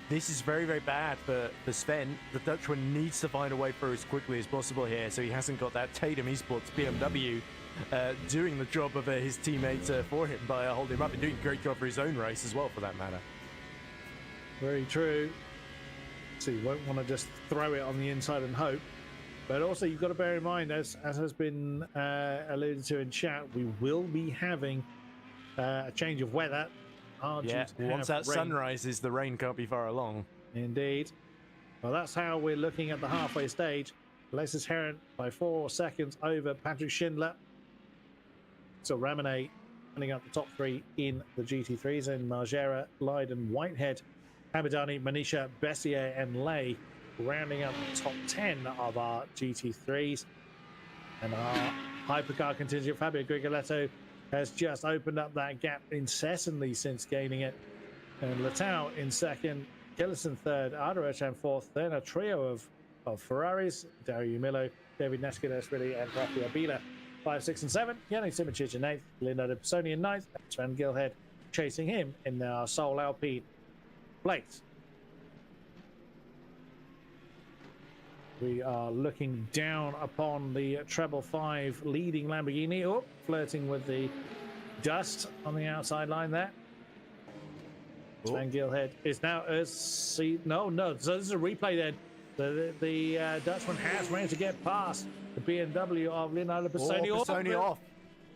this is very, very bad for Sven. The Dutchman needs to find a way through as quickly as possible here, so he hasn't got that Tatum Esports BMW doing the job of his teammate for him by holding him up, and doing a great job for his own race as well, for that matter. Very true. So you won't want to just throw it on the inside and hope. But also, you've got to bear in mind, as has been alluded to in chat, we will be having a change of weather. Yeah, once that sun rises, the rain can't be far along. Indeed. Well, that's how we're looking at the halfway stage. Alexis Heron by 4 seconds over Patrick Schindler. So Ramone running up the top 3 in the GT3s, and Margera, Leiden, Whitehead, Hamidani, Manisha, Bessier, and Lay rounding up the top 10 of our GT3s. And our Hypercar contingent, Fabio Grigoletto, has just opened up that gap incessantly since gaining it. And Latau in second, Gillison third, Arda Erchan fourth, then a trio of Ferraris, Dario Milo, David Nashkadashvili, and Rafael Bila, 5, 6, and 7. Yannick Simoncic in 8th, Leonardo Pisoni in 9th, and Sven Gielhed chasing him in our sole Alpine place. We are looking down upon the treble 5 leading Lamborghini. Oh, flirting with the dust on the outside line there. Sven Gielhed is now no. So this is a replay then. The Dutchman has managed to get past the BMW of Leonardo Pisoni. Pisoni off.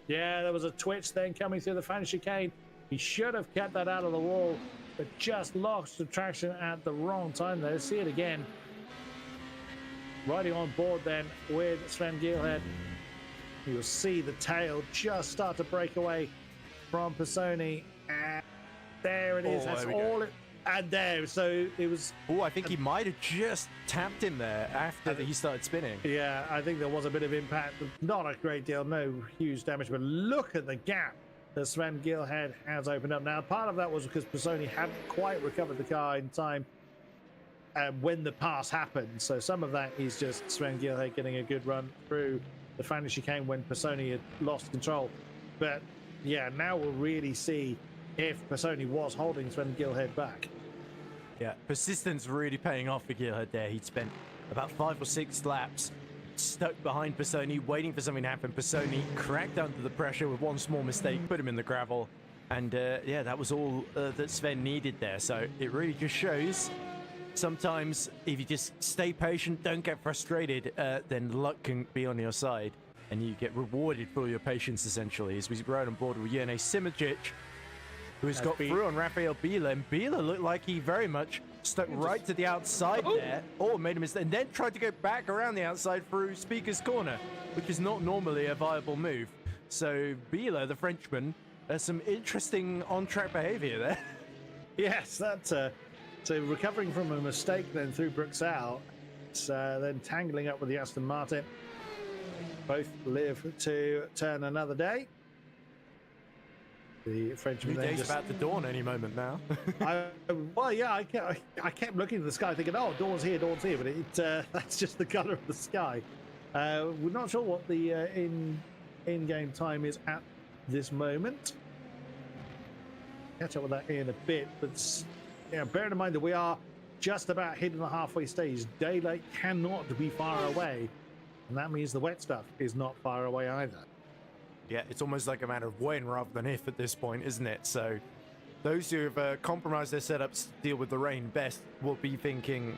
Yeah, there was a twitch then coming through the final chicane. He should have kept that out of the wall, but just lost the traction at the wrong time there. See it again. Riding on board then with Sven Gielhed. You'll see the tail just start to break away from Pisoni. And there it is. That's all it. And there, so it was. Oh, I think he might have just tapped him there after he started spinning. Yeah, I think there was a bit of impact. Not a great deal, no huge damage, but look at the gap that Sven Gielhed has opened up. Now, part of that was because Pisoni hadn't quite recovered the car in time when the pass happened. So some of that is just Sven Gielhed getting a good run through the final chicane when Pisoni had lost control. But yeah, now we'll really see if Pisoni was holding Sven Gielhed back. Yeah, persistence really paying off for Gielhed there. He'd spent about 5 or 6 laps stuck behind Pisoni, waiting for something to happen. Pisoni cracked under the pressure with one small mistake, put him in the gravel. And yeah, that was all that Sven needed there. So it really just shows sometimes if you just stay patient, don't get frustrated, then luck can be on your side. And you get rewarded for your patience, essentially, as we ride on board with Jene Simoncic, who's got through on Rafael Bila, and Bila looked like he very much stuck right to the outside there. Oh, made a mistake, and then tried to go back around the outside through Speaker's corner, which is not normally a viable move. So Biela, the Frenchman, has some interesting on-track behavior there. Yes, that's so recovering from a mistake then through Bruxelles, then tangling up with the Aston Martin. Both live to turn another day. The Frenchman New day's about to dawn any moment now. I kept looking at the sky thinking, oh, dawn's here, but that's just the color of the sky. We're not sure what the in-game time is at this moment. Catch up with that in a bit, but bearing in mind that we are just about hitting the halfway stage, daylight cannot be far away, and that means the wet stuff is not far away either. Yeah, it's almost like a matter of when rather than if at this point, isn't it? So those who have compromised their setups to deal with the rain best will be thinking,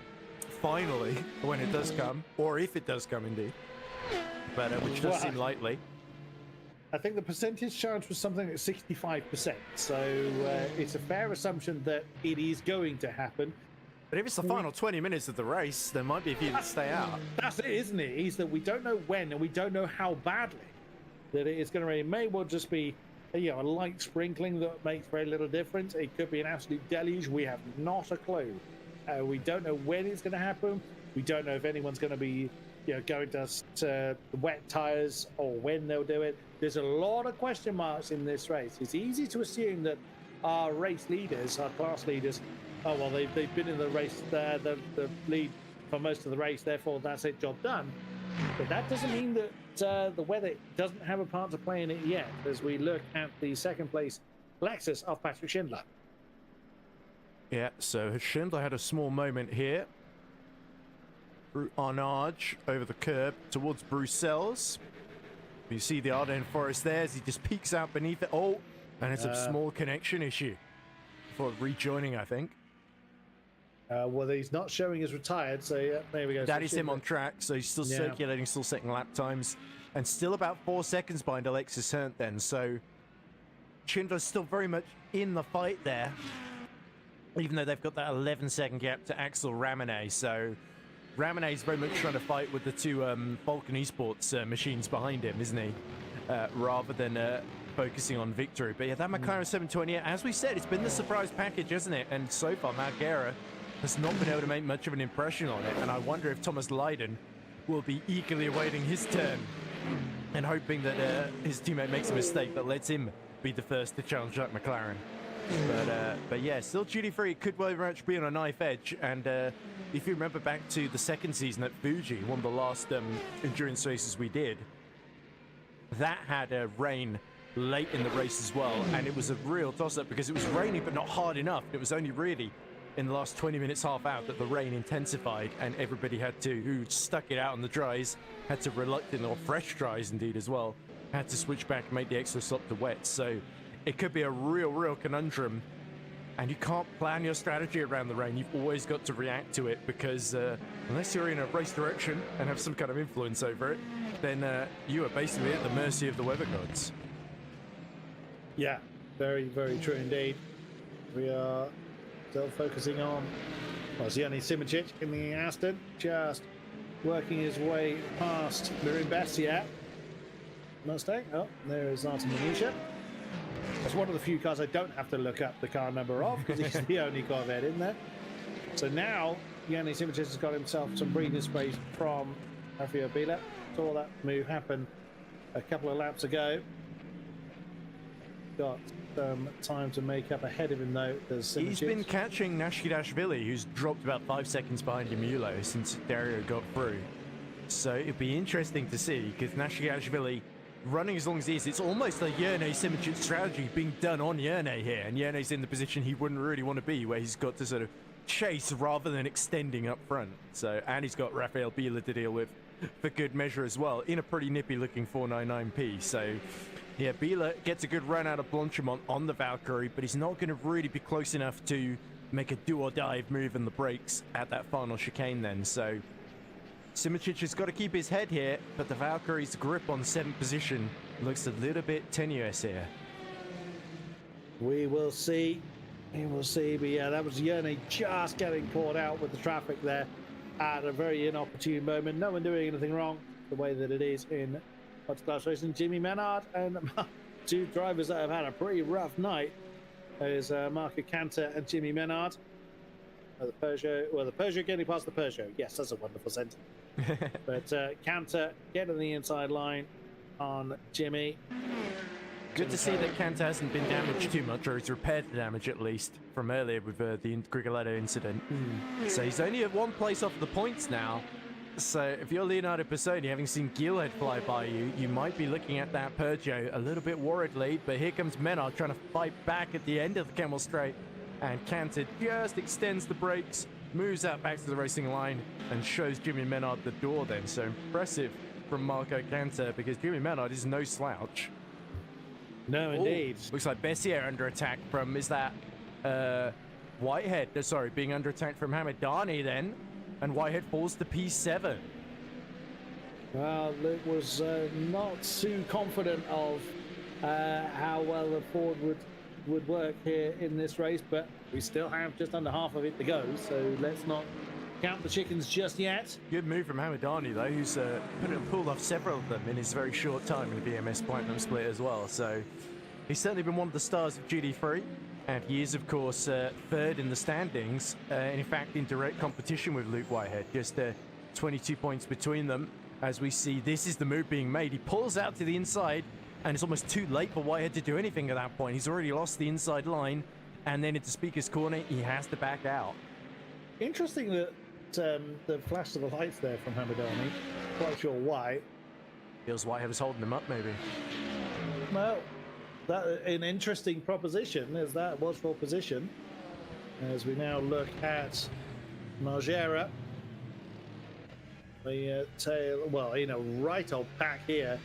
finally, when it does come, or if it does come indeed, but which does seem likely. I think the percentage chance was something like 65%, so it's a fair assumption that it is going to happen. But if it's the final 20 minutes of the race, there might be a few that stay out. That's it, isn't it? Is that we don't know when and we don't know how badly that it is going to rain. It may well just be a light sprinkling that makes very little difference. It could be an absolute deluge. We have not a clue. We don't know when it's going to happen. We don't know if anyone's going to be going to wet tires or when they'll do it. There's a lot of question marks in this race. It's easy to assume that our race leaders, our class leaders, oh well, they've been in the race, the lead for most of the race, therefore that's it, job done. But that doesn't mean that the weather doesn't have a part to play in it yet, as we look at the second place Lexus of Patrick Schindler. Yeah, so Schindler had a small moment here. Through Arnage over the curb towards Bruxelles. You see the Ardennes Forest there as he just peeks out beneath it. Oh, and it's a small connection issue for rejoining, I think. Well, he's not showing as retired, so yeah, there we go. That is him on track, so he's still circulating, still setting lap times, and still about 4 seconds behind Alexis Herndt then. So Schindler's still very much in the fight there, even though they've got that 11-second gap to Axel Ramenet. So Ramenet is very much trying to fight with the two Vulcan Esports machines behind him, isn't he? Rather than focusing on victory. But yeah, that McLaren 720, as we said, it's been the surprise package, hasn't it? And so far, Margera has not been able to make much of an impression on it. And I wonder if Thomas Lydon will be eagerly awaiting his turn and hoping that his teammate makes a mistake that lets him be the first to challenge that McLaren. But yeah, still GT3 could very much be on a knife edge. And if you remember back to the second season at Fuji, one of the last endurance races we did, that had rain late in the race as well, and it was a real toss-up because it was raining but not hard enough. It was only really in the last 20 minutes, half out, that the rain intensified, and everybody had to, who stuck it out on the dries, had to reluctant, or fresh dries indeed as well, had to switch back and make the extra stop to wet. So it could be a real conundrum, and you can't plan your strategy around the rain. You've always got to react to it, because unless you're in a race direction and have some kind of influence over it, then you are basically at the mercy of the weather gods. Yeah, very true indeed. We are still focusing on Ziani Simoncic in the Aston, just working his way past Mirin Bessiat. Mustang. Oh, there is Artem Manisha. That's one of the few cars I don't have to look up the car number of, because he's the only Corvette in there. So now Yanni Simoncic has got himself some breathing space from Rafael Biela. Saw that move happen a couple of laps ago. Got some time to make up ahead of him though. He's been catching Nashkidashvili, who's dropped about 5 seconds behind Yamulo since Dario got through. So it'd be interesting to see, because Nashkidashvili running as long as he is, it's almost a Yerne Simoncic strategy being done on Yerne here, and Yerne's in the position he wouldn't really want to be, where he's got to sort of chase rather than extending up front. So, and he's got Rafael Biela to deal with for good measure as well, in a pretty nippy looking 499p. So yeah, Biela gets a good run out of Blanchimont on the Valkyrie, but he's not going to really be close enough to make a do-or-dive move in the brakes at that final chicane then. So Simoncic has got to keep his head here, but the Valkyrie's grip on 7th position looks a little bit tenuous here. We will see We will see, but yeah, that was Yerny just getting caught out with the traffic there at a very inopportune moment. No one doing anything wrong, the way that it is in multi-class racing. Jimmy Menard and two drivers that have had a pretty rough night is Marco Cantor and Jimmy Menard. The Peugeot getting past the Peugeot. Yes, that's a wonderful sentence. But Cantor getting the inside line on Jimmy. Good to see that Cantor hasn't been damaged too much, or he's repaired the damage at least from earlier with the Grigoletto incident. So he's only at one place off the points now. So if you're Leonardo Pisoni, having seen Gilhead fly by you, you might be looking at that Peugeot a little bit worriedly. But here comes Menard trying to fight back at the end of the Camel Straight. And Cantor just extends the brakes, moves out back to the racing line, and shows Jimmy Menard the door then. So impressive from Marco Cantor, because Jimmy Menard is no slouch. No, indeed. Ooh, looks like Bessier under attack from, is that Whitehead? Sorry, being under attack from Hamadani then. And Whitehead falls to P7. Well, Luke was not too confident of how well the Ford would work here in this race, but we still have just under half of it to go, so let's not count the chickens just yet. Good move from Hamadani though, who's pulled off several of them in his very short time in the VMS Platinum Split as well, so he's certainly been one of the stars of GT3, and he is of course third in the standings, in fact in direct competition with Luke Whitehead, just 22 points between them. As we see, this is the move being made. He pulls out to the inside, and it's almost too late for Whitehead to do anything at that point. He's already lost the inside line, and then into Speaker's Corner, he has to back out. Interesting that the flash of the lights there from Hamadani. Quite sure why. Feels Whitehead was holding him up, maybe. Well, that an interesting proposition as that was for position. As we now look at Margera. The tail, well, in a right old pack here,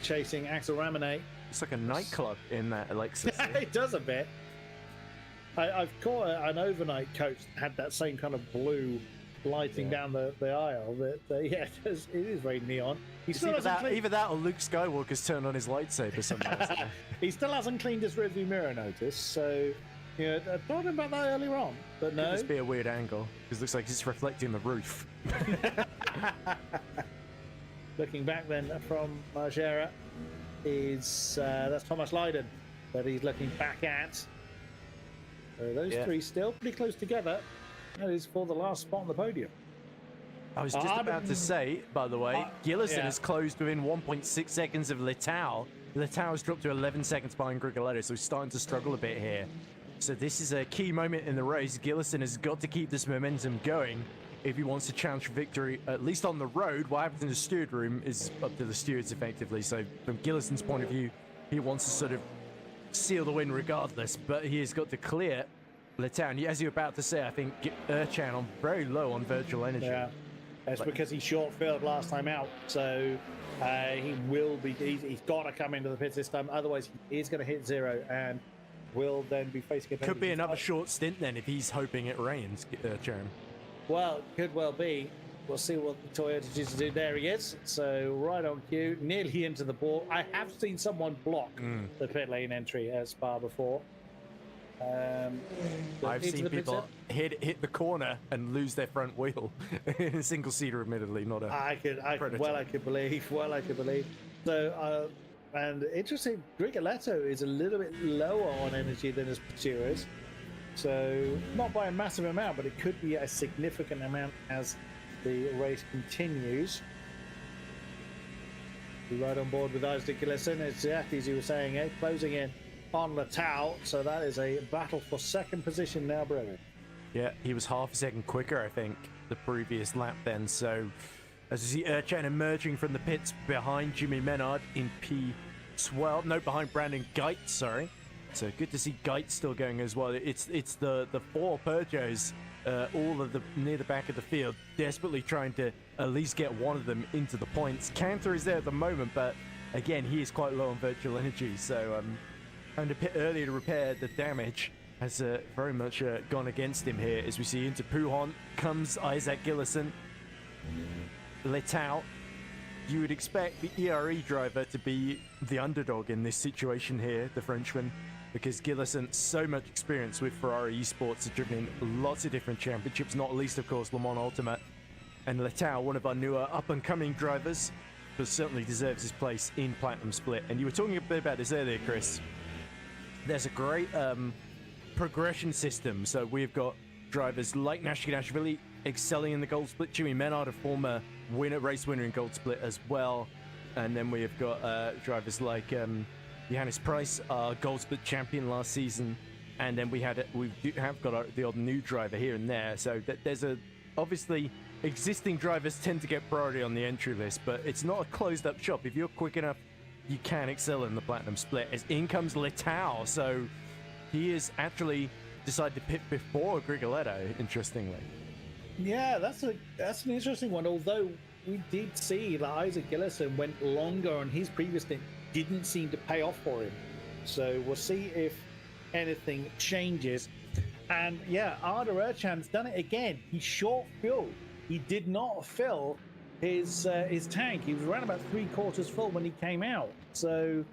chasing Axel Ramone. It's like a nightclub in that Alexis. It does a bit. I've caught an overnight coach that had that same kind of blue lighting down the aisle. That yeah, it is very neon. Either that or Luke Skywalker's turned on his lightsaber somewhere. He still hasn't cleaned his rearview mirror, notice. So, yeah, I thought about that earlier on, but no. Could this be a weird angle? Because it looks like it's reflecting the roof. Looking back then from Margera is that's Thomas Lydon that he's looking back at. Those three still pretty close together. That is for the last spot on the podium. I was just about to say, by the way, Gillison has closed within 1.6 seconds of Letao. Letao has dropped to 11 seconds behind Grigoletto, so he's starting to struggle a bit here. So this is a key moment in the race. Gillison has got to keep this momentum going if he wants to challenge for victory, at least on the road. What happens in the steward room is up to the stewards, effectively. So from Gillison's point of view, he wants to sort of seal the win regardless, but he has got to clear Letao. And as you're about to say, I think Erchan on very low on virtual energy. Yeah, that's because he short failed last time out. So he will be, he's got to come into the pits this time. Otherwise, he is going to hit zero and will then be facing a could be another short stint then if he's hoping it rains, Erchan. Well, could well be. We'll see what the Toyota chooses to do. There he is. So right on cue, nearly into the ball. I have seen someone block the pit lane entry at Spa before. I've seen people hit the corner and lose their front wheel in a single seater, admittedly, not a. I could believe. So, and interesting, Grigoletto is a little bit lower on energy than his pursuers. So not by a massive amount, but it could be a significant amount as the race continues. We're right on board with Isaac Gillison. It's exactly as you were saying, closing in on Letao. So that is a battle for second position now, brother. Yeah, he was half a second quicker, I think, the previous lap then. So as you see Erchan emerging from the pits behind Jimmy Menard in P12. No, behind Brandon Geit, sorry. So good to see Geit still going as well. It's the four Peugeots, all of the near the back of the field, desperately trying to at least get one of them into the points. Cantor is there at the moment, but again, he is quite low on virtual energy. So having to pit early to repair the damage has very much gone against him here. As we see into Pouhon comes Isaac Gillison. Letao. You would expect the ERE driver to be the underdog in this situation here, the Frenchman, because Gillison, so much experience with Ferrari esports, has driven in lots of different championships, not least, of course, Le Mans Ultimate. And Letao, one of our newer up-and-coming drivers, but certainly deserves his place in Platinum Split. And you were talking a bit about this earlier, Chris. There's a great progression system. So we've got drivers like Nashvili excelling in the Gold Split. Jimmy Menard, a former race winner in Gold Split as well. And then we have got drivers like Johannes Price, our Gold Split champion last season. And then we have got the odd new driver here and there. So there's obviously existing drivers tend to get priority on the entry list, but it's not a closed-up shop. If you're quick enough, you can excel in the Platinum Split. As in comes Letao, so he is actually decided to pit before Grigoletto, interestingly. Yeah, that's an interesting one. Although we did see that Isaac Gillison went longer on his previous stint, didn't seem to pay off for him. So we'll see if anything changes. And yeah, Arda Erchan's done it again. He's short fuel. He did not fill his tank. He was around about 3/4 full when he came out. So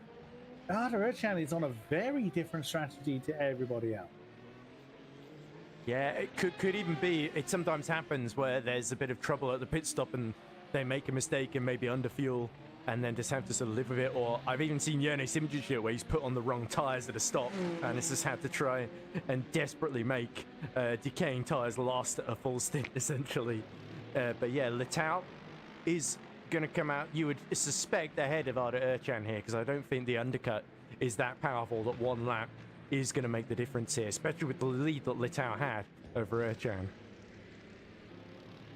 Arda Erchan is on a very different strategy to everybody else. Yeah, it could even be. It sometimes happens where there's a bit of trouble at the pit stop and they make a mistake and maybe underfuel and then just have to sort of live with it. Or I've even seen Jonas Image where he's put on the wrong tires at a stop and it's just had to try and desperately make decaying tires last a full stint, essentially. But yeah, Letao is going to come out, you would suspect, ahead of Arda Erchan here, because I don't think the undercut is that powerful that one lap is going to make the difference here, especially with the lead that Letao had over Erchan.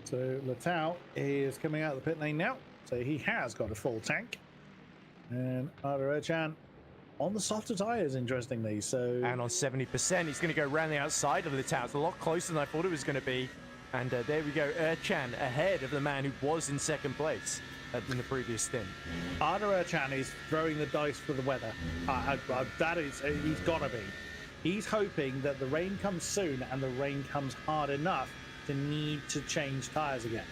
So Letao is coming out of the pit lane now, so he has got a full tank. And Arda Erchan on the softer tires, interestingly. So and on 70%, he's going to go around the outside of Letao. It's a lot closer than I thought it was going to be. And there we go, Erchan ahead of the man who was in second place in the previous stint. Arda Erchan is throwing the dice for the weather. He's got to be. He's hoping that the rain comes soon and the rain comes hard enough to need to change tires again.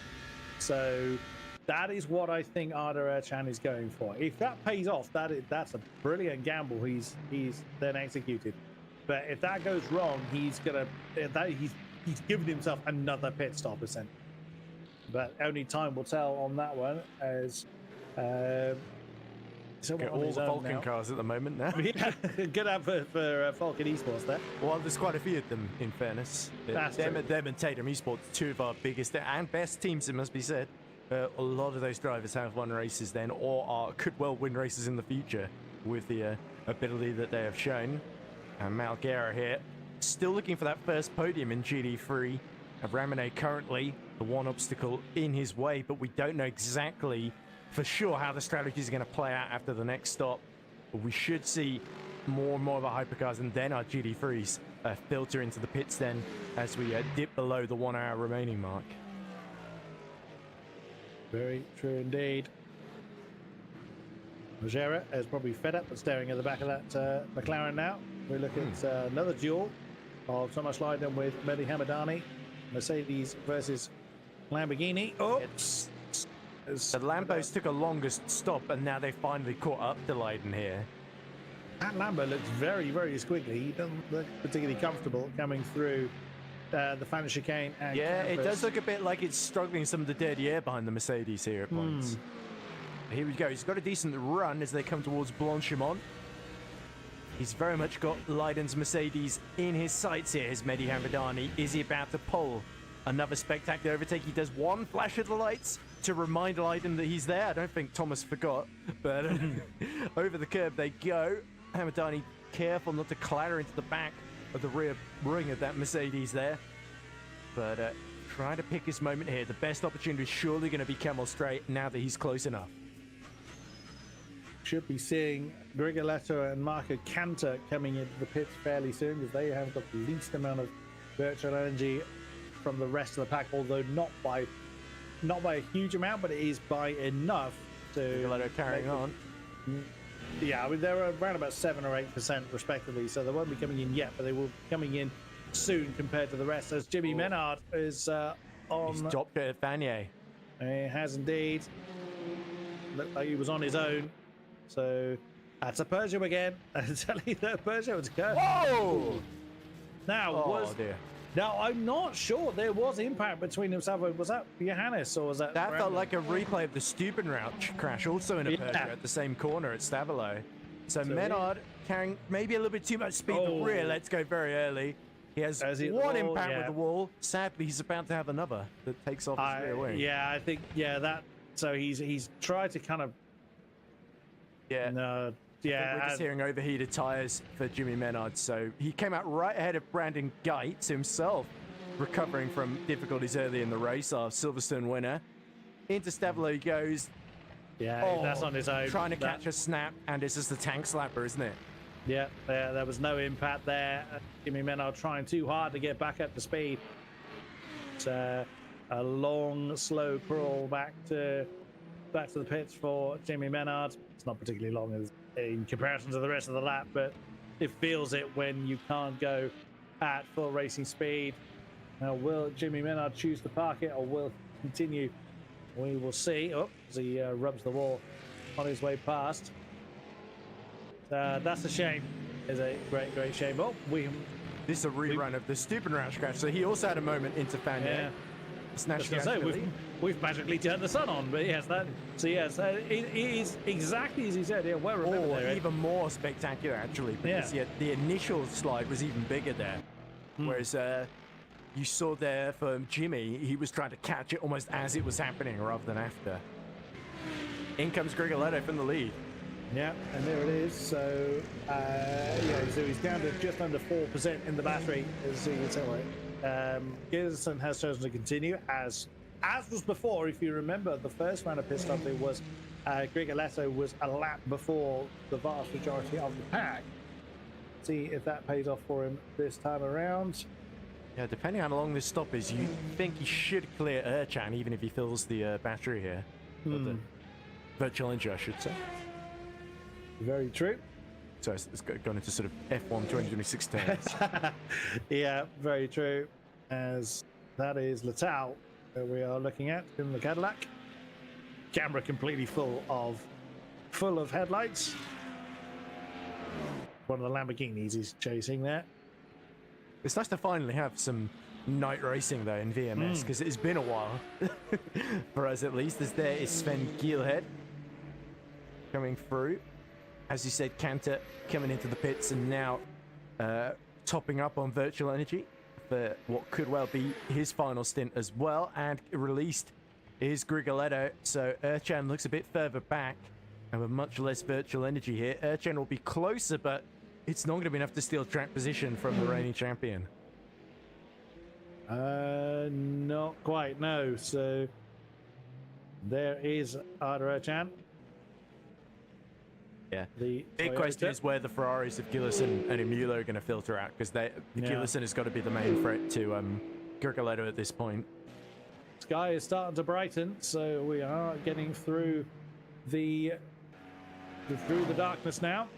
So that is what I think Arda Erchan is going for. If that pays off, that's a brilliant gamble he's then executed. But if that goes wrong, he's given himself another pit stop, essentially. But only time will tell on that one, as all the Vulcan cars at the moment now. Yeah, good ad for Vulcan Esports there. Well, there's quite a few of them, in fairness. Them and Tatum Esports, two of our biggest and best teams, it must be said. A lot of those drivers have won races then, or could well win races in the future with the ability that they have shown. And Malguera here, still looking for that first podium in GT3. Ramone currently the one obstacle in his way, but we don't know exactly for sure how the strategy is going to play out after the next stop. But we should see more and more of our hypercars and then our GT3s filter into the pits then as we dip below the 1 hour remaining mark. Very true indeed. Rogera is probably fed up with staring at the back of that McLaren now. We look at another duel of Thomas Leiden with Mehdi Hamadani. Mercedes versus Lamborghini. Oops. The Lambos took a longest stop and now they finally caught up to Leiden here. That Lambo looks very, very squiggly. He doesn't look particularly comfortable coming through the final chicane. And yeah, campus. It does look a bit like it's struggling some of the dirty air behind the Mercedes here at points. Here we go. He's got a decent run as they come towards Blanchimont. He's very much got Leiden's Mercedes in his sights here, his Mehdi Hamadani. Is he about to pull another spectacular overtake? He does one flash of the lights to remind Leiden that he's there. I don't think Thomas forgot, but over the curb they go. Hamadani careful not to clatter into the back of the rear ring of that Mercedes there. But trying to pick his moment here. The best opportunity is surely going to be Kemmel Straight now that he's close enough. Should be seeing Grigoletto and Marco Cantor coming into the pits fairly soon, because they have got the least amount of virtual energy from the rest of the pack, although not by a huge amount, but it is by enough to Grigoletto carrying on. Yeah, I mean they're around about 7 or 8% respectively, so they won't be coming in yet, but they will be coming in soon compared to the rest. As Jimmy Menard is on. He's dropped it at Vanier. He has indeed. Looked like he was on his own. So That's a Peugeot again. I'm telling you, that Peugeot was good. Whoa! Now, Dear. Now, I'm not sure there was impact between himself. Was that Johannes or was that... That felt Brandon? like a replay of the Stubenrauch crash, also in a Peugeot at the same corner at Stavelo. So Menard carrying maybe a little bit too much speed, but rear lets go very early. He has one impact with the wall. Sadly, he's about to have another that takes off his rear wing. Yeah, I think, that... So he's tried to kind of... Yeah. No, We're just hearing overheated tyres for Jimmy Menard. So he came out right ahead of Brandon Geitz himself, recovering from difficulties early in the race, our Silverstone winner. Into Stavelo he goes. Yeah, that's on his own. Trying to catch a snap, and it's just a tank slapper, isn't it? Yeah, there was no impact there. Jimmy Menard trying too hard to get back up to speed. It's a long, slow crawl back to the pits for Jimmy Menard. It's not particularly long in comparison to the rest of the lap, but it feels it when you can't go at full racing speed. Now, will Jimmy Menard choose to park it, or will continue? We will see. Oh, as he rubs the wall on his way past. That's a shame. It's a great shame. Oh, this is a rerun of the Stubenrauch crash. So he also had a moment into Fanier. Yeah. We've magically turned the sun on, but yes, it is exactly as he said. Yeah, well remembered there. Even more spectacular actually, because the initial slide was even bigger there, whereas you saw there for Jimmy, he was trying to catch it almost as it was happening rather than after. In comes Grigoletto from the lead. Yeah, and there it is. So, so he's down to just under 4% in the battery, as you can tell. Gilson has chosen to continue, as was before. If you remember, the first round of pit stop, it was Grigoletto was a lap before the vast majority of the pack. See if that pays off for him this time around. Yeah, depending on how long this stop is, you think he should clear Erchan, even if he fills the battery here. The virtual engine, I should say. Very true. So it's gone into sort of F1 2026 terms. Yeah, very true. As that is Letal that we are looking at in the Cadillac. Camera completely full of headlights. One of the Lamborghinis he's chasing there. It's nice to finally have some night racing though in VMS, because it's been a while for us at least. There is Sven Gielhed coming through. As you said, Cantor coming into the pits and now topping up on Virtual Energy for what could well be his final stint as well. And released is Grigoletto, so Erchan looks a bit further back and with much less Virtual Energy here. Erchan will be closer, but it's not going to be enough to steal track position from the reigning champion. Not quite, no. So there is Arda Erchan. Yeah. The big question is where the Ferraris of Gillison and Emulo are going to filter out, because Gillison has got to be the main threat to Grigoletto at this point. Sky is starting to brighten, so we are getting through the darkness now.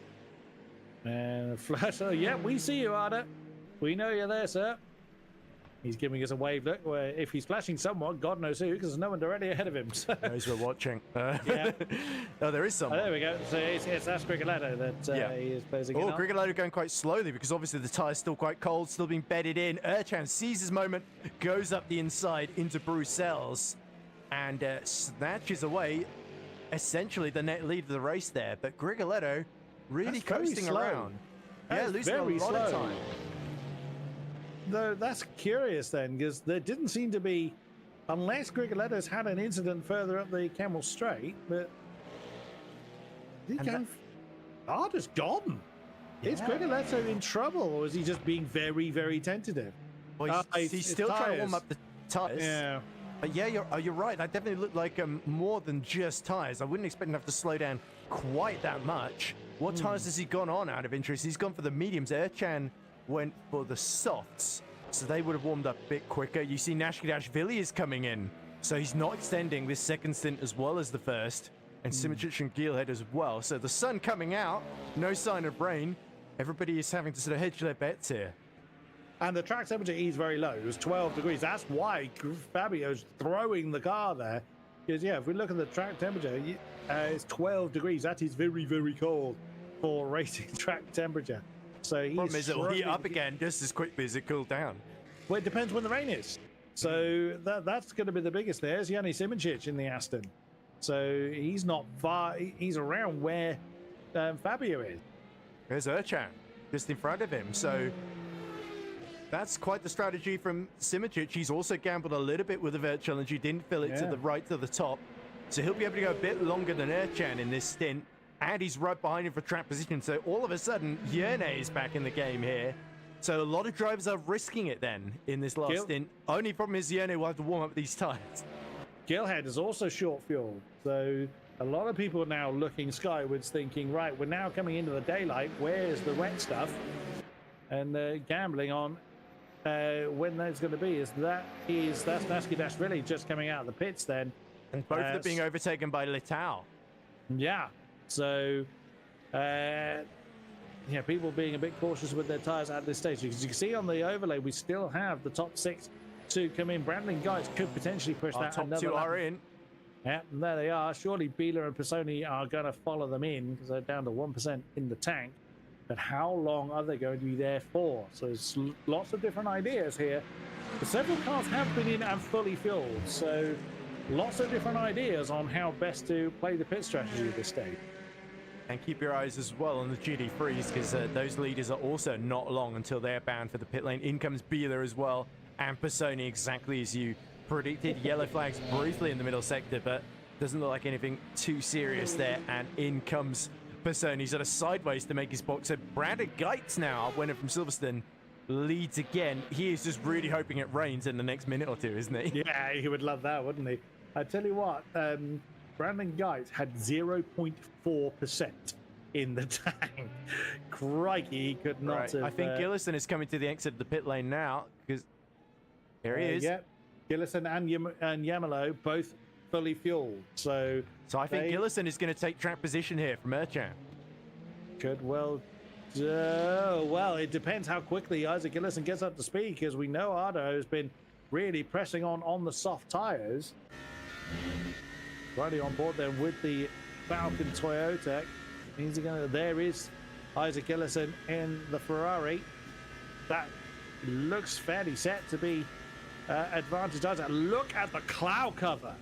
And flash, yeah, we see you, Arda. We know you're there, sir. He's giving us a wave look, where if he's flashing someone, God knows who, because there's no one directly ahead of him. So. Knows we're watching. Yeah. Oh, there is someone. Oh, there we go. So that's Grigoletto that he is closing in on. Grigoletto going quite slowly, because obviously the tyre's still quite cold, still being bedded in. Erchan sees his moment, goes up the inside into Bruxelles, and snatches away essentially the net lead of the race there. But Grigoletto really coasting around. Losing a lot of time. Though that's curious then, because there didn't seem to be, unless Grigoletto's had an incident further up the Camel Straight, but Arda's gone. Yeah. Is Grigoletto in trouble, or is he just being very, very tentative? Well, he's still trying to warm up the tires. Yeah. But yeah, you're right. That definitely looked like more than just tires. I wouldn't expect him to have to slow down quite that much. What tires has he gone on out of interest? He's gone for the mediums. Erchan went for the softs, so they would have warmed up a bit quicker. You see Nashkadashvili is coming in, so he's not extending this second stint as well as the first, and Simic and Gielhed as well. So the sun coming out, no sign of rain. Everybody is having to sort of hedge their bets here. And the track temperature is very low. It was 12 degrees. That's why Fabio's throwing the car there. Because, yeah, if we look at the track temperature, it's 12 degrees. That is very, very cold. for racing track temperature. So he's Problem is, it'll heat up again just as quickly as it cooled down. Well, it depends when the rain is. So that's going to be the biggest. There's Yanni Simoncic in the Aston. So he's not far. He's around where Fabio is. There's Erchan just in front of him. So that's quite the strategy from Simoncic. He's also gambled a little bit with the Virtual and he didn't fill it to the right to the top. So he'll be able to go a bit longer than Erchan in this stint. And he's right behind him for track position. So all of a sudden, Yerne is back in the game here. So a lot of drivers are risking it then in this last stint. Only problem is Yerne will have to warm up these tyres. Gilhead is also short fuel. So a lot of people are now looking skywards thinking, right, we're now coming into the daylight. Where's the wet stuff? And gambling on when that's going to be. That's Nasky Dashvili just coming out of the pits then. And both of them being overtaken by Litau. Yeah. So, people being a bit cautious with their tyres at this stage. Because you can see on the overlay, we still have the top 6 to come in. Brandon Geitz could potentially push that top another 2 lap. are in. Yeah, and there they are. Surely Bieler and Pisoni are going to follow them in because they're down to 1% in the tank. But how long are they going to be there for? So there's lots of different ideas here. But several cars have been in and fully filled. So lots of different ideas on how best to play the pit strategy at this stage. And keep your eyes as well on the GT3s because those leaders are also not long until they're bound for the pit lane. In comes Bieler as well, and Pisoni exactly as you predicted. Yellow flags briefly in the middle sector, but doesn't look like anything too serious there. And in comes Pisoni. He's at a sideways to make his box. So Brandon Geitz now, winner from Silverstone, leads again. He is just really hoping it rains in the next minute or two, isn't he? Yeah, he would love that, wouldn't he? I tell you what, Brandon Geitz had 0.4% in the tank. Crikey, he could not have... I think Gillison is coming to the exit of the pit lane now, because here he is. Yeah, Gillison and Yamalo both fully fueled. So I think Gillison is going to take track position here from Erchan. Could well... well, it depends how quickly Isaac Gillison gets up to speed, because we know Ardo has been really pressing on the soft tyres. Riding on board then with the Falcon Toyota. There is Isaac Gillison in the Ferrari. That looks fairly set to be advantage Isaac. Look at the cloud cover.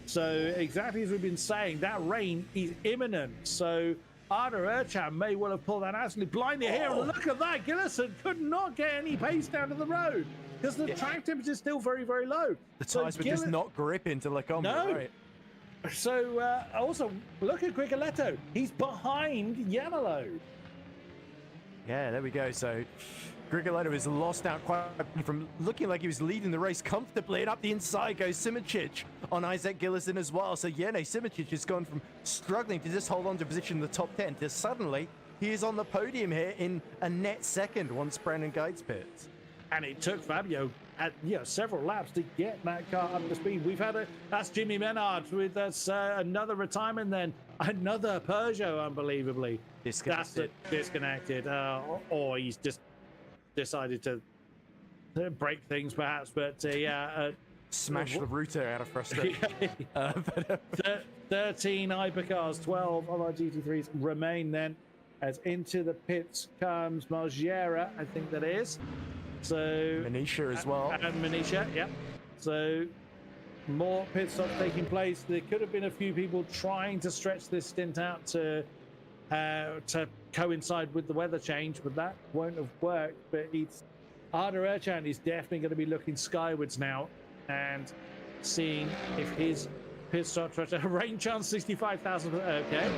So exactly as we've been saying, that rain is imminent. So Arda Erchan may well have pulled that absolutely blindly here. And look at that. Gillison could not get any pace down to the road because the track temperature is still very, very low. The tyres were just not gripping to look on. No. Right. So also look at Grigoletto. He's behind Yamalo. Yeah, there we go. So Grigoletto is lost out quite from looking like he was leading the race comfortably, and up the inside goes Simoncic on Isaac Gillison as well. So Yerne Simoncic has gone from struggling to just hold on to position in the top 10 to suddenly he is on the podium here in a net second once Brandon Geitz pits. And it took Fabio several laps to get that car up to speed. We've had that's Jimmy Menard with us, another retirement, then another Peugeot, unbelievably. Disconnected. Disconnected. Or he's just decided to break things, perhaps. But smash the router out of frustration. 13 Hypercars, 12 of our GT3s remain then. As into the pits comes Margera, I think that is. So Manisha as well. And Manisha, yeah. So more pit stops taking place. There could have been a few people trying to stretch this stint out to coincide with the weather change, but that won't have worked. But Arda Erchan is definitely going to be looking skywards now and seeing if his pit stop rain chance 65,000. Okay,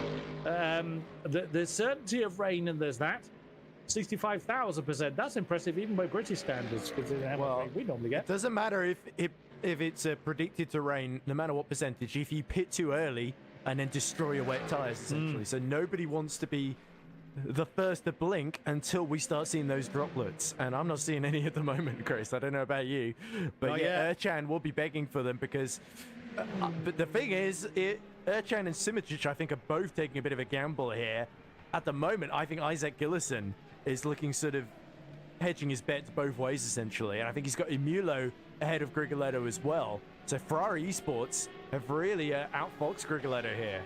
there's certainty of rain, and there's that. 65,000%. That's impressive, even by British standards, considering how much rain we normally get. It doesn't matter if it's predicted to rain, no matter what percentage, if you pit too early and then destroy your wet tires, essentially. So nobody wants to be the first to blink until we start seeing those droplets. And I'm not seeing any at the moment, Chris. I don't know about you. But Erchan will be begging for them because... but the thing is, Erchan and Simoncic, I think, are both taking a bit of a gamble here. At the moment, I think Isaac Gillison is looking sort of hedging his bets both ways, essentially. And I think he's got Emulo ahead of Grigoletto as well. So Ferrari Esports have really outfoxed Grigoletto here.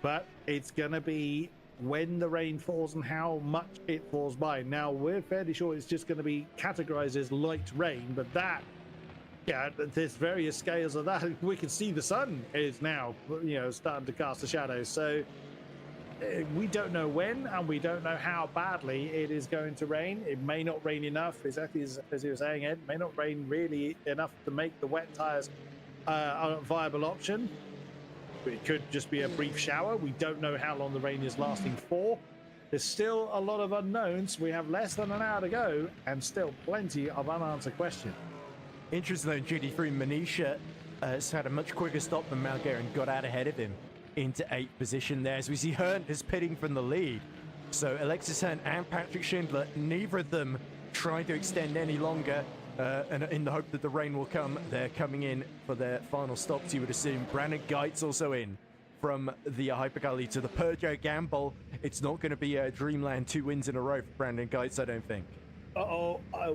But it's going to be when the rain falls and how much it falls by. Now, we're fairly sure it's just going to be categorized as light rain, but that, yeah, there's various scales of that. We can see the sun is now, starting to cast a shadow. So we don't know when, and we don't know how badly it is going to rain. It may not rain enough, exactly as you were saying, Ed. It may not rain really enough to make the wet tires a viable option. It could just be a brief shower. We don't know how long the rain is lasting for. There's still a lot of unknowns. We have less than an hour to go, and still plenty of unanswered questions. Interesting though, GT3 Manisha has had a much quicker stop than Malgare and got out ahead of him into 8th position there. As we see Hearn is pitting from the lead. So Alexis Hearn and Patrick Schindler, neither of them trying to extend any longer, and in the hope that the rain will come. They're coming in for their final stops, you would assume. Brandon Geitz also in from the Hypercar lead. So the Peugeot gamble, it's not going to be a Dreamland 2 wins in a row for Brandon Geitz, I don't think.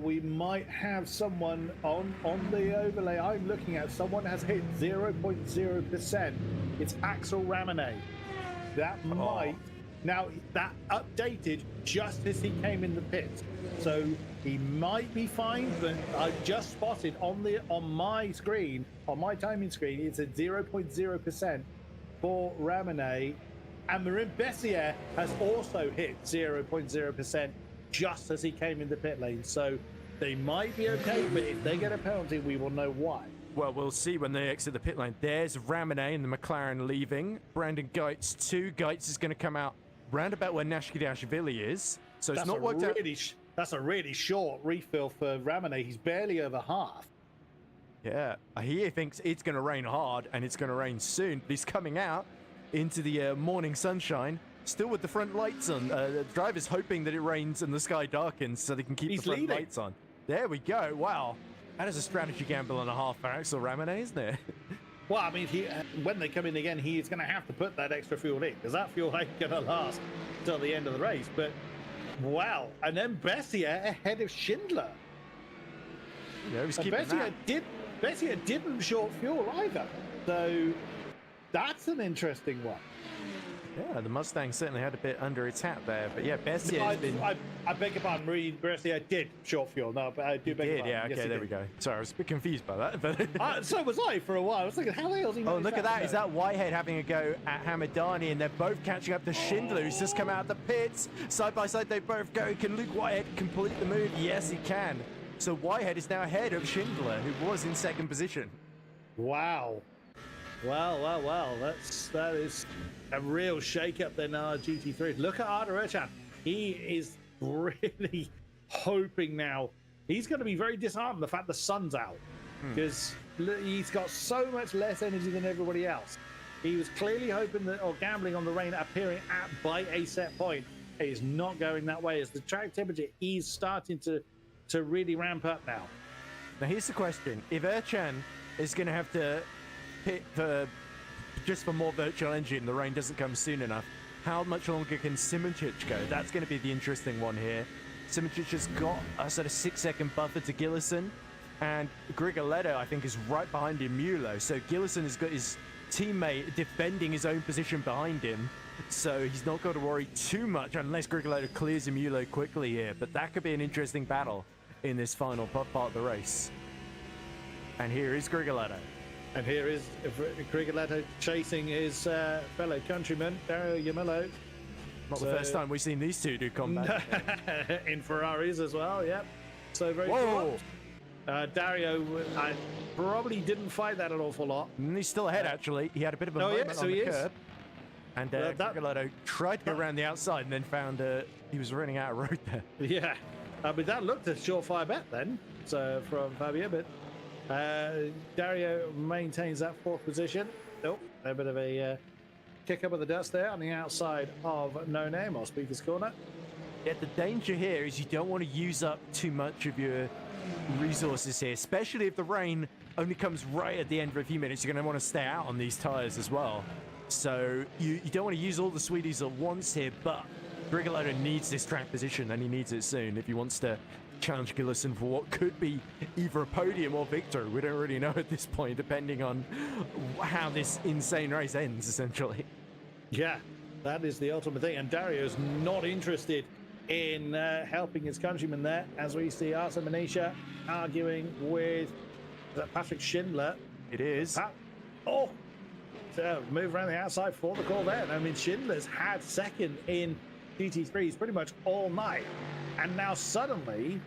We might have someone on the overlay I'm looking at. Someone has hit 0.0%. It's Axel Ramenet. That might... Now, that updated just as he came in the pit. So he might be fine, but I just spotted on my screen, on my timing screen, it's at 0.0% for Ramenet. And Marin Bessier has also hit 0.0%. just as he came in the pit lane. So they might be okay, but if they get a penalty, we will know why. Well, we'll see when they exit the pit lane. There's Ramenet and the McLaren leaving. Brandon Geitz too. Geitz is going to come out roundabout where Nashkidashvili is. So it's not worked out. That's a really short refill for Ramenet. He's barely over half. Yeah, he thinks it's going to rain hard and it's going to rain soon. But he's coming out into the morning sunshine, still with the front lights on. The driver's hoping that it rains and the sky darkens so they can keep the front lights on. There we go. Wow. That is a strategy gamble and a half for Axel Ramenet, isn't it? Well, I mean, when they come in again, he is going to have to put that extra fuel in, because that fuel ain't going to last till the end of the race. But, wow. And then Bessier ahead of Schindler. Yeah, he was keeping that. Bessier didn't short fuel either. So that's an interesting one. Yeah, the Mustang certainly had a bit under its hat there. But yeah, Bessier has been... I beg your pardon, Marie Bessier did short fuel. No, but I do beg your pardon. Yeah, okay, yes, there we go. Sorry, I was a bit confused by that. But so was I for a while. I was thinking, how the hell is he... Oh, look at that. Is that Whitehead having a go at Hamadani? And they're both catching up to Schindler, who's just come out of the pits. Side by side, they both go. Can Luke Whitehead complete the move? Yes, he can. So Whitehead is now ahead of Schindler, who was in second position. Wow. Well. That is a real shake-up then, GT3. Look at Arda Erchan. He is really hoping now. He's going to be very disheartened the fact the sun's out, because he's got so much less energy than everybody else. He was clearly hoping that, or gambling on the rain appearing by a set point. It is not going that way, as the track temperature is starting to really ramp up now. Now here's the question. If Erchan is going to have to pit for just for more virtual engine, the rain doesn't come soon enough, how much longer can Simoncic go? That's going to be the interesting one here. Simoncic has got a sort of 6-second buffer to Gillison, and Grigoletto, I think, is right behind him, Mulo. So Gillison has got his teammate defending his own position behind him, so he's not got to worry too much unless Grigoletto clears Mulo quickly here. But that could be an interesting battle in this final part of the race. And here is Grigoletto. And here is Grigoletto chasing his fellow countryman, Dario Yamillo. Not the first time we've seen these two do combat. In Ferraris as well, yep. So very Whoa! Dario probably didn't fight that an awful lot. And he's still ahead, actually. He had a bit of a moment on the curb. And Grigoletto tried to go around the outside and then found he was running out of road there. Yeah. But that looked a surefire bet then, so from Fabio, but Dario maintains that fourth position. Oh, a bit of a kick up of the dust there on the outside of No Name, or Speaker's Corner. Yeah, the danger here is you don't want to use up too much of your resources here, especially if the rain only comes right at the end for a few minutes. You're going to want to stay out on these tires as well. So you don't want to use all the sweeties at once here, but Grigoletto needs this track position, and he needs it soon if he wants to challenge Gillison for what could be either a podium or victory. We don't really know at this point, depending on how this insane race ends, essentially. Yeah, That is the ultimate thing. And Dario's not interested in helping his countryman there, as we see Arthur Manisha arguing with Patrick Schindler. It is. Oh, so move around the outside for the Corvette. I mean, Schindler's had second in GT3s pretty much all night, and now suddenly,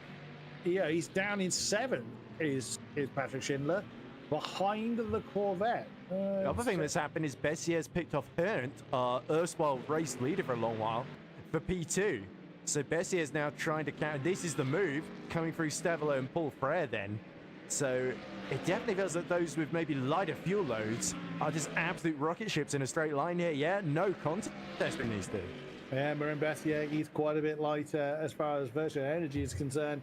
yeah, he's down in seventh. Is Patrick Schindler behind the Corvette? The other thing that's happened is Bessier's picked off Herndt, our erstwhile race leader for a long while, for P2. So Bessier's now trying to counter. This is the move coming through Stavelo and Paul Frere then. So it definitely feels that those with maybe lighter fuel loads are just absolute rocket ships in a straight line here. Yeah, no contest between these two. Yeah, Marin Bessier, he's quite a bit lighter as far as virtual energy is concerned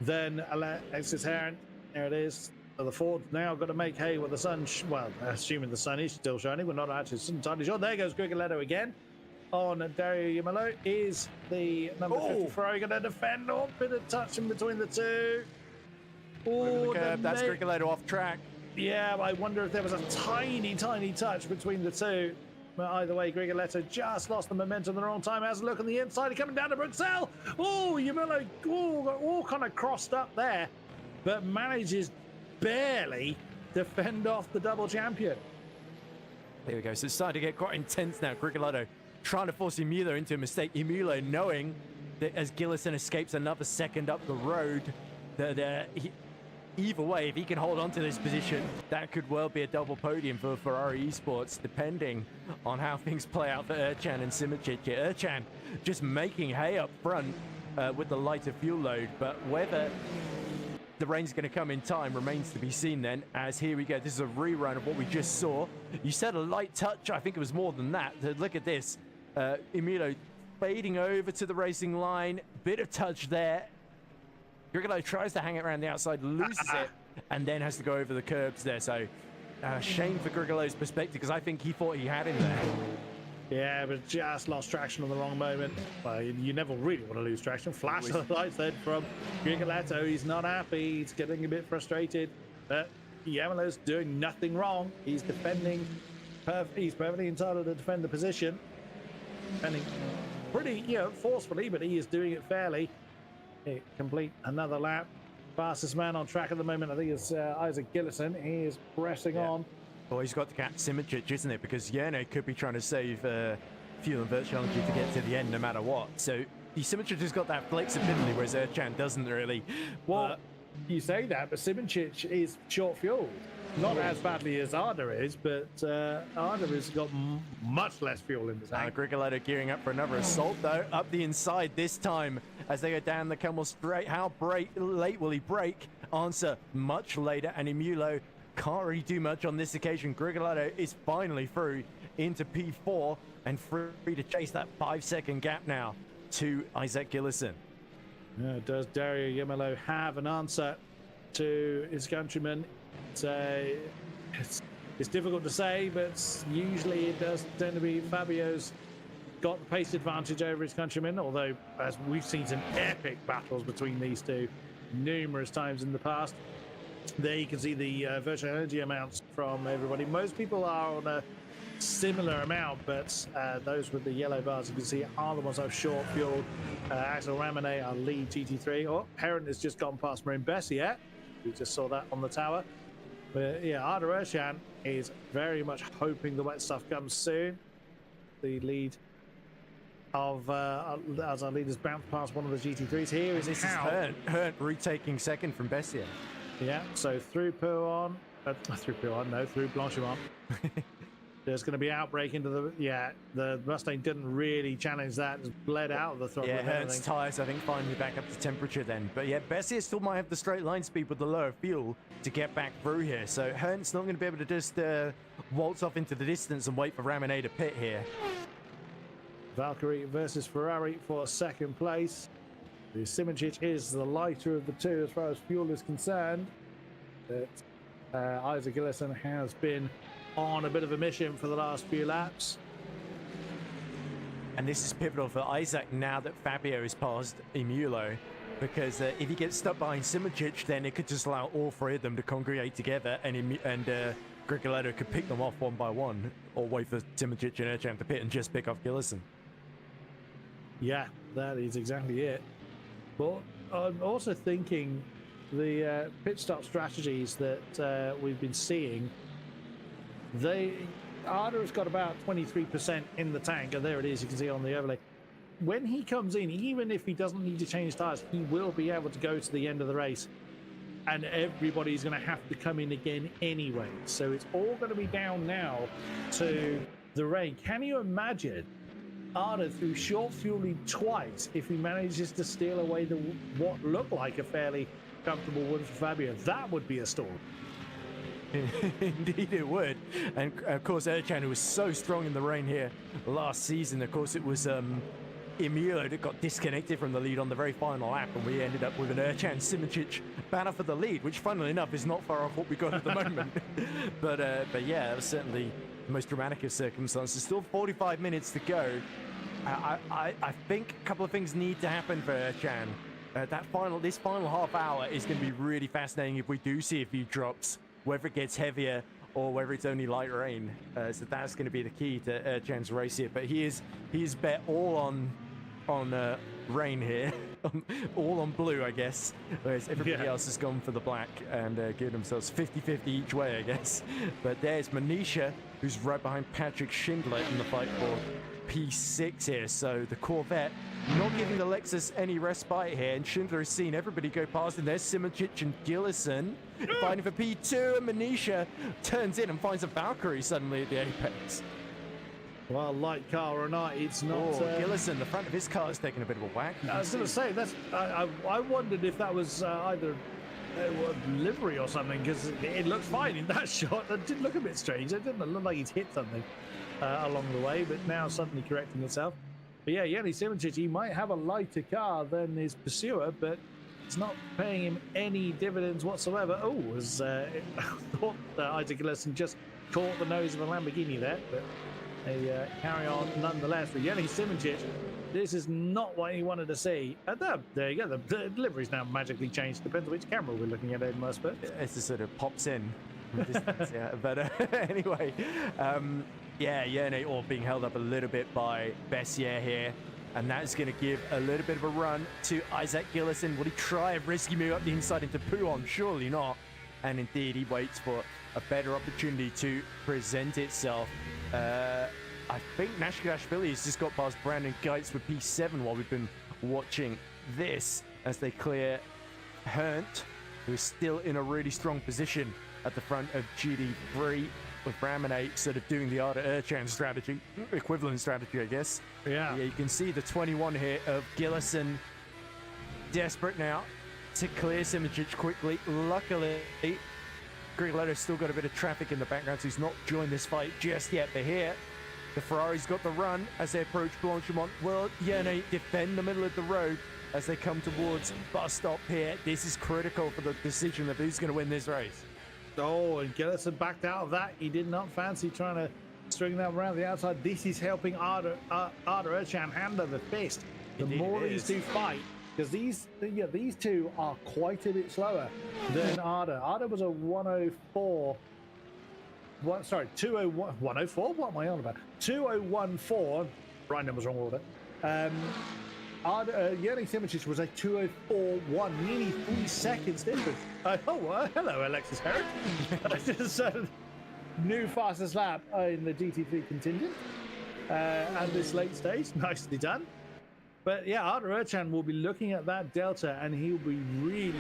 than Alexis Herndt. There it is. So the Ford's now got to make hay with the sun. Well, assuming the sun is still shining, we're not actually entirely sure. There goes Grigoletto again on Dario Yamalo. Is the number 50 Ferrari going to defend? Oh, bit of touch in between the two. Over the curb, that's Grigoletto off track. Yeah, I wonder if there was a tiny, tiny touch between the two. But either way, Grigoletto just lost the momentum at the wrong time. Has a look on the inside, coming down to Bruxelles. Oh, Yamalo all kind of crossed up there, but manages barely to fend off the double champion. There we go. So it's starting to get quite intense now. Grigoletto trying to force Emulo into a mistake. Emulo knowing that as Gillison escapes another second up the road, that either way, if he can hold on to this position, that could well be a double podium for Ferrari Esports, depending on how things play out for Ercan and Simoncic. Ercan just making hay up front with the lighter fuel load, but whether the rain's going to come in time remains to be seen then, as here we go. This is a rerun of what we just saw. You said a light touch. I think it was more than that. Look at this. Emilio fading over to the racing line. Bit of touch there. Grigoletto tries to hang it around the outside, loses it, and then has to go over the curbs there. So, shame for Grigoletto's perspective, because I think he thought he had him there. Yeah, but just lost traction on the wrong moment. Well, you never really want to lose traction. Flash of the lights then from Grigoletto. He's not happy. He's getting a bit frustrated. But Yamalo's doing nothing wrong. He's defending. He's perfectly entitled to defend the position. Defending pretty, forcefully, but he is doing it fairly. Complete another lap. Fastest man on track at the moment, I think, is Isaac Gillison. He is pressing on. Well, he's got to catch Simoncic, isn't it? Because Yerne could be trying to save fuel and virtual energy to get to the end no matter what. So Simoncic has got that flexibility, whereas Ercan doesn't really. Well, you say that, but Simoncic is short fuel. Not as badly as Arda is, but Arda has got much less fuel in the tank. Grigoletto gearing up for another assault, though. Up the inside this time as they go down the Kemmel straight. How late will he brake? Answer, much later. And Emulo can't really do much on this occasion. Grigoletto is finally through into P4 and free to chase that 5-second gap now to Isaac Gillison. Does Dario Yamalo have an answer to his countryman? It's difficult to say, but usually it does tend to be Fabio's got the pace advantage over his countryman, although as we've seen some epic battles between these two numerous times in the past. There you can see the virtual energy amounts from everybody. Most people are on a similar amount, but those with the yellow bars you can see are the ones that have short fuel. Axel Ramone, our lead GT3. Oh, Heron has just gone past Marin Bessier. We just saw that on the tower. But yeah, Arda Ercan is very much hoping the wet stuff comes soon. The lead of as our leaders bounce past one of the GT3s. Here is Herndt retaking second from Bessier. Yeah, so through Blanchimont. There's going to be outbreak into the Mustang didn't really challenge that. Just bled out of the throttle. Yeah, Hernst's tyres, I think, finally back up to temperature then. But yeah, Bessier still might have the straight line speed with the lower fuel to get back through here. So Hernst's not going to be able to just waltz off into the distance and wait for Ramone to pit here. Valkyrie versus Ferrari for second place. Simoncic is the lighter of the two as far as fuel is concerned. But Isaac Gillison has been on a bit of a mission for the last few laps. And this is pivotal for Isaac now that Fabio has passed Emulo, because if he gets stuck behind Simoncic, then it could just allow all three of them to congregate together and Grigoletta could pick them off one by one, or wait for Simoncic and Ercan to pit and just pick off Gillison. Yeah, that is exactly it. But I'm also thinking the pit stop strategies that we've been seeing, Arda's got about 23% in the tank, and there it is, you can see on the overlay. When he comes in, even if he doesn't need to change tires, he will be able to go to the end of the race, and everybody's going to have to come in again anyway. So it's all going to be down now to the rain. Can you imagine Arda through short fueling twice if he manages to steal away what looked like a fairly comfortable win for Fabio? That would be a storm. Indeed it would. And of course Ercan, who was so strong in the rain here last season, of course it was Emilio that got disconnected from the lead on the very final lap, and we ended up with an Ercan Simoncic battle for the lead, which funnily enough is not far off what we got at the moment. but yeah, that was certainly the most dramatic of circumstances. Still 45 minutes to go. I think a couple of things need to happen for Ercan. This final half hour is going to be really fascinating if we do see a few drops, whether it gets heavier or whether it's only light rain. So that's going to be the key to Ercan's race here. But he's bet all on rain here, all on blue, I guess, whereas everybody else has gone for the black and given themselves 50-50 each way, I guess. But there's Manisha, who's right behind Patrick Schindler in the fight for P6 here. So the Corvette not giving the Lexus any respite here, and Schindler has seen everybody go past, and there's Simoncic and Gillison fighting for P2, and Manisha turns in and finds a Valkyrie suddenly at the apex. Well, light car or not, it's not. Gillison, the front of his car is taking a bit of a whack. I was going to say, I wondered if that was either livery or something, because it looked fine in that shot. It did look a bit strange. It didn't look like he's hit something along the way, but now suddenly correcting itself. But yeah, Yanni Simoncic, he might have a lighter car than his pursuer, but it's not paying him any dividends whatsoever. Oh, I thought Isaac Gillison just caught the nose of a Lamborghini there, but they carry on nonetheless. For Yanni Simoncic, this is not what he wanted to see. There you go, the delivery's now magically changed. Depends which camera we're looking at, Edmund, I suppose. It just sort of pops in from distance, yeah. But anyway, yeah, Yerne all being held up a little bit by Bessier here, and that's going to give a little bit of a run to Isaac Gillison. Will he try a risky move up the inside into Pouon? Surely not. And indeed, he waits for a better opportunity to present itself. I think Nashkashvili has just got past Brandon Geitz with P7 while we've been watching this, as they clear Hernt, who is still in a really strong position at the front of GT3, with Ramanate sort of doing the Arda Ercan strategy, equivalent strategy, I guess. Yeah. You can see the 21 here of Gillison, desperate now to clear Simoncic quickly. Luckily, Grigoletto's still got a bit of traffic in the background, so he's not joined this fight just yet. But here, the Ferrari's got the run as they approach Blanchimont. Will Yerne defend the middle of the road as they come towards bus stop here? This is critical for the decision of who's going to win this race. Oh, and Gillison backed out of that. He did not fancy trying to string them around the outside. This is helping Arda Ercan hand over fist. The more these two fight, because these two are quite a bit slower than Arda. Arda was a 104. 201. 104? What am I on about? 2014. Right numbers, wrong order. Yanni Simoncic was a 204.1, nearly 3 seconds difference. Hello, Alexis Herrick. Just new fastest lap in the GT3 contingent and this late stage. Nicely done. But yeah, Arda Ercan will be looking at that delta, and he'll be really,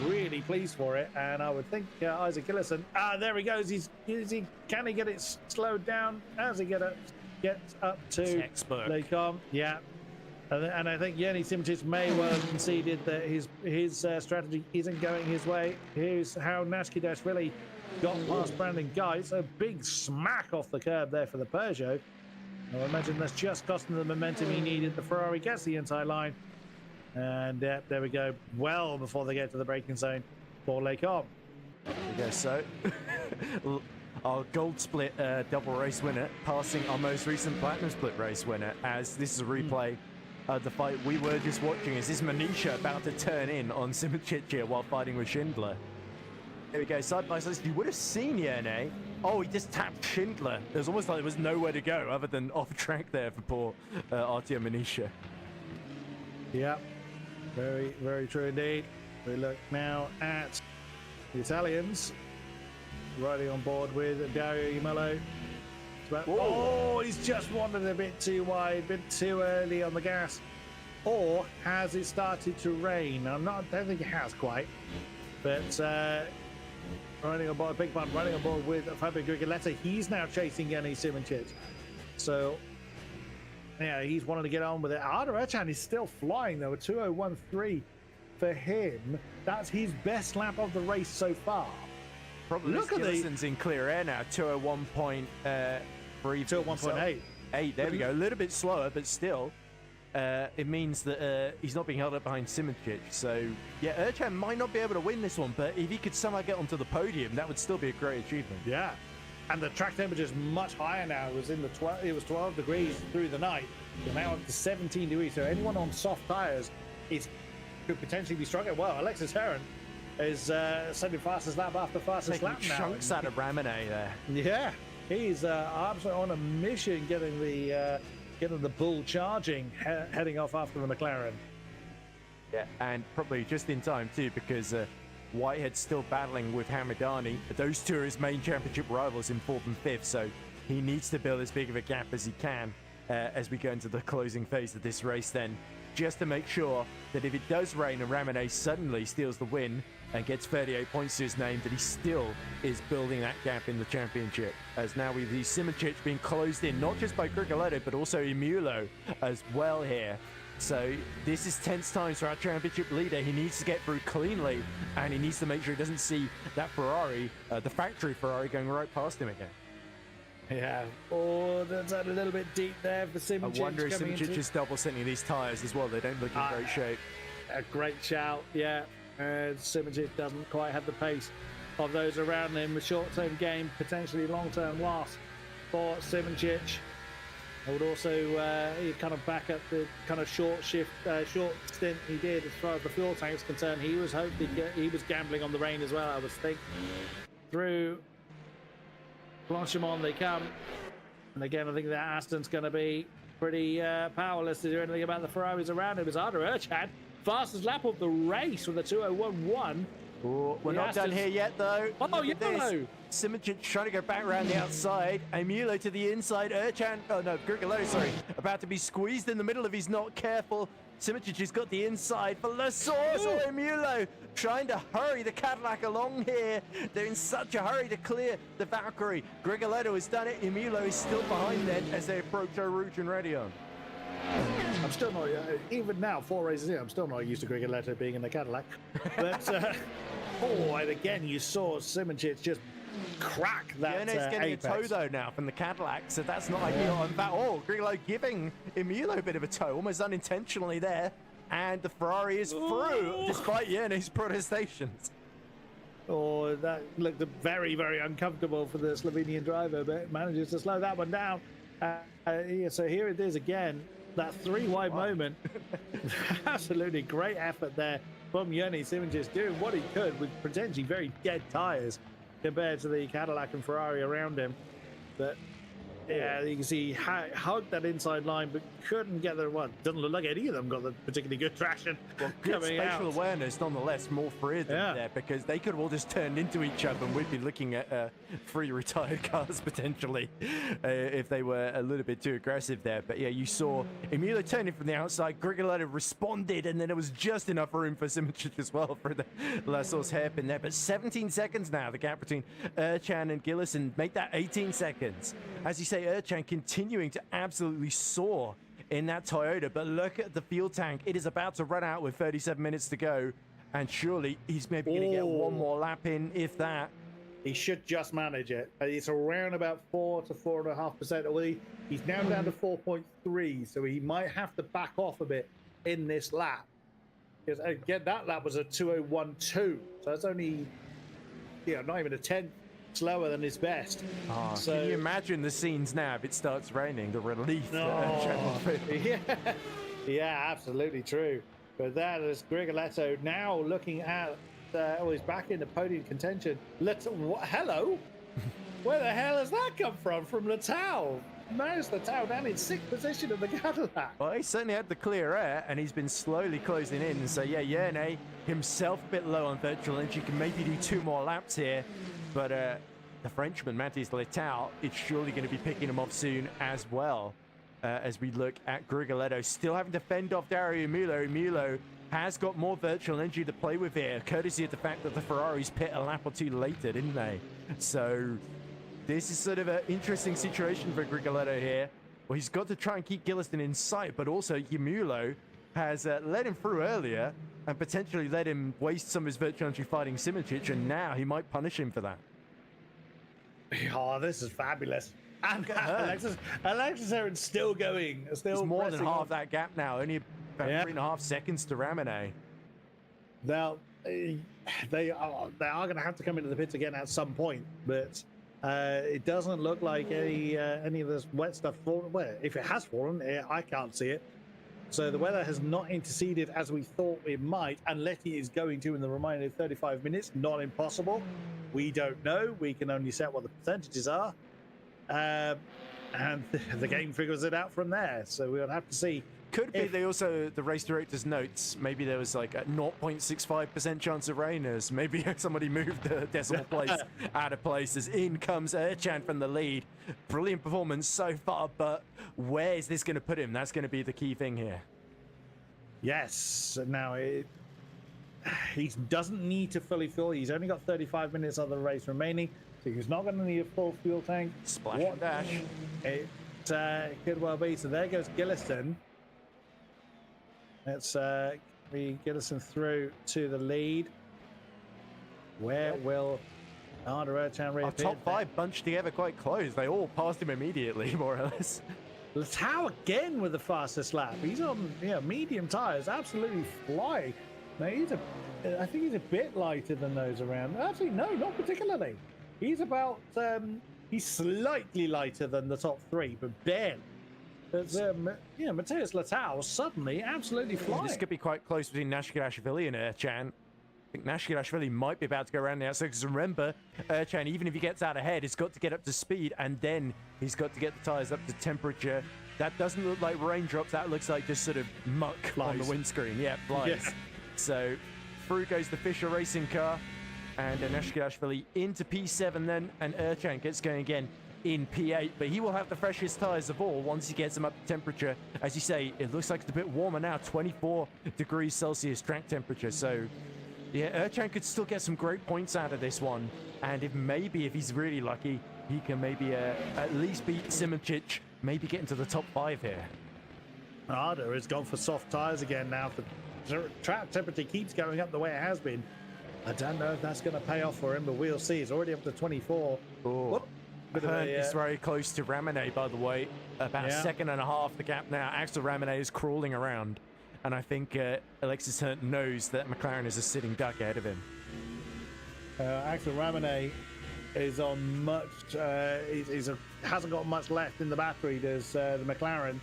really pleased for it. And I would think Isaac Gillison. There he goes. Can he get it slowed down as he gets up to Lake Yeah. And I think Yanni Simoncic may well have conceded that his strategy isn't going his way. Here's how Nashkashvili got past Brandon Geitz. A big smack off the curb there for the Peugeot. I imagine that's just costing the momentum he needed. The Ferrari gets the inside line. And there we go. Well before they get to the braking zone for Lake There we go. So our gold split double race winner passing our most recent platinum split race winner, as this is a replay of the fight we were just watching. Is this Manisha about to turn in on Simoncic here while fighting with Schindler? There we go, side by side. You would have seen Yerne. Oh, he just tapped Schindler. It was almost like there was nowhere to go other than off track there for poor Artyom Manisha. Yeah, very, very true indeed. We look now at the Italians riding on board with Dario Imello. Oh, he's just wandered a bit too wide, a bit too early on the gas. Or has it started to rain? I don't think it has quite. But riding on board, big one, running on board with Fabio Grigoletto. He's now chasing Yanni Simoncic. So, yeah, he's wanting to get on with it. Arda Ercan is still flying, though, a 2:01.3 for him. That's his best lap of the race so far. Probably look at Gillison's in clear air now, 2:01.3. 2:01.8. 8, there we go. A little bit slower, but still. It means that he's not being held up behind Simoncic. So, yeah, Ercan might not be able to win this one, but if he could somehow get onto the podium, that would still be a great achievement. Yeah, and the track temperature is much higher now. It was in the 12 degrees through the night. We're now up to 17 degrees. So anyone on soft tires could potentially be struggling. Well, Alexis Heron is sending fastest lap after fastest lap now. Chunks out of Ramone there. Yeah, he's absolutely on a mission getting the bull charging, heading off after the McLaren. Yeah, and probably just in time too, because Whitehead's still battling with Hamadani. Those two are his main championship rivals in 4th and 5th, so he needs to build as big of a gap as he can as we go into the closing phase of this race then, just to make sure that if it does rain and Ramone suddenly steals the win and gets 38 points to his name, that he still is building that gap in the championship. As now we see Simoncic being closed in, not just by Grigoletto, but also Imulo as well here. So this is tense times for our championship leader. He needs to get through cleanly, and he needs to make sure he doesn't see that Ferrari, the factory Ferrari, going right past him again. Yeah, oh, that's a little bit deep there for Simoncic. I wonder if Simoncic is double sending these tyres as well. They don't look in great shape. A great shout, yeah. Simoncic doesn't quite have the pace of those around him. A short-term game, potentially long-term loss for Simoncic. I would also kind of back up the kind of short stint he did as far as the fuel tank is concerned. He was gambling on the rain as well, I was thinking. Through Blanchimont they come. And again, I think that Aston's going to be pretty powerless to do anything about the Ferraris around him. As Arda Ercan, fastest lap of the race with a 2:01.1. Ooh, we're not done here yet, though. Oh, yellow! Simoncic trying to go back around the outside. Amulo to the inside. Grigoletto, sorry. About to be squeezed in the middle if he's not careful. Simoncic has got the inside for Lassource or Amulo trying to hurry the Cadillac along here. They're in such a hurry to clear the Valkyrie. Grigoletto has done it. Amulo is still behind them as they approach Eau Rouge and Raidillon. I'm still not, even now, 4 races in, I'm still not used to Grigoletto being in the Cadillac. But, and again, you saw Simoncic just crack that Yerne's getting apex. a tow, though, now from the Cadillac, so that's not ideal. And Grigoletto giving Amulo a bit of a tow, almost unintentionally there. And the Ferrari is through, despite Yerne's protestations. Oh, that looked very, very uncomfortable for the Slovenian driver, but manages to slow that one down. So here it is again. That 3-wide moment. Absolutely great effort there from Yerny Simoncic, doing what he could with potentially very dead tires compared to the Cadillac and Ferrari around him. But yeah, you can see he hugged that inside line, but couldn't get the one. Doesn't look like any of them got the particularly good traction. Well, good spatial awareness, nonetheless, more for them there, because they could have all just turned into each other, and we'd be looking at 3 retired cars potentially if they were a little bit too aggressive there. But yeah, you saw Amulo turning from the outside. Grigoletto responded, and then there was just enough room for Simoncic as well for the Lassource hairpin there. But 17 seconds now, the gap between Ercan and Gillison. Make that 18 seconds. As you say, Ercan continuing to absolutely soar in that Toyota, but look at the fuel tank. It is about to run out with 37 minutes to go, and surely he's maybe going to get one more lap in, if that. He should just manage it. It's around about 4 to 4.5%. He's now down to 4.3, so he might have to back off a bit in this lap. Because again, that lap was a 2:01.2, so that's only, not even a tenth slower than his best. So, can you imagine the scenes now if it starts raining? The relief. Yeah, absolutely true. But that is Grigoletto now looking at he's back into podium contention. Hello? Where the hell has that come from? From Letao. There's Letao down in 6th position of the Cadillac. Well, he certainly had the clear air, and he's been slowly closing in. So, yeah, Yerne himself a bit low on virtual energy. Can maybe do 2 more laps here. But the Frenchman, Matthias Letao, is surely going to be picking him off soon as well. As we look at Grigoletto, still having to fend off Dario Mulo. Mulo has got more virtual energy to play with here, courtesy of the fact that the Ferraris pit a lap or 2 later, didn't they? So this is sort of an interesting situation for Grigoletto here. Well, he's got to try and keep Gilliston in sight, but also Yamulo has let him through earlier and potentially let him waste some of his virtual energy fighting Simičić, and now he might punish him for that. Oh, this is fabulous. And Alexis Heron's still going. Still it's more than half on. That gap now, only about 3.5 seconds to Ramone. Now, they are going to have to come into the pits again at some point, but it doesn't look like any of this wet stuff fallen. Well, if it has fallen, I can't see it. So the weather has not interceded as we thought it might, unless it is going to in the remaining 35 minutes. Not impossible. We don't know. We can only set what the percentages are. And the game figures it out from there. So we'll have to see. Could be they also, the race director's notes, maybe there was like a 0.65% chance of rain, as maybe somebody moved the decimal place out of place, as in comes Ercan from the lead. Brilliant performance so far, but where is this going to put him? That's going to be the key thing here. Yes. Now, he doesn't need to fully fuel. He's only got 35 minutes of the race remaining, so he's not going to need a full fuel tank. Splash and dash. It could well be. So there goes Gilliston. Let's Gilliston through to the lead. Where will Arda Ercan reappear? Our top 5 bunched together quite close. They all passed him immediately, more or less. Letao again with the fastest lap. He's on medium tires, absolutely flying. Now I think he's a bit lighter than those around. Actually, no, not particularly. He's about he's slightly lighter than the top 3, but barely. But Matthias Letao suddenly absolutely flying. This could be quite close between Nashikashvili and Ercan. I think Nashikashvili might be about to go around the outside, because remember, Ercan, even if he gets out ahead, he's got to get up to speed, and then he's got to get the tires up to temperature. That doesn't look like raindrops. That looks like just sort of muck on the windscreen. Yeah, flies. Yeah. So through goes the Fischer racing car, and Nashikashvili into P7 then, and Ercan gets going again in P8, but he will have the freshest tires of all once he gets them up to temperature. As you say, it looks like it's a bit warmer now, 24 degrees Celsius track temperature. So yeah, Ercan could still get some great points out of this one, and if he's really lucky, he can maybe at least beat Simičić, maybe get into the top 5 here. Arda has gone for soft tires again now. The track temperature keeps going up the way it has been. I don't know if that's going to pay off for him, but we'll see. It's already up to 24. Oh. It's very close to Ramone, by the way. About a second and a half the gap now. Axel Ramone is crawling around, and I think Alexis Hearn knows that McLaren is a sitting duck ahead of him. Axel Ramone is on much. Hasn't got much left in the battery. There's the McLaren,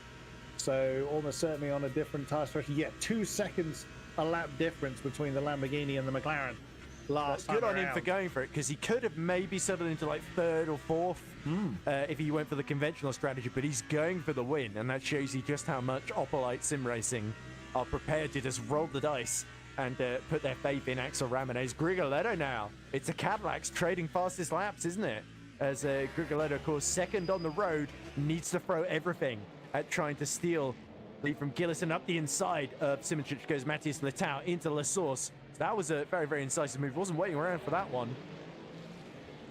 so almost certainly on a different tire strategy. Yeah, 2 seconds a lap difference between the Lamborghini and the McLaren. Last good on him for going for it, because he could have maybe settled into like 3rd or 4th if he went for the conventional strategy, but he's going for the win, and that shows you just how much Opelite Sim Racing are prepared to just roll the dice and put their faith in Axel Ramone's Grigoletto now. It's a Cadillac's trading fastest laps, isn't it? As Grigoletto, of course, second on the road, needs to throw everything at trying to steal lead from Gilliston. Up the inside of Simičić goes Matthias Letao into La Source. That was a very, very incisive move. Wasn't waiting around for that one.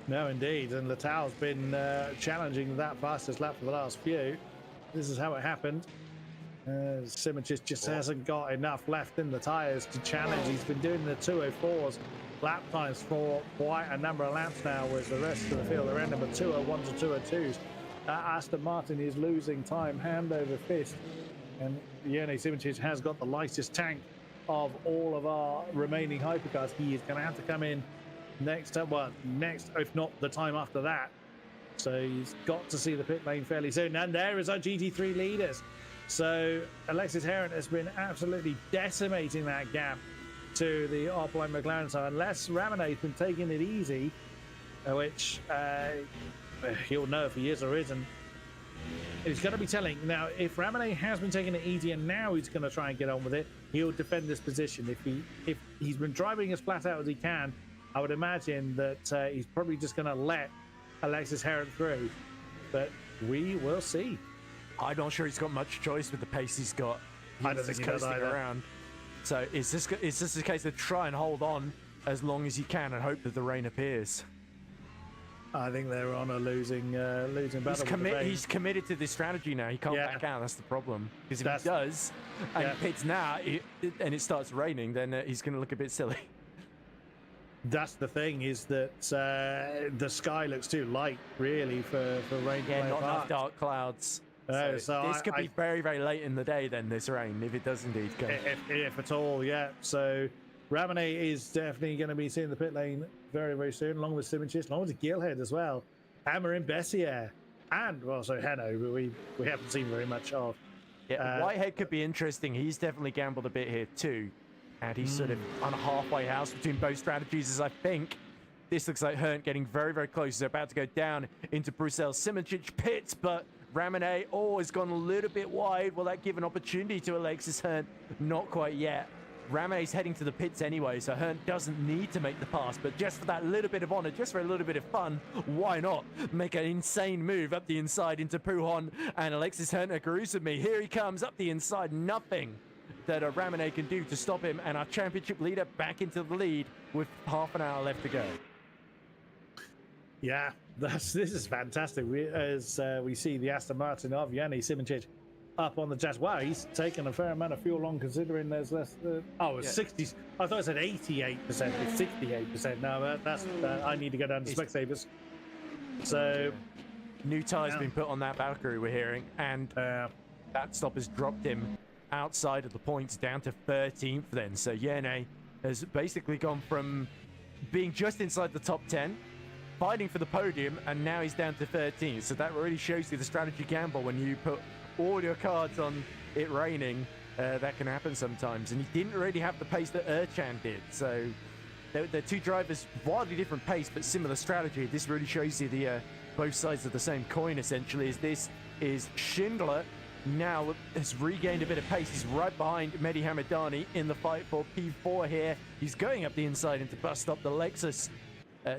No, indeed. And Latao's been challenging that fastest lap for the last few. This is how it happened. Simičić just hasn't got enough left in the tyres to challenge. He's been doing the 204s lap times for quite a number of laps now, whereas the rest of the field are ending with 201s and 202s. Aston Martin is losing time hand over fist. And Jene Simičić has got the lightest tank of all of our remaining hypercars. He is going to have to come in next, if not the time after that. So he's got to see the pit lane fairly soon. And there is our GT3 leaders. So Alexis Heron has been absolutely decimating that gap to the offline McLaren. So unless Ramonet's been taking it easy, which he'll know if he is or isn't, it's going to be telling. Now, if Ramonet has been taking it easy and now he's going to try and get on with it, he'll defend this position. If he's been driving as flat out as he can, I would imagine that he's probably just going to let Alexis Heron through. But we will see. I'm not sure he's got much choice with the pace he's got. I don't think he does either. Around. So is this a case of try and hold on as long as you can and hope that the rain appears? I think they're on a losing battle. He's committed to this strategy now. He can't back out. That's the problem. Because if he does, and he pits now, and it starts raining, then he's going to look a bit silly. That's the thing, is that the sky looks too light, really, for rain. Yeah, not enough dark clouds. So this could be very, very late in the day then, this rain, if it does indeed come. If at all, yeah. So Ramonet is definitely going to be seeing the pit lane very, very soon, along with Simoncic, along with Gilhead as well. Hammer in Bessier, and also Heno, who we haven't seen very much of. Yeah, Whitehead could be interesting. He's definitely gambled a bit here too. And he's sort of on a halfway house between both strategies, as I think. This looks like Herndt getting very, very close. He's about to go down into Bruxelles. Simoncic pits, but Ramonet, has gone a little bit wide. Will that give an opportunity to Alexis Herndt? Not quite yet. Ramonet's heading to the pits anyway, so Herndt doesn't need to make the pass, but just for that little bit of honor, just for a little bit of fun, why not make an insane move up the inside into Pouhon, and Alexis Herndt agrees with me. Here he comes up the inside, nothing that a Ramonet can do to stop him, and our championship leader back into the lead with half an hour left to go. Yeah, this is fantastic. We see the Aston Martin of Yanni Simoncic up on the jazz. Wow, he's taken a fair amount of fuel on, considering there's less. It's 60. I thought it said 88%. It's 68%. No, that's I need to go down to Specsavers. So new tyres been put on that Valkyrie, we're hearing, and that stop has dropped him outside of the points down to 13th then. So Yene has basically gone from being just inside the top 10, fighting for the podium, and now he's down to 13th. So that really shows you the strategy gamble when you put all your cards on it raining. That can happen sometimes, and he didn't really have the pace that Erchan did. So they're two drivers, wildly different pace but similar strategy. This really shows you the both sides of the same coin, essentially. As this is Schindler now has regained a bit of pace. He's right behind Mehdi Hamadani in the fight for P4 here. He's going up the inside into bus stop. The Lexus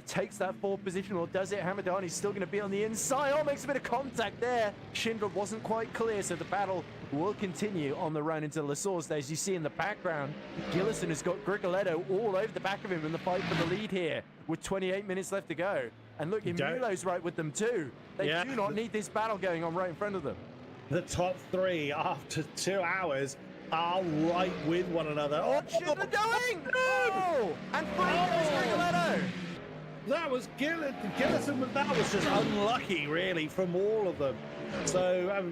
takes that fourth position, or does it? Hamadani's still going to be on the inside. Makes a bit of contact there. Schindler wasn't quite clear, so the battle will continue on the run into La Source. As you see in the background, Gillison has got Grigoletto all over the back of him in the fight for the lead here with 28 minutes left to go. And look, Mulo's right with them too. They do not need this battle going on right in front of them. The top three after 2 hours are right with one another. What's Schindler doing? Oh! And free goes Grigoletto. That was Gillison, but that was just unlucky, really, from all of them. So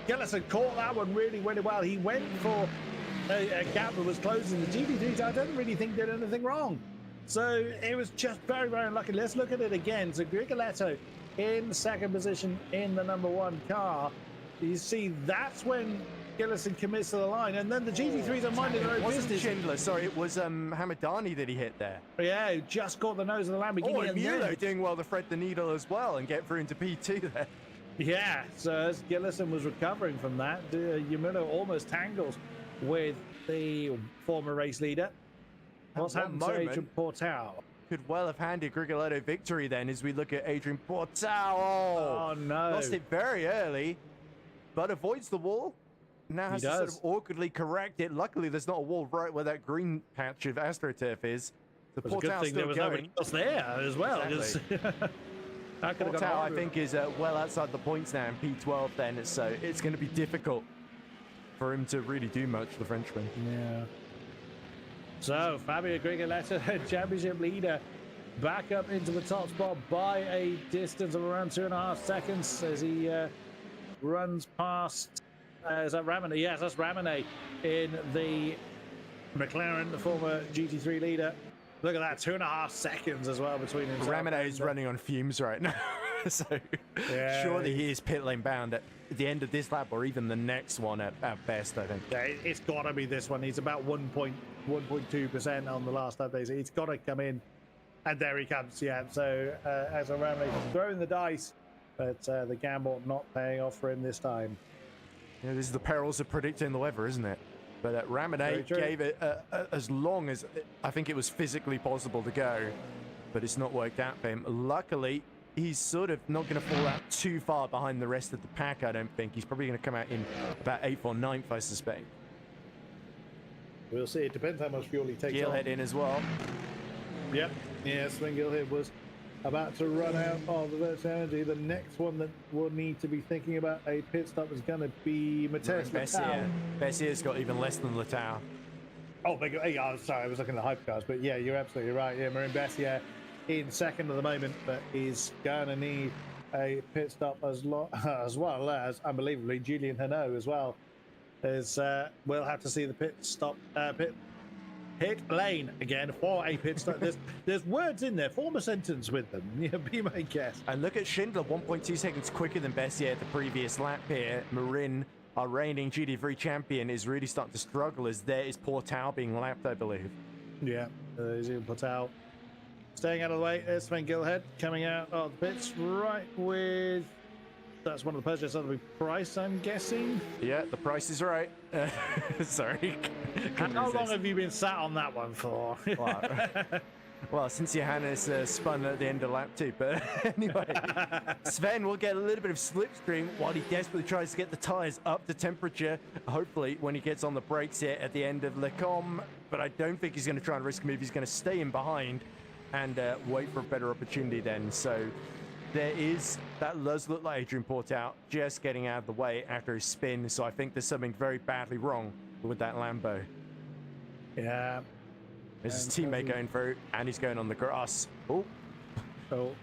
Gillison caught that one really, really well. He went for a gap that was closing. The GT3, I don't really think did anything wrong. So it was just very, very unlucky. Let's look at it again. So Grigoletto in second position in the number one car. You see, that's when Gillison commits to the line, and then the GT3s are minding their own business. It wasn't Schindler, sorry, it was Hamadani that he hit there. Yeah, just caught the nose of the Lamborghini. And Mulo doing well to thread the needle as well and get through into P2 there. Yeah, so as Gillison was recovering from that, Yumuno almost tangles with the former race leader. What's happened to Adrian Portal? Could well have handed Grigoletto victory then as we look at Adrian Portal. Oh no. Lost it very early, but avoids the wall. Now has to sort of awkwardly correct it. Luckily, there's not a wall right where that green patch of AstroTurf is. The Portal's still going. Nobody else there as well. Exactly. Portal, I think, is well outside the points now in P12 then, so it's going to be difficult for him to really do much, the Frenchman. Yeah. So, Fabio Grigoletto, championship leader, back up into the top spot by a distance of around 2.5 seconds as he runs past. Is that Ramonet? Yes, that's Ramonet in the McLaren, the former GT3 leader. Look at that, 2.5 seconds as well between him. Ramonet is running on fumes right now. So surely he is pit lane bound at the end of this lap or even the next one at best, I think. Yeah, it's got to be this one. He's about 1.5 1.2% on the last update. So it's got to come in. And there he comes, yeah. So as a Ramley throwing the dice, but the gamble not paying off for him this time. Yeah, this is the perils of predicting the weather, isn't it? But Ramanay gave it as long as I think it was physically possible to go, but it's not worked out for him. Luckily, he's sort of not going to fall out too far behind the rest of the pack, I don't think. He's probably going to come out in about 8th or 9th, I suspect. We'll see. It depends how much fuel he takes Gillhead in as well. Yep. Yeah, Sven Gillhead was about to run out of the Virtual Energy. The next one that we'll need to be thinking about a pit stop is going to be Mateus Letao. Bessier's got even less than Letao. Oh, yeah, sorry, I was looking at the hypercars, but yeah, you're absolutely right. Yeah, Marin Bessier in second at the moment, but he's going to need a pit stop as well as, unbelievably, Julien Hennault as well. We'll have to see the pit stop, pit lane again for a pit stop. There's words in there. Form a sentence with them. Yeah, be my guest. And look at Schindler, 1.2 seconds quicker than Bessier at the previous lap here. Marin, our reigning GT3 champion, is really starting to struggle as there is Portal being lapped, I believe. Yeah, there's even Portal staying out of the way. There's Sven Gillhead coming out of the pits right with... That's one of the purchases. That'll be Price, I'm guessing. Yeah, the price is right. Sorry. How long have you been sat on that one for? Well, since Johannes spun at the end of lap 2. But anyway, Sven will get a little bit of slipstream while he desperately tries to get the tyres up to temperature. Hopefully, when he gets on the brakes here at the end of Lecombe. But I don't think he's going to try and risk a move. He's going to stay in behind and wait for a better opportunity then. So there is, that does look like Adrian Portal just getting out of the way after his spin. So I think there's something very badly wrong with that Lambo. Yeah. There's his teammate going through, and he's going on the grass. Oh,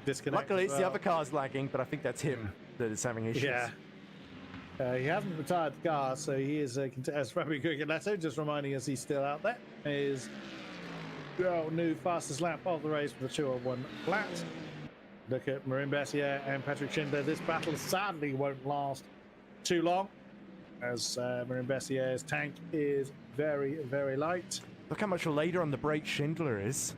disconnect. Luckily, it's the other car's lagging, but I think that's him that is having issues. Yeah. He hasn't retired the car, so he is as Fabio Grigoletto, just reminding us he's still out there. Is new fastest lap of the race with a 2:01 flat. Look at Marin Bessier and Patrick Schindler. This battle sadly won't last too long, as Marin Bessier's tank is very, very light. Look how much later on the brake Schindler is.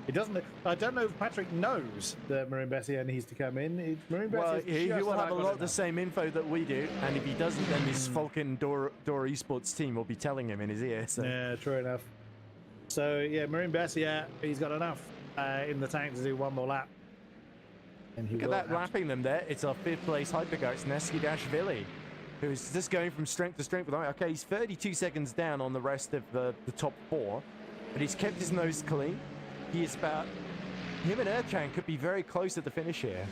He doesn't. I don't know if Patrick knows that Marin Bessier needs to come in. Well, he will have a lot of the same info that we do, and if he doesn't, then his Falcon Door Esports team will be telling him in his ear. So. Yeah, true enough. So yeah, Marin Bessier, he's got enough in the tank to do one more lap. And look at that lapping them there. It's our 5th place Hypercar. It's Neskidashvili, who's just going from strength to strength. Okay, he's 32 seconds down on the rest of the top 4, but he's kept his nose clean. He is about... Him and Erchan could be very close at the finish here.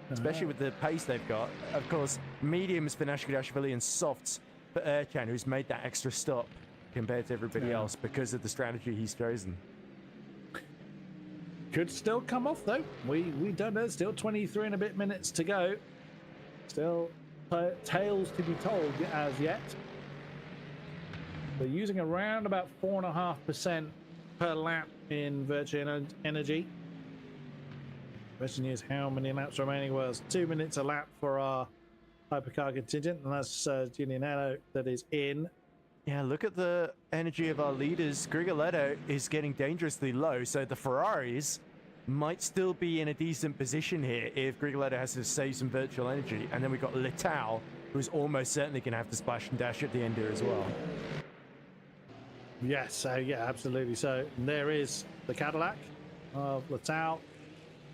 Especially with the pace they've got. Of course, mediums for Neskidashvili and softs for Erchan, who's made that extra stop compared to everybody else because of the strategy he's chosen. Could still come off though. We don't know. Still 23 and a bit minutes to go. Still tales to be told as yet. They're using around about 4.5% per lap in Virtual Energy. Question is how many laps remaining? Well, it's 2 minutes a lap for our Hypercar contingent, and that's Julien Hennault that is in. Yeah, look at the energy of our leaders. Grigoletto is getting dangerously low, so the Ferraris might still be in a decent position here if Grigoletto has to save some virtual energy. And then we've got Letao, who's almost certainly going to have to splash and dash at the end here as well. Yes, yeah, absolutely. So there is the Cadillac of Letao.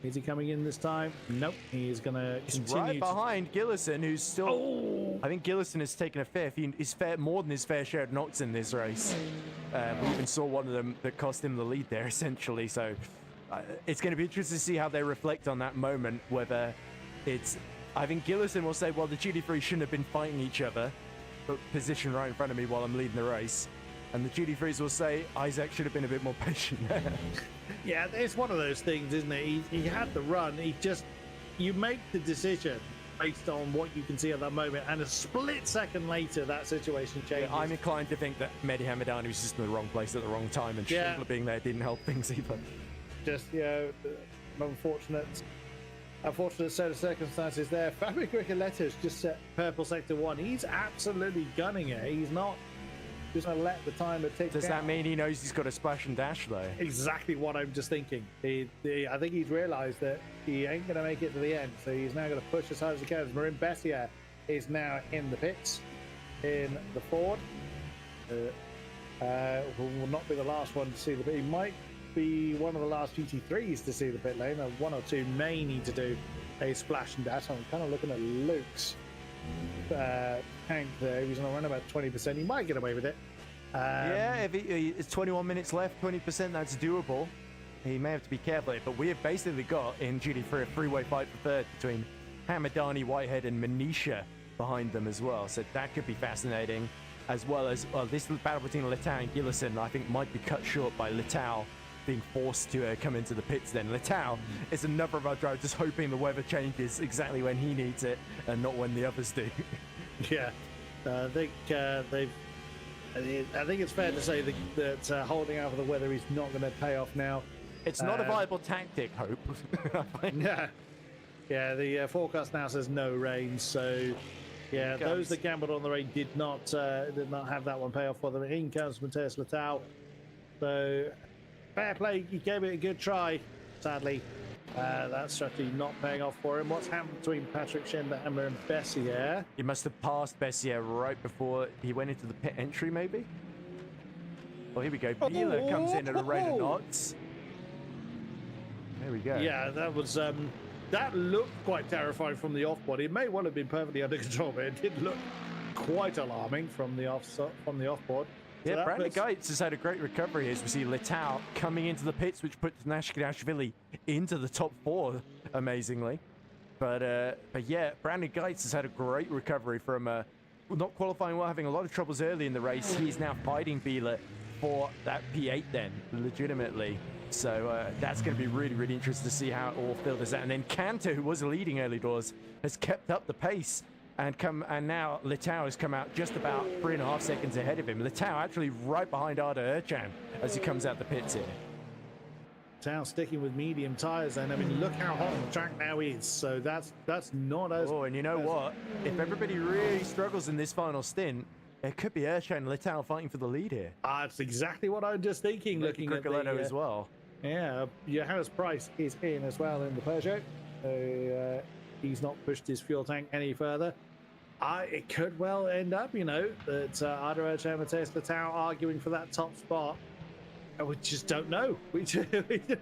Is he coming in this time? Nope. He is going to continue. Right behind Gillison, who's still... Oh. I think Gillison has taken a more than his fair share of knocks in this race. We even saw one of them that cost him the lead there, essentially. So it's going to be interesting to see how they reflect on that moment, whether it's... I think Gillison will say, well, the GT3 shouldn't have been fighting each other, but position right in front of me while I'm leading the race. And the GT3s will say, Isaac should have been a bit more patient. Yeah, it's one of those things, isn't it? He had the run. You make the decision based on what you can see at that moment, and a split second later, that situation changes. Yeah, I'm inclined to think that Mehdi Hamadani was just in the wrong place at the wrong time, and Schindler being there didn't help things either. Just, unfortunate set of circumstances there. Fabio Grigoletto's just set purple sector 1. He's absolutely gunning it. He's not Just gonna let the timer tick Does down. that mean he knows he's got a splash and dash though? Exactly what I'm just thinking. I think he's realised that he ain't going to make it to the end, so he's now going to push as hard as he can. Marin Bessier is now in the pits, in the Ford. Will not be the last one to see the pit. He might be one of the last GT3s to see the pit lane. One or two may need to do a splash and dash. I'm kind of looking at Luke's tank there. He's going to run about 20%. He might get away with it. Yeah, if it's 21 minutes left, 20%, that's doable. He may have to be careful, but we have basically got in GT3 a three-way fight for third between Hamadani, Whitehead, and Manisha behind them as well. So that could be fascinating, as well as this battle between Letao and Gillison, I think, might be cut short by Letao being forced to come into the pits. Then Letao is another of our drivers just hoping the weather changes exactly when he needs it and not when the others do. Yeah, I think I think it's fair to say that holding out for the weather is not going to pay off now. It's not a viable tactic, Hope. Yeah, the forecast now says no rain, so yeah, those that gambled on the rain did not have that one pay off for them. In comes Matheus Letao. So fair play, he gave it a good try. Sadly, that strategy not paying off for him. What's happened between Patrick Schenderhammer and Bessier? He must have passed Bessier right before he went into the pit entry, maybe? Well, here we go. Vila comes in at a rate of knots. There we go. Yeah, that was that looked quite terrifying from the off-board. It may well have been perfectly under control, but it did look quite alarming from the off-board. Yeah, so Brandon Geitz has had a great recovery as we see Letao coming into the pits, which puts Nashkadashvili into the top four, amazingly. But yeah, Brandon Geitz has had a great recovery from not qualifying well, having a lot of troubles early in the race. He's now fighting Vila for that P8 then, legitimately. So that's going to be really, really interesting to see how it all filters out. And then Cantor, who was leading early doors, has kept up the pace and now Letao has come out just about 3.5 seconds ahead of him. Letao actually right behind Arda Ercan as he comes out the pits here. Letao sticking with medium tires, and I mean, look how hot the track now is. So that's not as. Oh, and you know what? If everybody really struggles in this final stint, it could be Ercan and Letao fighting for the lead here. That's exactly what I'm just thinking. Looking at the as well. Yeah, Johannes Price is in as well in the Peugeot. He's not pushed his fuel tank any further. It could well end up, you know, that Arda Ercan and Matheus Letao arguing for that top spot. We just don't know. We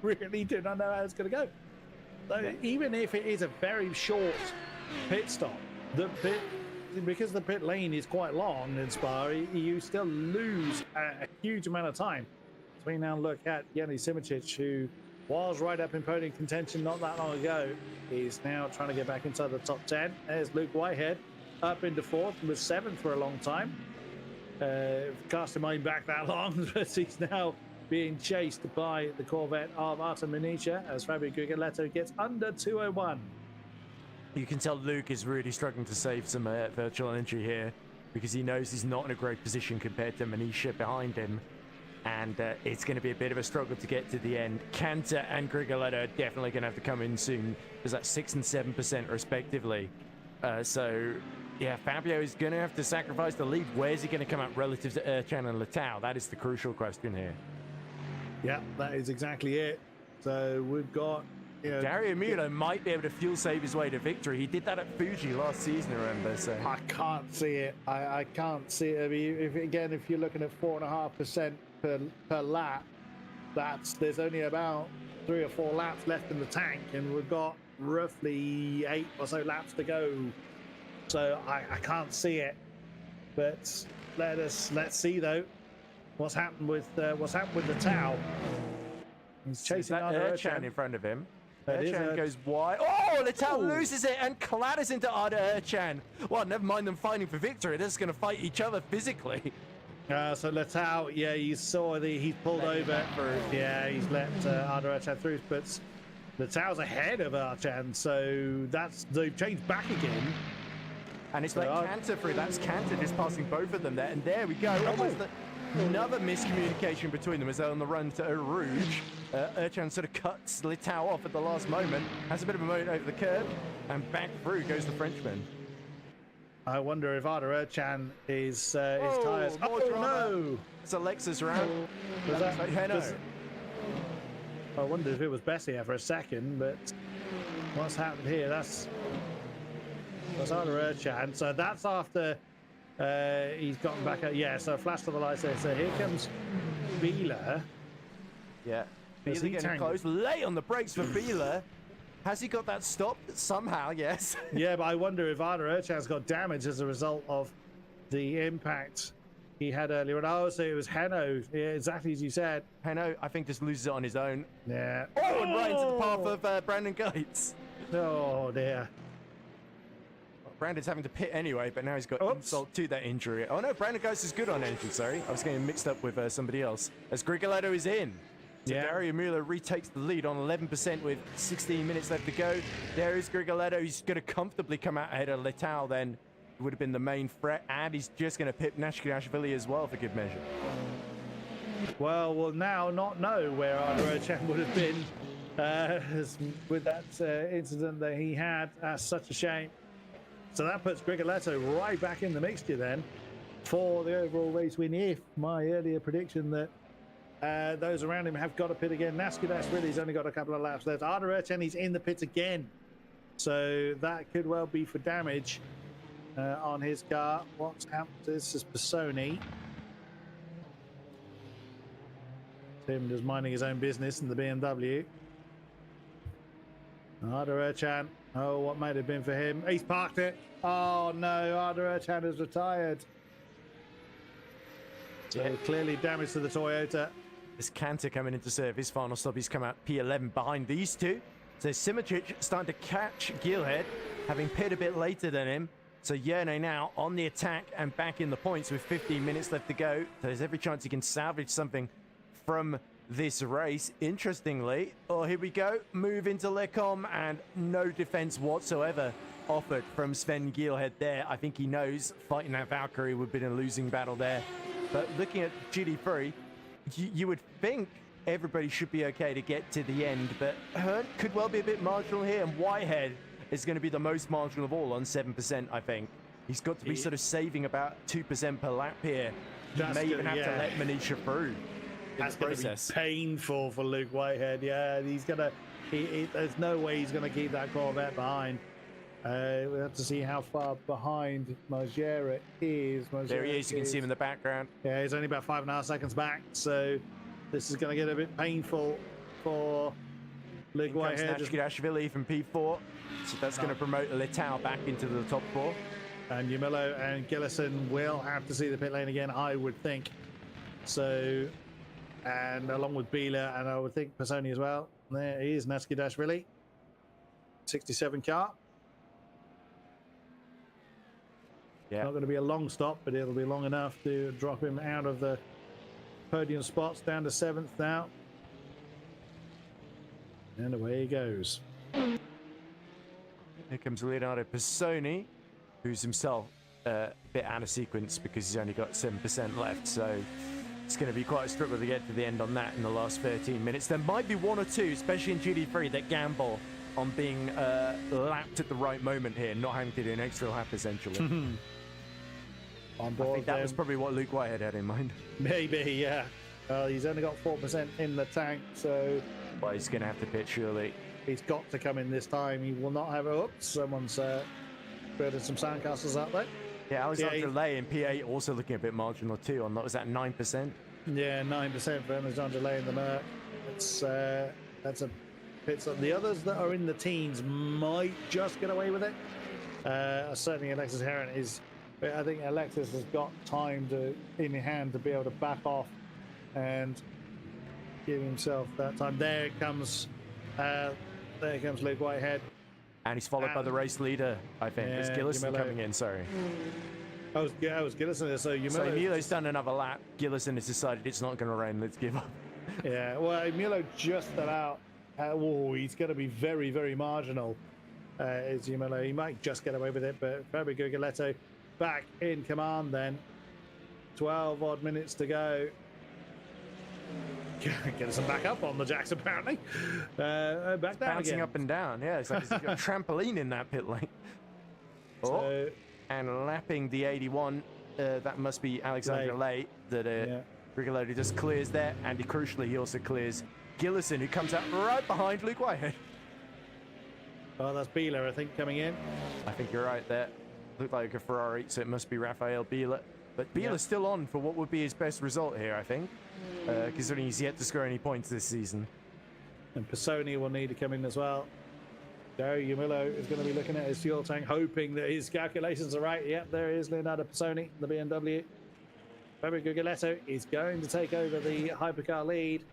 really do not know how it's going to go. So even if it is a very short pit stop, because the pit lane is quite long in Spa, you still lose a huge amount of time. So we now look at Yanni Simičić, who was right up in podium contention not that long ago. He's now trying to get back inside the top 10. There's Luke Whitehead up into fourth and was seventh for a long time. Cast him back that long, but he's now being chased by the Corvette of Artem Manisha as Fabio Guglielmetto gets under 201. You can tell Luke is really struggling to save some virtual energy here because he knows he's not in a great position compared to Manisha behind him. And it's going to be a bit of a struggle to get to the end. Cantor and Grigoletto are definitely going to have to come in soon. There's like 6% and 7% respectively. So, yeah, Fabio is going to have to sacrifice the lead. Where's he going to come out relative to Ercan and Letao? That is the crucial question here. Yeah, that is exactly it. So we've got... Dario Mulo might be able to fuel save his way to victory. He did that at Fuji last season, remember? So I can't see it. I can't see it. I mean, if you're looking at 4.5% per lap, there's only about 3 or 4 laps left in the tank, and we've got roughly 8 or so laps to go. So I can't see it. But let's see though what's happened with Letao. He's chasing Arda Ercan in front of him. Ercan goes wide. Oh, Letao loses it and clatters into Arda Ercan. Well, never mind them fighting for victory. They're just going to fight each other physically. So Letao, yeah, you saw he's pulled over. Yeah, he's let Arda Ercan through, but Letao's ahead of Ercan, so they've changed back again. And it's like Cantor through. That's Cantor just passing both of them there, and there we go. Almost another miscommunication between them as they're on the run to Eau Rouge. Ercan sort of cuts Letao off at the last moment, has a bit of a moment over the curb, and back through goes the Frenchman. I wonder if Arda is tires. More Oh drama. no! It's a Lexus round. Was that, Heno. I wondered if it was Bessia for a second, but what's happened here? That's Arda. So that's after he's gotten back out. Yeah, so flash to the lights there. So here comes Beeler. Yeah. Is Beeler he getting tangled? close. Late on the brakes for Beeler. Has he got that stopped? Somehow, yes. Yeah, but I wonder if Arda got damaged as a result of the impact he had earlier. And oh, so it was Heno. Yeah, exactly as you said. Heno, I think, just loses it on his own. Yeah. Oh, and right into the path of Brandon Gates. Oh, dear. Brandon's having to pit anyway, but now he's got Oops. insult to that injury. Oh no, Brandon Gates is good on engine, sorry. I was getting mixed up with somebody else. As Grigoletto is in. So Yeah. Dario Mueller retakes the lead on 11% with 16 minutes left to go. There is Grigoletto. He's going to comfortably come out ahead of Letal then. Would have been the main threat, and he's just going to pit Nashkashvili as well for good measure. Well, we'll now not know where Arda would have been with that incident that he had. That's such a shame. So that puts Grigoletto right back in the mixture then for the overall race win. If my earlier prediction that those around him have got to pit again. Nashkashvili's only got a couple of laps left. Arda he's in the pits again. So that could well be for damage on his car. What's happened? This is Pisoni. Tim just minding his own business in the BMW. Arda oh, what might have been for him? He's parked it. Oh no, Arda has retired. So clearly damage to the Toyota. This Cantor coming into serve. His final stop, he's come out P11 behind these two. So Simitric starting to catch Gilhead, having pitted a bit later than him. So Yerne now on the attack and back in the points with 15 minutes left to go. So there's every chance he can salvage something from this race. Interestingly, oh, here we go. Move into Lecom and no defense whatsoever offered from Sven Gilhead there. I think he knows fighting that Valkyrie would have been a losing battle there. But looking at GT3, you would think everybody should be okay to get to the end, but Hearn could well be a bit marginal here, and Whitehead is going to be the most marginal of all on 7%, I think. He's got to be sort of saving about 2% per lap here. He may even have to let Manisha through. That's going to be painful for Luke Whitehead. Yeah, he's going to... there's no way he's going to keep that Corvette behind. We have to see how far behind Margera is. There he is. You can see him in the background. Yeah, he's only about 5.5 seconds back. So this is going to get a bit painful for Luke Whitehead. Nashkashvili from P4. So that's going to promote Letal back into the top four. And Yumilo and Gillison will have to see the pit lane again, I would think. So, and along with Beeler, and I would think Pisoni as well. There he is, Nashkashvili. 67 car. Yeah. Not going to be a long stop, but it'll be long enough to drop him out of the podium spots down to 7th now. And away he goes. Here comes Leonardo Pisoni, who's himself a bit out of sequence because he's only got 7% left. So it's going to be quite a struggle to get to the end on that in the last 13 minutes. There might be one or two, especially in GT3, that gamble on being lapped at the right moment here, not having to do an extra lap essentially. On board I think that was probably what Luke Whitehead had in mind. Maybe, yeah. He's only got 4% in the tank, so... Well, he's going to have to pit, surely. He's got to come in this time. He will not have... Oops, someone's building some sandcastles up there. Yeah, Alexander Lay in P8 also looking a bit marginal too on that. Was that 9%? Yeah, 9% for Alexander Lay in the Merc. That's a pit stop. The others that are in the teens might just get away with it. Certainly Alexis Heron is... I think Alexis has got time in hand to be able to back off and give himself that time. There comes Luke Whitehead. And he's followed by the race leader, I think. It's Gillison coming in, sorry. I was Gillison there, so Milo's done another lap. Gillison has decided it's not going to rain, let's give up. Yeah, well, Milo just fell out. He's going to be very, very marginal. Is Yumelo. He might just get away with it, but Fabio Grigoletto back in command then. 12 odd minutes to go. Get some back up on the jacks apparently. Back down bouncing again. Up and down. Yeah, it's like a trampoline in that pit lane. Oh, And lapping the 81, that must be Alexander Late, that Rigoletto just clears there. And crucially, he also clears Gillison, who comes out right behind Luke Whitehead. Oh, that's Biela, I think, coming in. I think you're right there. Looked like a Ferrari, so it must be Rafael Biela. But Biela's still on for what would be his best result here, I think, considering he's yet to score any points this season. And Pisoni will need to come in as well. Dario Yamillo is going to be looking at his fuel tank, hoping that his calculations are right. Yep, there is Leonardo Pisoni, the BMW. Fabio Guglielmetto is going to take over the Hypercar lead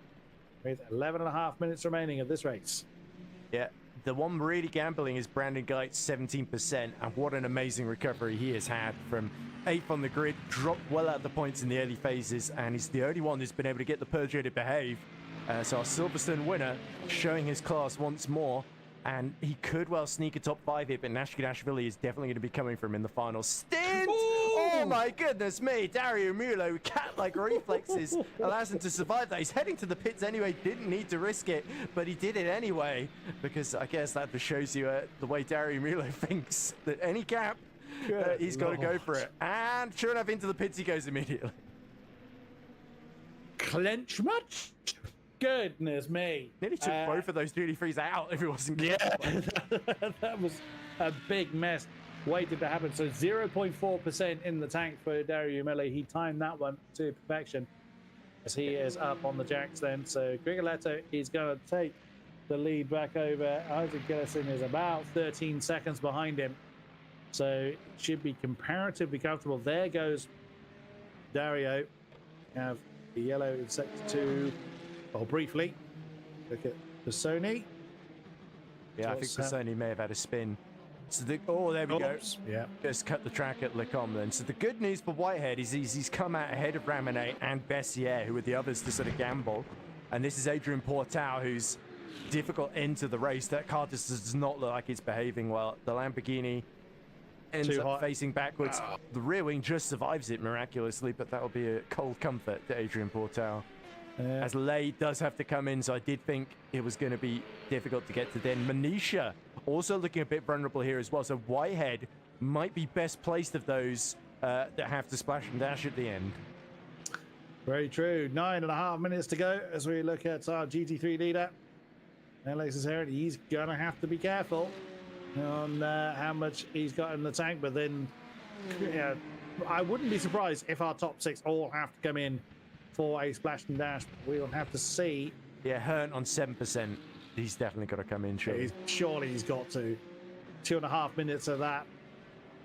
with 11.5 minutes remaining of this race. Yeah, the one really gambling is Brandon Geitz, 17%, and what an amazing recovery he has had from 8th on the grid, dropped well out of the points in the early phases, and he's the only one who's been able to get the Peugeot to behave. So our Silverstone winner showing his class once more, and he could well sneak a top 5 here, but Nashvili is definitely going to be coming for him in the final. Stint! Oh my goodness me! Dario Mulo, cat-like reflexes, allows him to survive that. He's heading to the pits anyway, didn't need to risk it, but he did it anyway, because I guess that just shows you the way Dario Mulo thinks, that any gap, he's got to go for it. And sure enough, into the pits he goes immediately. Clench much? Goodness me. Nearly took both of those duty frees out if it wasn't careful. Yeah, that was a big mess waiting to happen. So 0.4% in the tank for Dario Yamillo. He timed that one to perfection as he is up on the jacks then. So Grigoletto is going to take the lead back over. Isaac Gillison is about 13 seconds behind him. So it should be comparatively comfortable. There goes Dario. Have the yellow in sector 2. Oh, briefly, look at Pisoni. Yeah, I think Pisoni may have had a spin. So there we go. Yeah, just cut the track at Lecombe then. So the good news for Whitehead is he's come out ahead of Ramonet and Bessier, who were the others to sort of gamble. And this is Adrian Portal, who's difficult into the race. That car just does not look like it's behaving well. The Lamborghini ends up facing backwards. The rear wing just survives it miraculously, but that'll be a cold comfort to Adrian Portal. As Lay does have to come in, so I did think it was going to be difficult to get to then. Manisha also looking a bit vulnerable here as well, so Whitehead might be best placed of those that have to splash and dash at the end. Very true. 9.5 minutes to go as we look at our GT3 leader. Alexis Heron, he's going to have to be careful on how much he's got in the tank, but then I wouldn't be surprised if our top 6 all have to come in for a splash and dash. We'll have to see. Yeah, Hearn on 7%. He's definitely got to come in, surely. Surely he's got to. 2.5 minutes of that.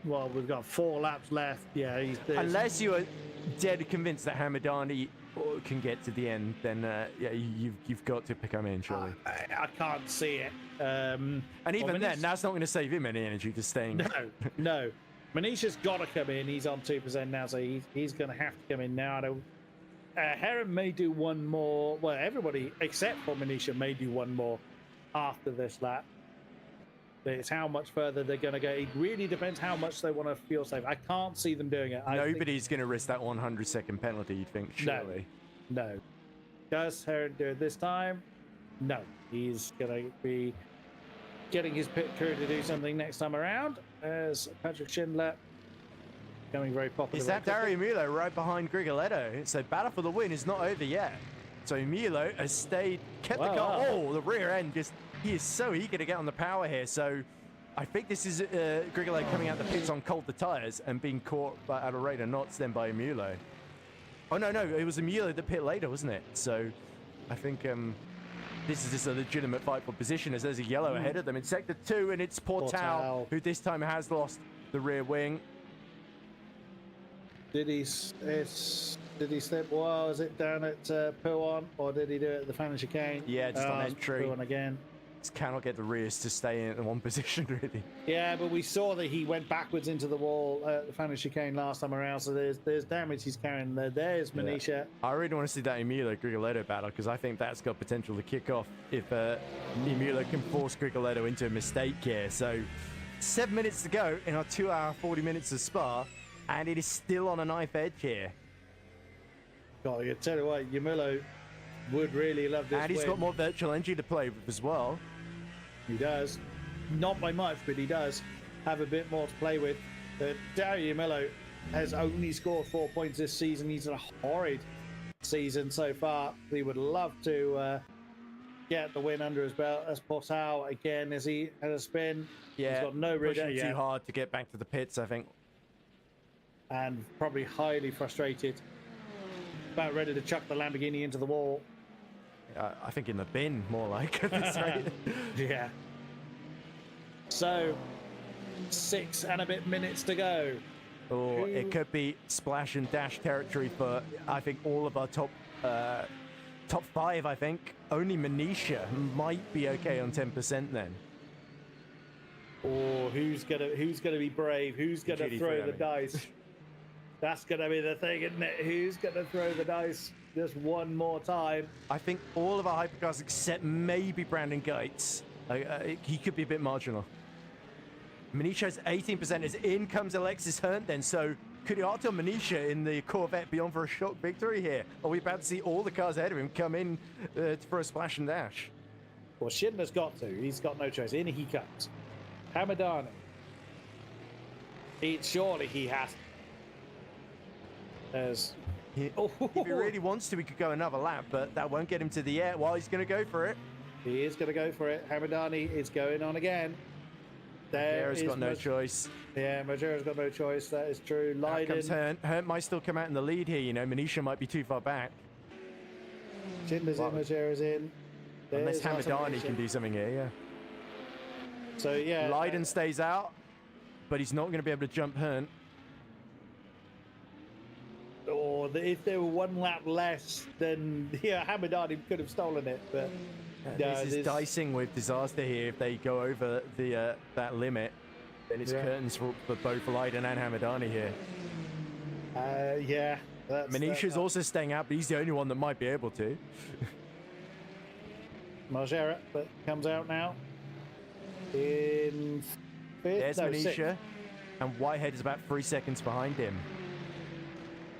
Well, we've got 4 laps left. Yeah, unless you are dead convinced that Hamadani can get to the end, then yeah, you've got to come in, surely. I can't see it. And even then, that's not going to save him any energy to staying. No. Manisha's got to come in. He's on 2% now, so he's going to have to come in now. Heron may do one more. Well, everybody except for Manisha may do one more after this lap. It's how much further they're going to go. It really depends how much they want to feel safe. I can't see them doing it. Nobody's going to risk that 100-second penalty, you'd think, surely. No. Does Heron do it this time? No. He's going to be getting his pit crew to do something next time around, as Patrick Schindler becoming very popular. Is that Dario Mulo right behind Grigoletto? So battle for the win is not over yet. So Mulo has kept the car. Oh, the rear end he is so eager to get on the power here. So I think this is Grigoletto coming out the pits on colder tires and being caught at a rate of knots then by Mulo. Oh, no, it was Mulo that pit later, wasn't it? So I think this is just a legitimate fight for position as there's a yellow ahead of them in sector 2, and it's Portal, who this time has lost the rear wing. Did he slip? Well, is it down at Pouon, or did he do it at the final chicane? Yeah, just on entry. Pouon again. Just cannot get the rears to stay in one position, really. Yeah, but we saw that he went backwards into the wall at the final chicane last time around, so there's damage he's carrying there. There's Manisha. Yeah. I really want to see that Emilio Grigoletto battle, because I think that's got potential to kick off if Emilio can force Grigoletto into a mistake here. So 7 minutes to go in our 2 hour 40 minutes of Spa. And it is still on a knife edge here. God, I tell you what, Yamillo would really love this. And he's got more virtual energy to play with as well. He does. Not by much, but he does have a bit more to play with. Dario Mello has only scored 4 points this season. He's had a horrid season so far. He would love to get the win under his belt. As Portal again, as he has a spin. Yeah, he's got no pushing too hard to get back to the pits, I think. And probably highly frustrated. About ready to chuck the Lamborghini into the wall. I think in the bin, more like at this rate. Yeah. So, 6 and a bit minutes to go. Or it could be splash and dash territory for, I think, all of our top 5, I think. Only Manisha might be okay on 10% then. Or who's gonna be brave? Who's gonna GT3, throw the dice? That's gonna be the thing, isn't it? Who's gonna throw the dice just one more time? I think all of our hypercars except maybe Brandon Geitz. He could be a bit marginal. Manisha's 18%. As in comes Alexis Herndt then. So Kuriato Manisha in the Corvette beyond for a shock victory here. Are we about to see all the cars ahead of him come in for a splash and dash? Well, Schindler's got to. He's got no choice. In he comes. Hamadani. Surely he has to. If he really wants to, he could go another lap, but that won't get him to the air. Well, he's going to go for it. He is going to go for it. Hamadani is going on again. Majera's got no choice. Yeah, Majera's got no choice. That is true. Leiden. Comes Herndt. Herndt might still come out in the lead here. You know, Manisha might be too far back. Schindler's in, Majera's in. Unless Hamadani can do something here, yeah. So, yeah. Leiden stays out, but he's not going to be able to jump Herndt. Or if there were one lap less, then yeah, Hamadani could have stolen it. But this is dicing with disaster here. If they go over the that limit, then it's curtains for both Leiden and Hamadani here. Yeah. Manisha's also staying out, but he's the only one that might be able to. Majera, but comes out now. In 5th. There's Manisha, 6th. and Whitehead is about 3 seconds behind him.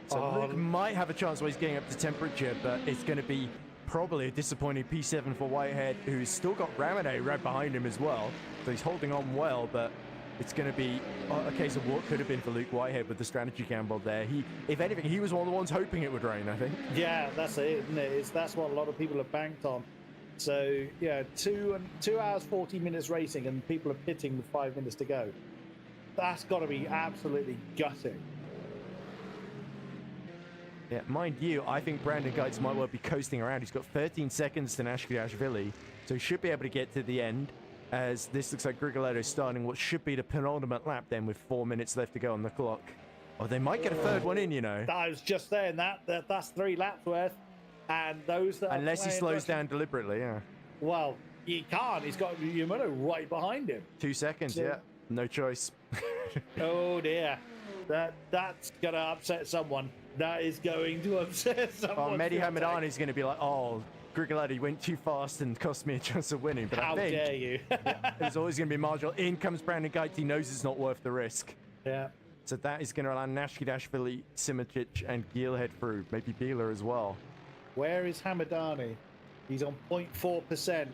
So Luke might have a chance while he's getting up to temperature, but it's going to be probably a disappointing P7 for Whitehead, who's still got Ramone right behind him as well. So he's holding on well, but it's going to be a case of what could have been for Luke Whitehead with the strategy gamble there. If anything, he was one of the ones hoping it would rain, I think. Yeah, that's it, isn't it? That's what a lot of people have banked on. So, yeah, 2 hours, 40 minutes racing, and people are pitting with 5 minutes to go. That's got to be absolutely gutting. Yeah, mind you, I think Brandon Geitz might well be coasting around. He's got 13 seconds to Nashkashvili, so he should be able to get to the end, as this looks like Grigoletto starting what should be the penultimate lap then with 4 minutes left to go on the clock. Oh, they might get a third one in, you know. I was just saying that's 3 laps worth, and those that unless he slows down deliberately, yeah. Well, he can't. He's got Yamato right behind him. 2 seconds, yeah. No choice. Oh, dear. That's going to upset someone. That is going to upset someone. Oh, Mehdi Hamadani is going to be like, oh, Grigoletto went too fast and cost me a chance of winning. But how I think dare you? there's always going to be marginal. In comes Brandon Geitz. He knows it's not worth the risk. Yeah. So that is going to allow Nashkashvili, Simic, and Gielhead through. Maybe Bieler as well. Where is Hamadani? He's on 0.4%.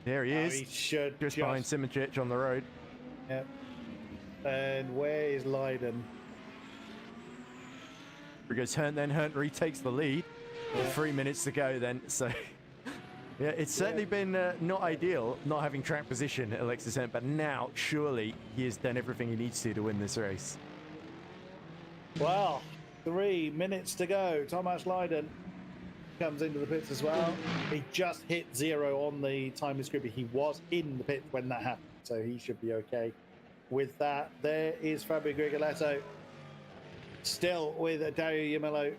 There he is. He should just behind Simic on the road. Yep. And where is Leiden? Here goes Herndt, then Herndt retakes the lead. Yeah. 3 minutes to go then. So, yeah, it's certainly been not ideal not having track position at Alexis Herndt, but now surely he has done everything he needs to win this race. Well, 3 minutes to go. Tomasz Leiden comes into the pits as well. He just hit 0 on the time descriptor. He was in the pit when that happened, so he should be okay with that. There is Fabio Grigoletto still with Dario Yamello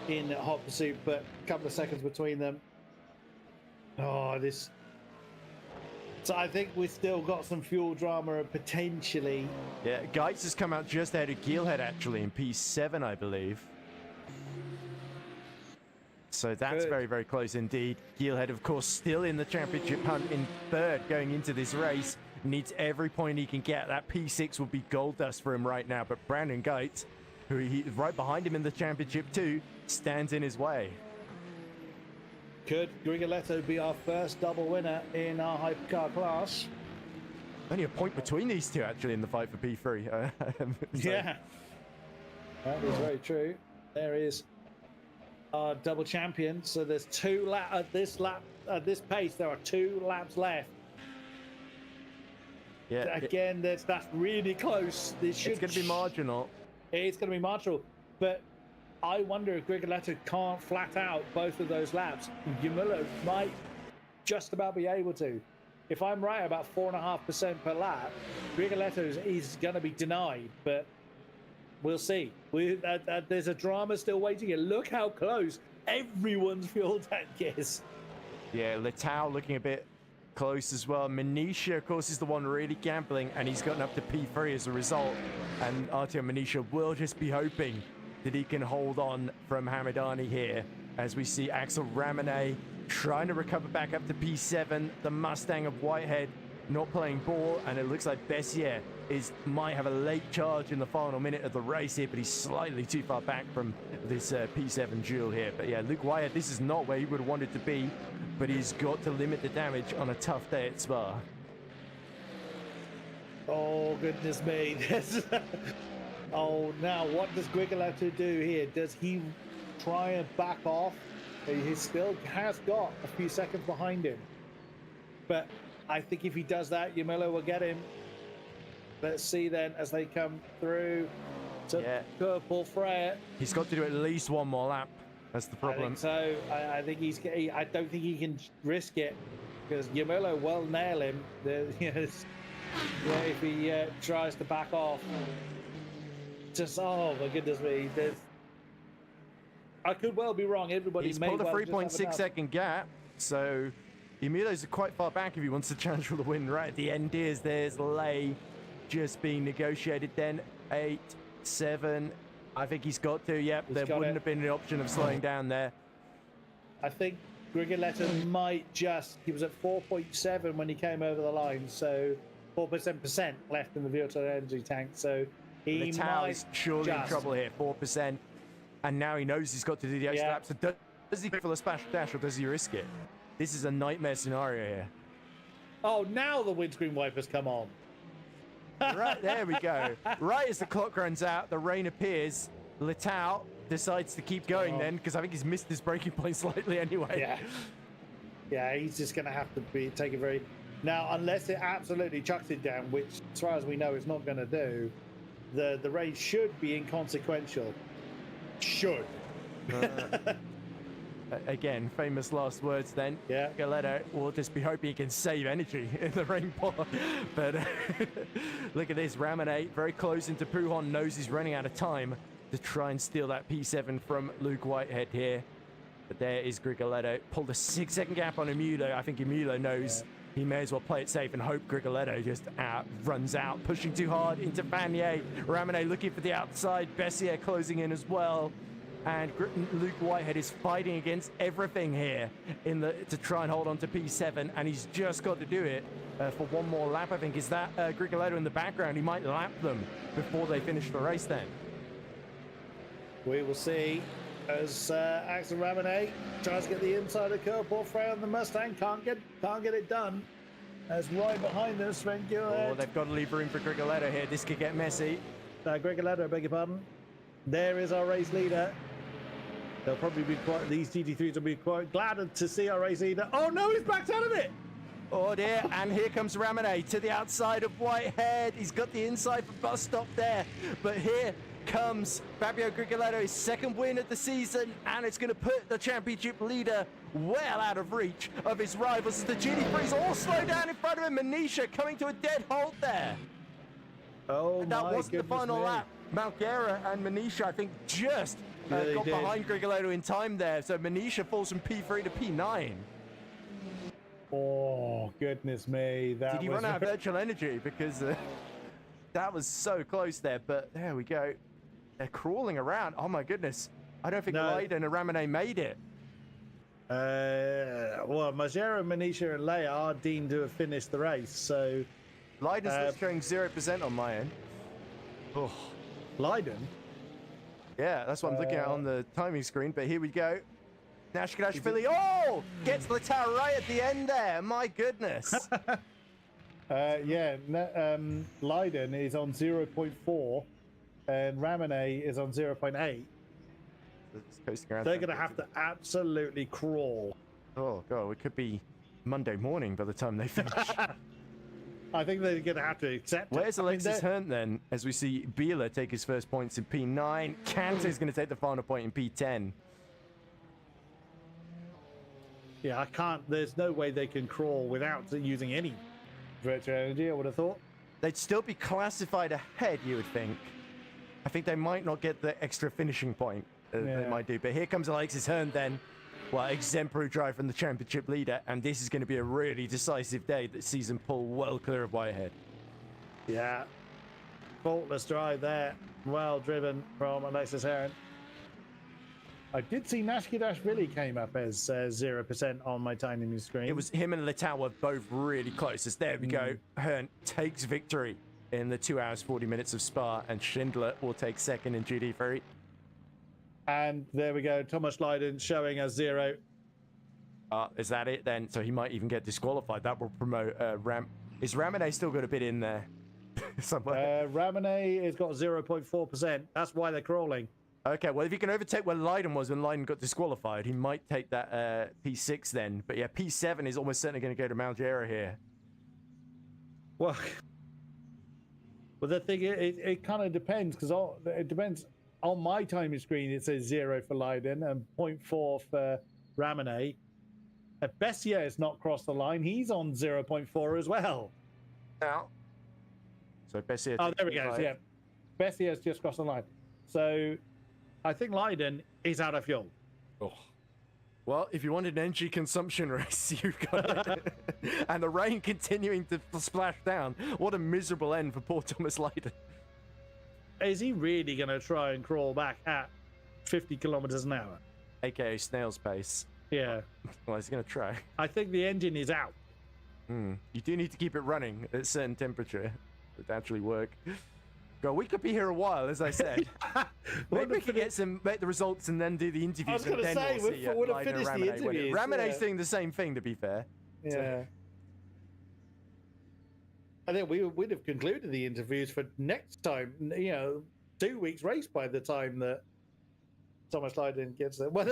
in hot pursuit, but a couple of seconds between them. Oh, this. So I think we've still got some fuel drama potentially. Yeah, Geitz has come out just ahead of Gielhead actually in P7, I believe. So that's very, very close indeed. Gielhead, of course, still in the championship hunt in 3rd going into this race. Needs every point he can get. That P6 would be gold dust for him right now. But Brandon Geitz, who he's right behind him in the championship too, stands in his way. Could Grigoletto be our first double winner in our hypercar class? Only a point between these two, actually, in the fight for P3. Yeah, that is very true. There is our double champion. So there's 2 laps at this pace. There are 2 laps left. Yeah. Again, that's really close. It's going to be marginal. It's going to be marginal, but I wonder if Grigoletto can't flat out both of those laps. Yamillo might just about be able to. If I'm right about 4.5% per lap, Grigoletto is going to be denied, but we'll see. There's a drama still waiting, and look how close everyone's fuel tank is. Yeah, Letao looking a bit close as well. Manisha, of course, is the one really gambling, and he's gotten up to P3 as a result. And Artyom Manisha will just be hoping that he can hold on from Hamadani here, as we see Axel Ramone trying to recover back up to P7. The Mustang of Whitehead not playing ball, and it looks like Bessier might have a late charge in the final minute of the race here, but he's slightly too far back from this P7 duel here. But yeah, Luke Whitehead, this is not where he would have wanted to be, but he's got to limit the damage on a tough day at Spa. Oh, goodness me. Oh, now what does Grigoletto do here? Does he try and back off? He still has got a few seconds behind him. But I think if he does that, Yamillo will get him. Let's see then as they come through to Paul Freya. He's got to do at least one more lap. That's the problem. So I think I don't think he can risk it, because Yamillo will nail him. If he tries to back off. Just, oh my goodness me. I could well be wrong. He's pulled a 3.6 second gap, so Emilio's quite far back if he wants to challenge for the win. Right at the end there's Lay just being negotiated. Then 8, 7. I think he's got to. Yep, there wouldn't have been an option of slowing down there. I think Grigoletto might just. He was at 4.7 when he came over the line, so 4% left in the virtual energy tank. So he is surely in trouble here. 4%. And now he knows he's got to do the extra lap. So does he go for the splash dash, or does he risk it? This is a nightmare scenario here. Oh, now the windscreen wipers come on. Right, there we go. Right as the clock runs out, the rain appears. Letao decides to keep going then, because I think he's missed his braking point slightly anyway. Yeah, he's just going to have to take it very... Now, unless it absolutely chucks it down, which, as far as we know, it's not going to do, the race should be inconsequential. Should. Again, famous last words then. Yeah. Grigoletto will just be hoping he can save energy in the rainfall. But look at this. Ramone very close into Pujon, knows he's running out of time to try and steal that P7 from Luke Whitehead here. But there is Grigoletto. Pulled a 6-second gap on Emulo. I think Emulo knows he may as well play it safe and hope Grigoletto just runs out. Pushing too hard into Vanier. Ramone looking for the outside. Bessier closing in as well. And Luke Whitehead is fighting against everything here to try and hold on to P7, and he's just got to do it for one more lap, I think. Is that Grigoletto in the background? He might lap them before they finish the race then. We will see as Axel Ramone tries to get the inside of curve. Paul Frey on the Mustang can't get it done. As right behind them, Sven Gilhead. Oh, they've got to leave room for Grigoletto here. This could get messy. Grigoletto, I beg your pardon. There is our race leader. They'll probably be these GT3s will be quite glad to see our race leader. Oh no, he's backed out of it! Oh dear, and here comes Ramone to the outside of Whitehead. He's got the inside for bus stop there. But here comes Fabio Grigoletto, his second win of the season, and it's going to put the championship leader well out of reach of his rivals. The GT3s all slow down in front of him. Manisha coming to a dead halt there. Oh, and that wasn't the final lap. Malguera and Manisha, I think, just got behind Grigoletto in time there. So Manisha falls from P3 to P9. Oh, goodness me. Did he run out of virtual energy? Because that was so close there. But there we go. They're crawling around. Oh, my goodness. I don't think Leiden and Ramone made it. Well, Majera, Manisha, and Leia are deemed to have finished the race. So Leiden's showing 0% on my end. Oh. Leiden? Yeah, that's what I'm looking at on the timing screen. But here we go. Nashkadashvili, oh! Gets the tower right at the end there. My goodness. Leiden is on 0.4 and Ramone is on 0.8. They're going to have to absolutely crawl. Oh, God, it could be Monday morning by the time they finish. I think they're going to have to accept Where's it. Alexis Herndt then? As we see Bieler take his first points in P9. Cantor's going to take the final point in P10. Yeah, I can't. There's no way they can crawl without using any virtual energy, I would have thought. They'd still be classified ahead, you would think. I think they might not get the extra finishing point they might do. But here comes Alexis Herndt then. Well, exemplary drive from the championship leader, and this is going to be a really decisive day that sees him pull well clear of Whitehead. Yeah, faultless drive there. Well driven from Alexis Herndt. I did see Nashkidashvili came up as 0% on my tiny new screen. It was him and Letau were both really close. As there we go. Herndt takes victory in the 2 hours, 40 minutes of Spa, and Schindler will take second in GT3. And there we go. Thomas Leiden showing us 0. Is that it then? So he might even get disqualified. That will promote Ram. Is Ramone still got a bit in there somewhere? Ramone has got 0.4%. That's why they're crawling. Okay, well, if he can overtake where Leiden was when Leiden got disqualified, he might take that P6 then. But yeah, P7 is almost certainly going to go to Malgera here. Well, the thing is, it kind of depends, because it depends. On my timing screen, it says 0 for Leiden and 0.4 for Ramone. Bessier has not crossed the line. He's on 0.4 as well. Now. So Bessier. Oh, there we go. So, yeah. Bessier has just crossed the line. So I think Leiden is out of fuel. Oh. Well, if you wanted an energy consumption race, you've got it. And the rain continuing to splash down. What a miserable end for poor Thomas Leiden. Is he really going to try and crawl back at 50 kilometers an hour? AKA snail's pace. Yeah. Well, he's going to try. I think the engine is out. You do need to keep it running at a certain temperature to actually work. God, we could be here a while, as I said. Maybe we could get the results and then do the interviews. I was going to say, we would have finished the interviews. Ramone's doing the same thing, to be fair. Yeah. So. I think we'd have concluded the interviews for next time, 2 weeks race by the time that Thomas Leiden gets there. Well,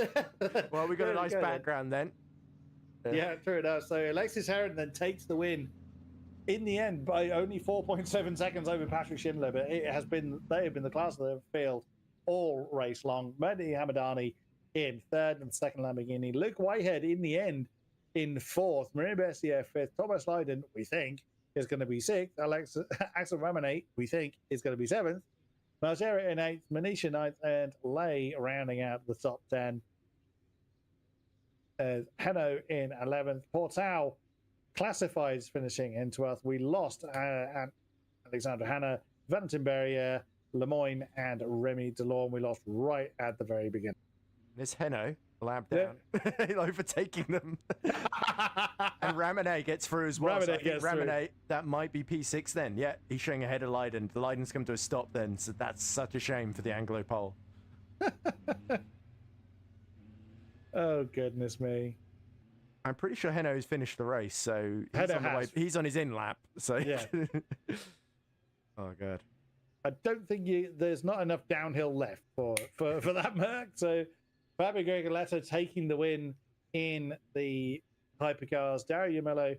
we got a nice background then. Yeah, true enough. So Alexis Herndt then takes the win in the end by only 4.7 seconds over Patrick Schindler, but they have been the class of the field all race long. Mehdi Hamadani in third and second Lamborghini. Luke Whitehead in the end in fourth. Maria Bessier fifth. Thomas Leiden, we think, is going to be sixth. Axel Ramone, we think, is going to be seventh. Malgera in eighth. Manisha ninth, and Lay rounding out the top 10. Hanno in 11th. Portal classifieds finishing in 12th. We lost Alexandra Hanna, Valentin Berrier, Lemoyne, and Remy Delorme. We lost right at the very beginning. Miss Henno, lab down, overtaking them. And Ramone gets through as well. Ramone, that might be P6 then. Yeah, he's showing ahead of Leiden. The Leiden's come to a stop then, so that's such a shame for the Anglo pole. Oh, goodness me. I'm pretty sure Henno's finished the race, so he's on his in lap. So yeah. Oh, God. I don't think there's not enough downhill left for that Merc. So Fabio Gregoletto taking the win in the Hypercars. Dario Mello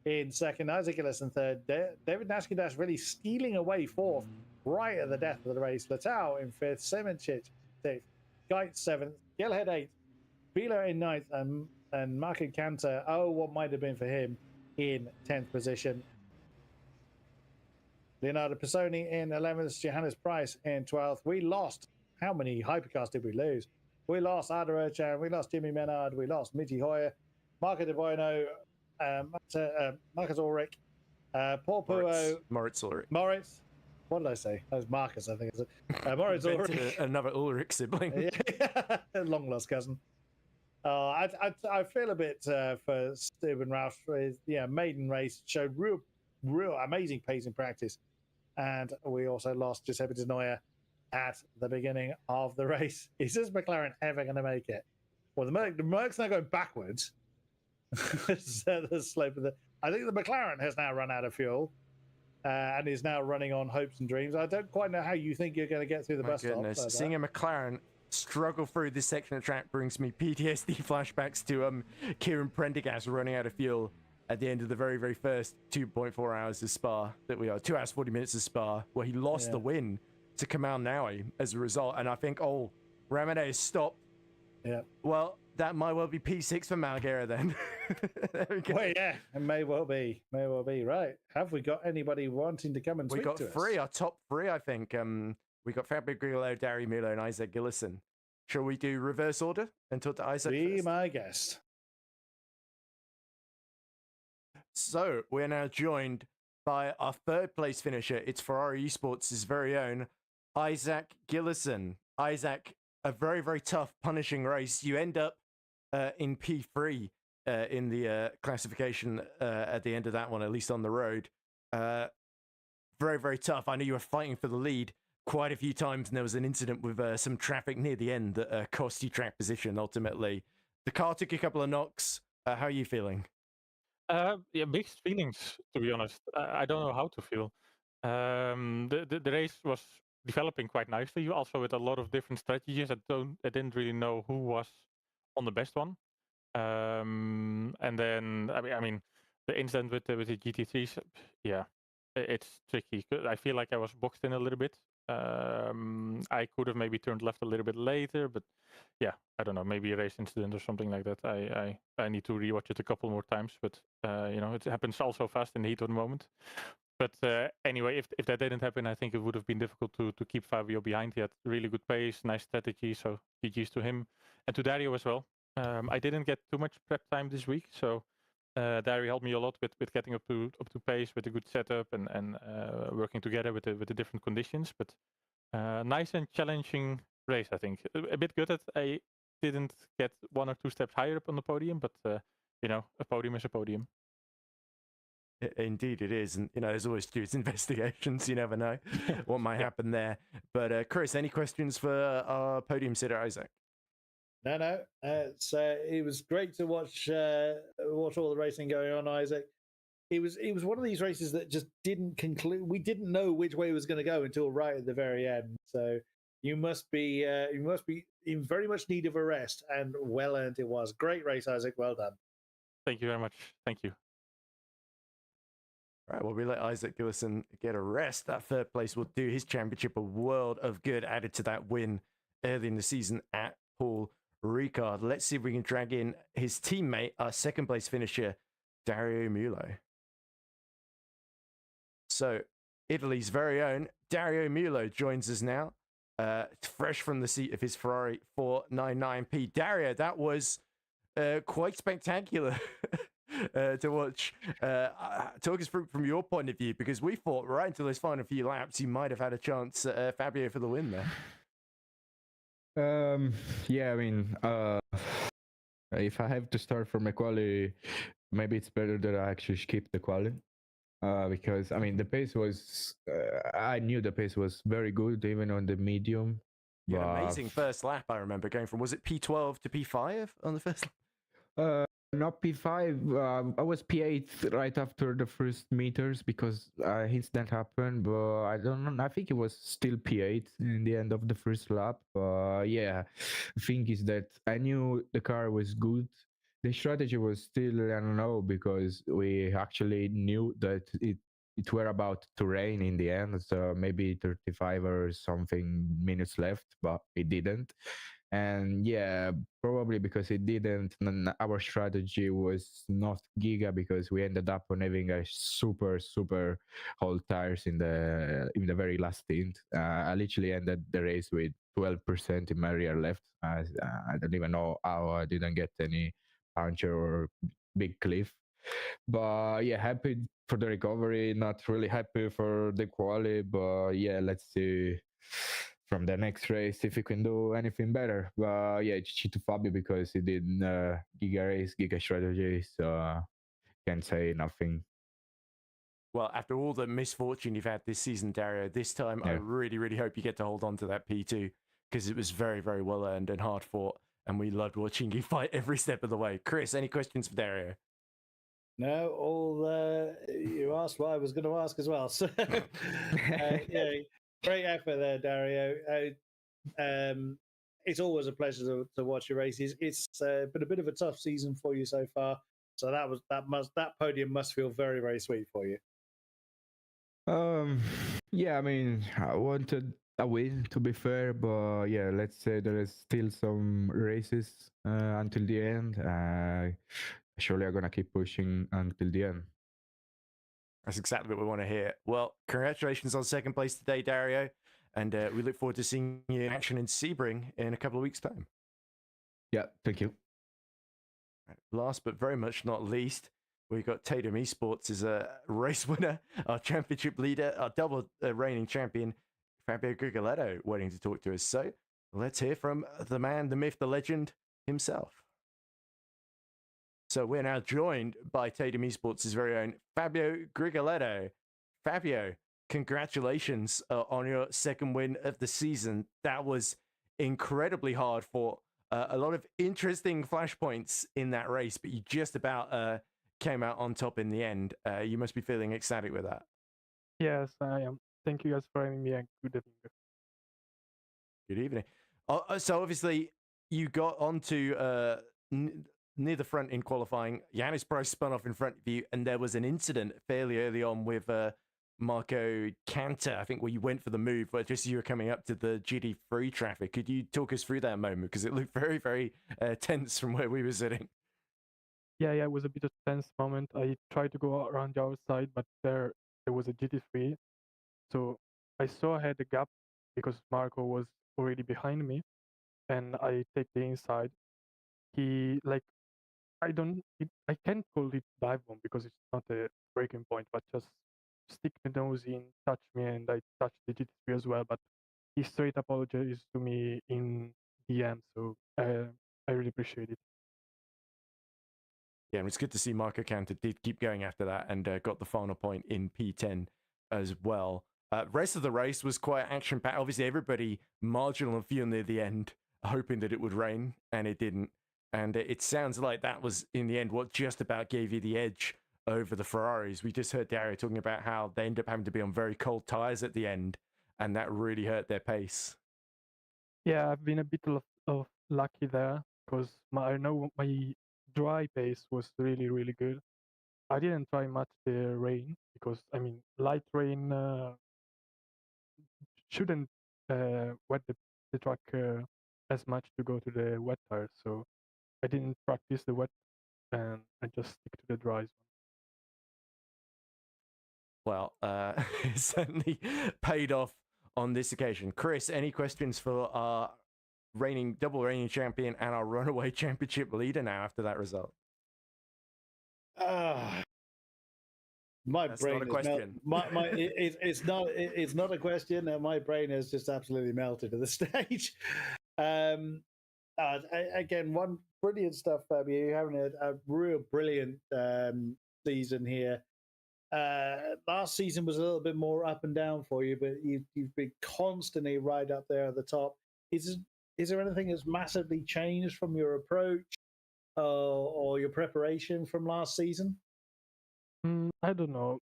in second. Isaac Gillis in third. David Nashkidash really stealing away fourth right at the death of the race. Letau in fifth. Semencic sixth. Geit seventh. Gelhead eighth. Bieler in ninth. And Marco Cantor, what might have been for him, in 10th position. Leonardo Pisoni in 11th, Johannes Price in 12th. We lost. How many Hypercars did we lose? We lost Ada Erchan, we lost Jimmy Menard, we lost Mitty Hoyer, Marco De Bueno, Marcus Ulrich, Paul Puo. Moritz Ulrich. Moritz. What did I say? That was Marcus, I think. Moritz Ulrich. Another Ulrich sibling. Yeah. Long lost cousin. I feel a bit for Stephen Roush. Maiden race showed real amazing pace in practice, and we also lost Giuseppe Di Noia at the beginning of the race. Is this McLaren ever going to make it? Well, the Merc's now going backwards. The slope of I think the McLaren has now run out of fuel and is now running on hopes and dreams. I don't quite know how you think you're going to get through the My bus goodness, stop. seeing a McLaren struggle through this section of track brings me PTSD flashbacks to Kieran Prendergast running out of fuel at the end of the very, very first 2.4 hours of Spa that we are, 2 hours 40 minutes of Spa, where he lost the win to Kamal Nawi as a result. And I think, Ramade is stopped. Yeah. Well, that might well be P6 for Malgera then. There we go. Well, yeah, it may well be. May well be. Right. Have we got anybody wanting to come and We speak got to three, us? our top three, I think. We got Fabio Grillo, Dario Mulo, and Isaac Gillison. Shall we do reverse order and talk to Isaac Be first? my guest. So we're now joined by our third place finisher. It's Ferrari Esports' very own Isaac Gillison. Isaac, a very, very tough, punishing race. You end up in P3 in the classification at the end of that one, at least on the road. Very, very tough. I know you were fighting for the lead quite a few times, and there was an incident with some traffic near the end that cost you track position ultimately. The car took a couple of knocks. How are you feeling? Yeah, mixed feelings, to be honest. I don't know how to feel. The race was developing quite nicely, also with a lot of different strategies. I didn't really know who was on the best one. And then I mean, the incident with the GT3s, yeah, it's tricky. I feel like I was boxed in a little bit. I could have maybe turned left a little bit later, but yeah, I don't know, maybe a race incident or something like that. I need to rewatch it a couple more times, but you know, it happens all so fast in the heat of the moment. But anyway, if that didn't happen, I think it would have been difficult to keep Fabio behind. He had really good pace, nice strategy, so GG's to him and to Dario as well. I didn't get too much prep time this week, so Dario helped me a lot with getting up to pace with a good setup and working together with the different conditions. But nice and challenging race, I think. A bit good that I didn't get 1 or 2 steps higher up on the podium, but you know, a podium is a podium. Indeed it is, and you know, there's always Stuart's investigations. You never know what might happen there. But Chris, any questions for our podium sitter Isaac? No. It was great to watch all the racing going on, Isaac. It was one of these races that just didn't conclude. We didn't know which way it was going to go until right at the very end. So you must be in very much need of a rest, and well earned it was. Great race, Isaac. Well done. Thank you very much. Thank you. Right, well, we let Isaac Gillison get a rest. That third place will do his championship a world of good, added to that win early in the season at Paul Ricard. Let's see if we can drag in his teammate, our second place finisher, Dario Mulo. So, Italy's very own Dario Mulo joins us now, fresh from the seat of his Ferrari 499P. Dario, that was quite spectacular. To watch. Talk us through from your point of view, because we thought right until those final few laps you might have had a chance, Fabio, for the win there. Yeah, I mean, if I have to start from a quali, maybe it's better that I actually skip the quali. Because I mean, the pace was, I knew the pace was very good, even on the medium. Yeah, amazing first lap. I remember going from, was it P12 to P5 on the first lap? Not P5. I was P8 right after the first meters because incident happened, but I don't know. I think it was still P8 in the end of the first lap. Yeah, the thing is that I knew the car was good. The strategy was still, I don't know, because we actually knew that it were about to rain in the end, so maybe 35 or something minutes left, but it didn't. And yeah, probably because it didn't, our strategy was not giga, because we ended up on having a super old tires in the very last stint. I literally ended the race with 12% in my rear left. I don't even know how I didn't get any puncture or big cliff. But yeah, happy for the recovery, not really happy for the quali, but yeah, let's see from the next race if we can do anything better. But yeah, GG to Fabio because he did giga race, giga strategy, so can't say nothing. Well, after all the misfortune you've had this season, Dario, this time I really hope you get to hold on to that P2, because it was very well earned and hard fought, and we loved watching you fight every step of the way. Chris, any questions for Dario? No, all you asked what I was going to ask as well. So, yeah, great effort there, Dario. It's always a pleasure to watch your races. It's been a bit of a tough season for you so far, so that podium must feel very, very sweet for you. Yeah, I mean, I wanted a win to be fair, but yeah, let's say there is still some races until the end. Surely I'm gonna keep pushing until the end. That's exactly what we want to hear. Well, congratulations on second place today, Dario, and we look forward to seeing you in action in Sebring in a couple of weeks' time. Yeah, thank you. Last but very much not least, we've got Tatum Esports as a race winner, our championship leader, our double reigning champion, Fabio Grigoletto, waiting to talk to us. So let's hear from the man, the myth, the legend himself. So we're now joined by Tatum Esports' very own Fabio Grigoletto. Fabio, congratulations on your second win of the season. That was incredibly hard for a lot of interesting flashpoints in that race, but you just about came out on top in the end. You must be feeling ecstatic with that. Yes, I am. Thank you guys for having me, and good evening. Good evening. So obviously you got onto near the front in qualifying. Yannis Price spun off in front of you, and there was an incident fairly early on with Marco Cantor, I think, where you went for the move, but just as you were coming up to the GT3 traffic. Could you talk us through that moment? Because it looked very, very tense from where we were sitting. Yeah, it was a bit of a tense moment. I tried to go around the outside, but there was a GT3, so I saw I had a gap because Marco was already behind me, and I take the inside. He I can't call it dive bomb because it's not a breaking point, but just stick the nose in, touch me, and I touched the GT3 as well. But he straight apologized to me in DM, so I really appreciate it. Yeah, and it's good to see Marco Cantor did keep going after that and got the final point in P10 as well. Rest of the race was quite action-packed. Obviously, everybody marginal and few near the end, hoping that it would rain, and it didn't. And it sounds like that was, in the end, what just about gave you the edge over the Ferraris. We just heard Dario talking about how they end up having to be on very cold tyres at the end, and that really hurt their pace. Yeah, I've been a bit of lucky there because I know my dry pace was really, really good. I didn't try much the rain because, I mean, light rain shouldn't wet the track as much to go to the wet tires. So I didn't practice the wet and I just stick to the dries one. Well, it certainly paid off on this occasion. Chris, any questions for our double reigning champion and our runaway championship leader now after that result? My That's brain not a question. It's not a question. My brain has just absolutely melted at the stage. Again, one brilliant stuff, Fabio. You're having a real brilliant season here. Last season was a little bit more up and down for you, but you've been constantly right up there at the top. Is there anything that's massively changed from your approach or your preparation from last season? I don't know.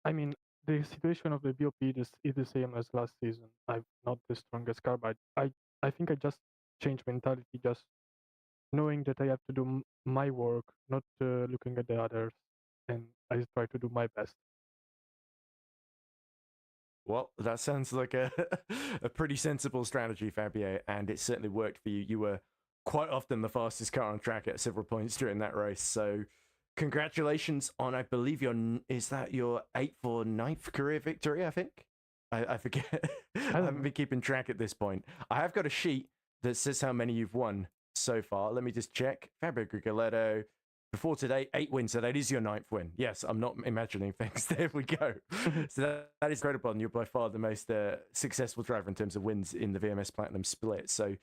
I mean, the situation of the BOP is the same as last season. I'm not the strongest car, but I think I just changed mentality, just knowing that I have to do my work, not looking at the others, and I try to do my best. Well, that sounds like a pretty sensible strategy, Fabio, and it certainly worked for you. You were quite often the fastest car on track at several points during that race. So congratulations on, I believe, is that your 8th or 9th career victory, I think? I forget. I haven't been keeping track at this point. I have got a sheet that says how many you've won so far. Let me just check. Fabio Grigoletto, before today, 8 wins. So that is your 9th win. Yes, I'm not imagining things. There we go. So that is incredible. And you're by far the most successful driver in terms of wins in the VMS Platinum split. So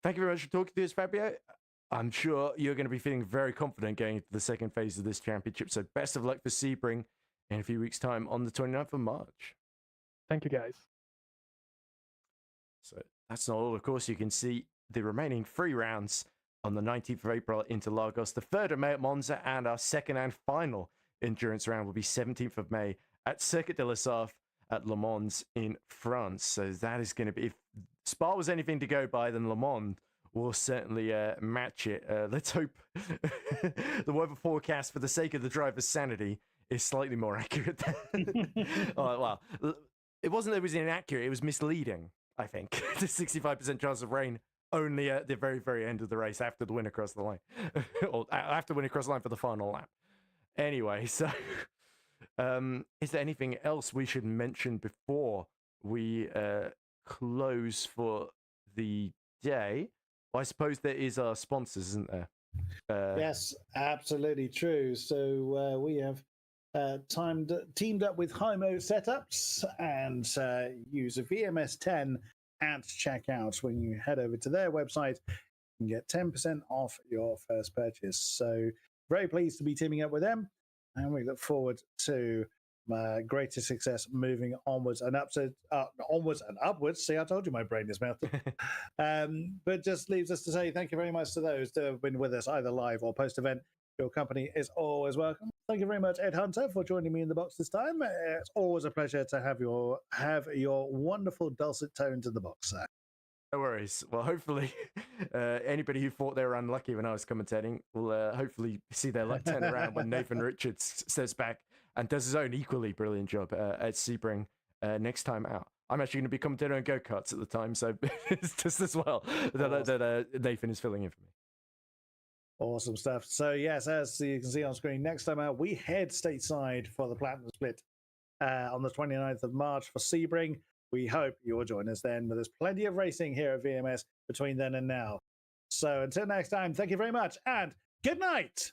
thank you very much for talking to us, Fabio. I'm sure you're going to be feeling very confident going into the second phase of this championship. So best of luck for Sebring in a few weeks' time on the 29th of March. Thank you, guys. So that's not all. Of course, you can see the remaining 3 rounds on the 19th of April at Interlagos, the 3rd of May at Monza, and our second and final endurance round will be 17th of May at Circuit de la Sarthe at Le Mans in France. So that is going to be, if Spa was anything to go by, then Le Mans will certainly match it. Let's hope the weather forecast, for the sake of the driver's sanity, is slightly more accurate. Well, it wasn't that it was inaccurate, it was misleading, I think. The 65% chance of rain only at the very, very end of the race after the win across the line. Or after winning across the line for the final lap. Anyway, so is there anything else we should mention before we close for the day? Well, I suppose there is our sponsors, isn't there? Yes, absolutely true. So we have teamed up with Hymo Setups and use a VMS 10 at checkout. When you head over to their website, you can get 10% off your first purchase. So very pleased to be teaming up with them, and we look forward to greater success moving onwards and upwards. See, I told you my brain is melting. But just leaves us to say thank you very much to those that have been with us either live or post-event. Your company is always welcome. Thank you very much, Ed Hunter, for joining me in the box this time. It's always a pleasure to have your wonderful dulcet tones in the box, sir. No worries. Well, hopefully, anybody who thought they were unlucky when I was commentating will hopefully see their luck turn around when Nathan Richards steps back and does his own equally brilliant job at Sebring next time out. I'm actually going to be commentating on go-karts at the time, so it's just as well that Nathan is filling in for me. Awesome stuff. So yes, as you can see on screen, next time out, we head stateside for the Platinum Split on the 29th of March for Sebring. We hope you'll join us then, but there's plenty of racing here at VMS between then and now. So until next time, thank you very much and good night.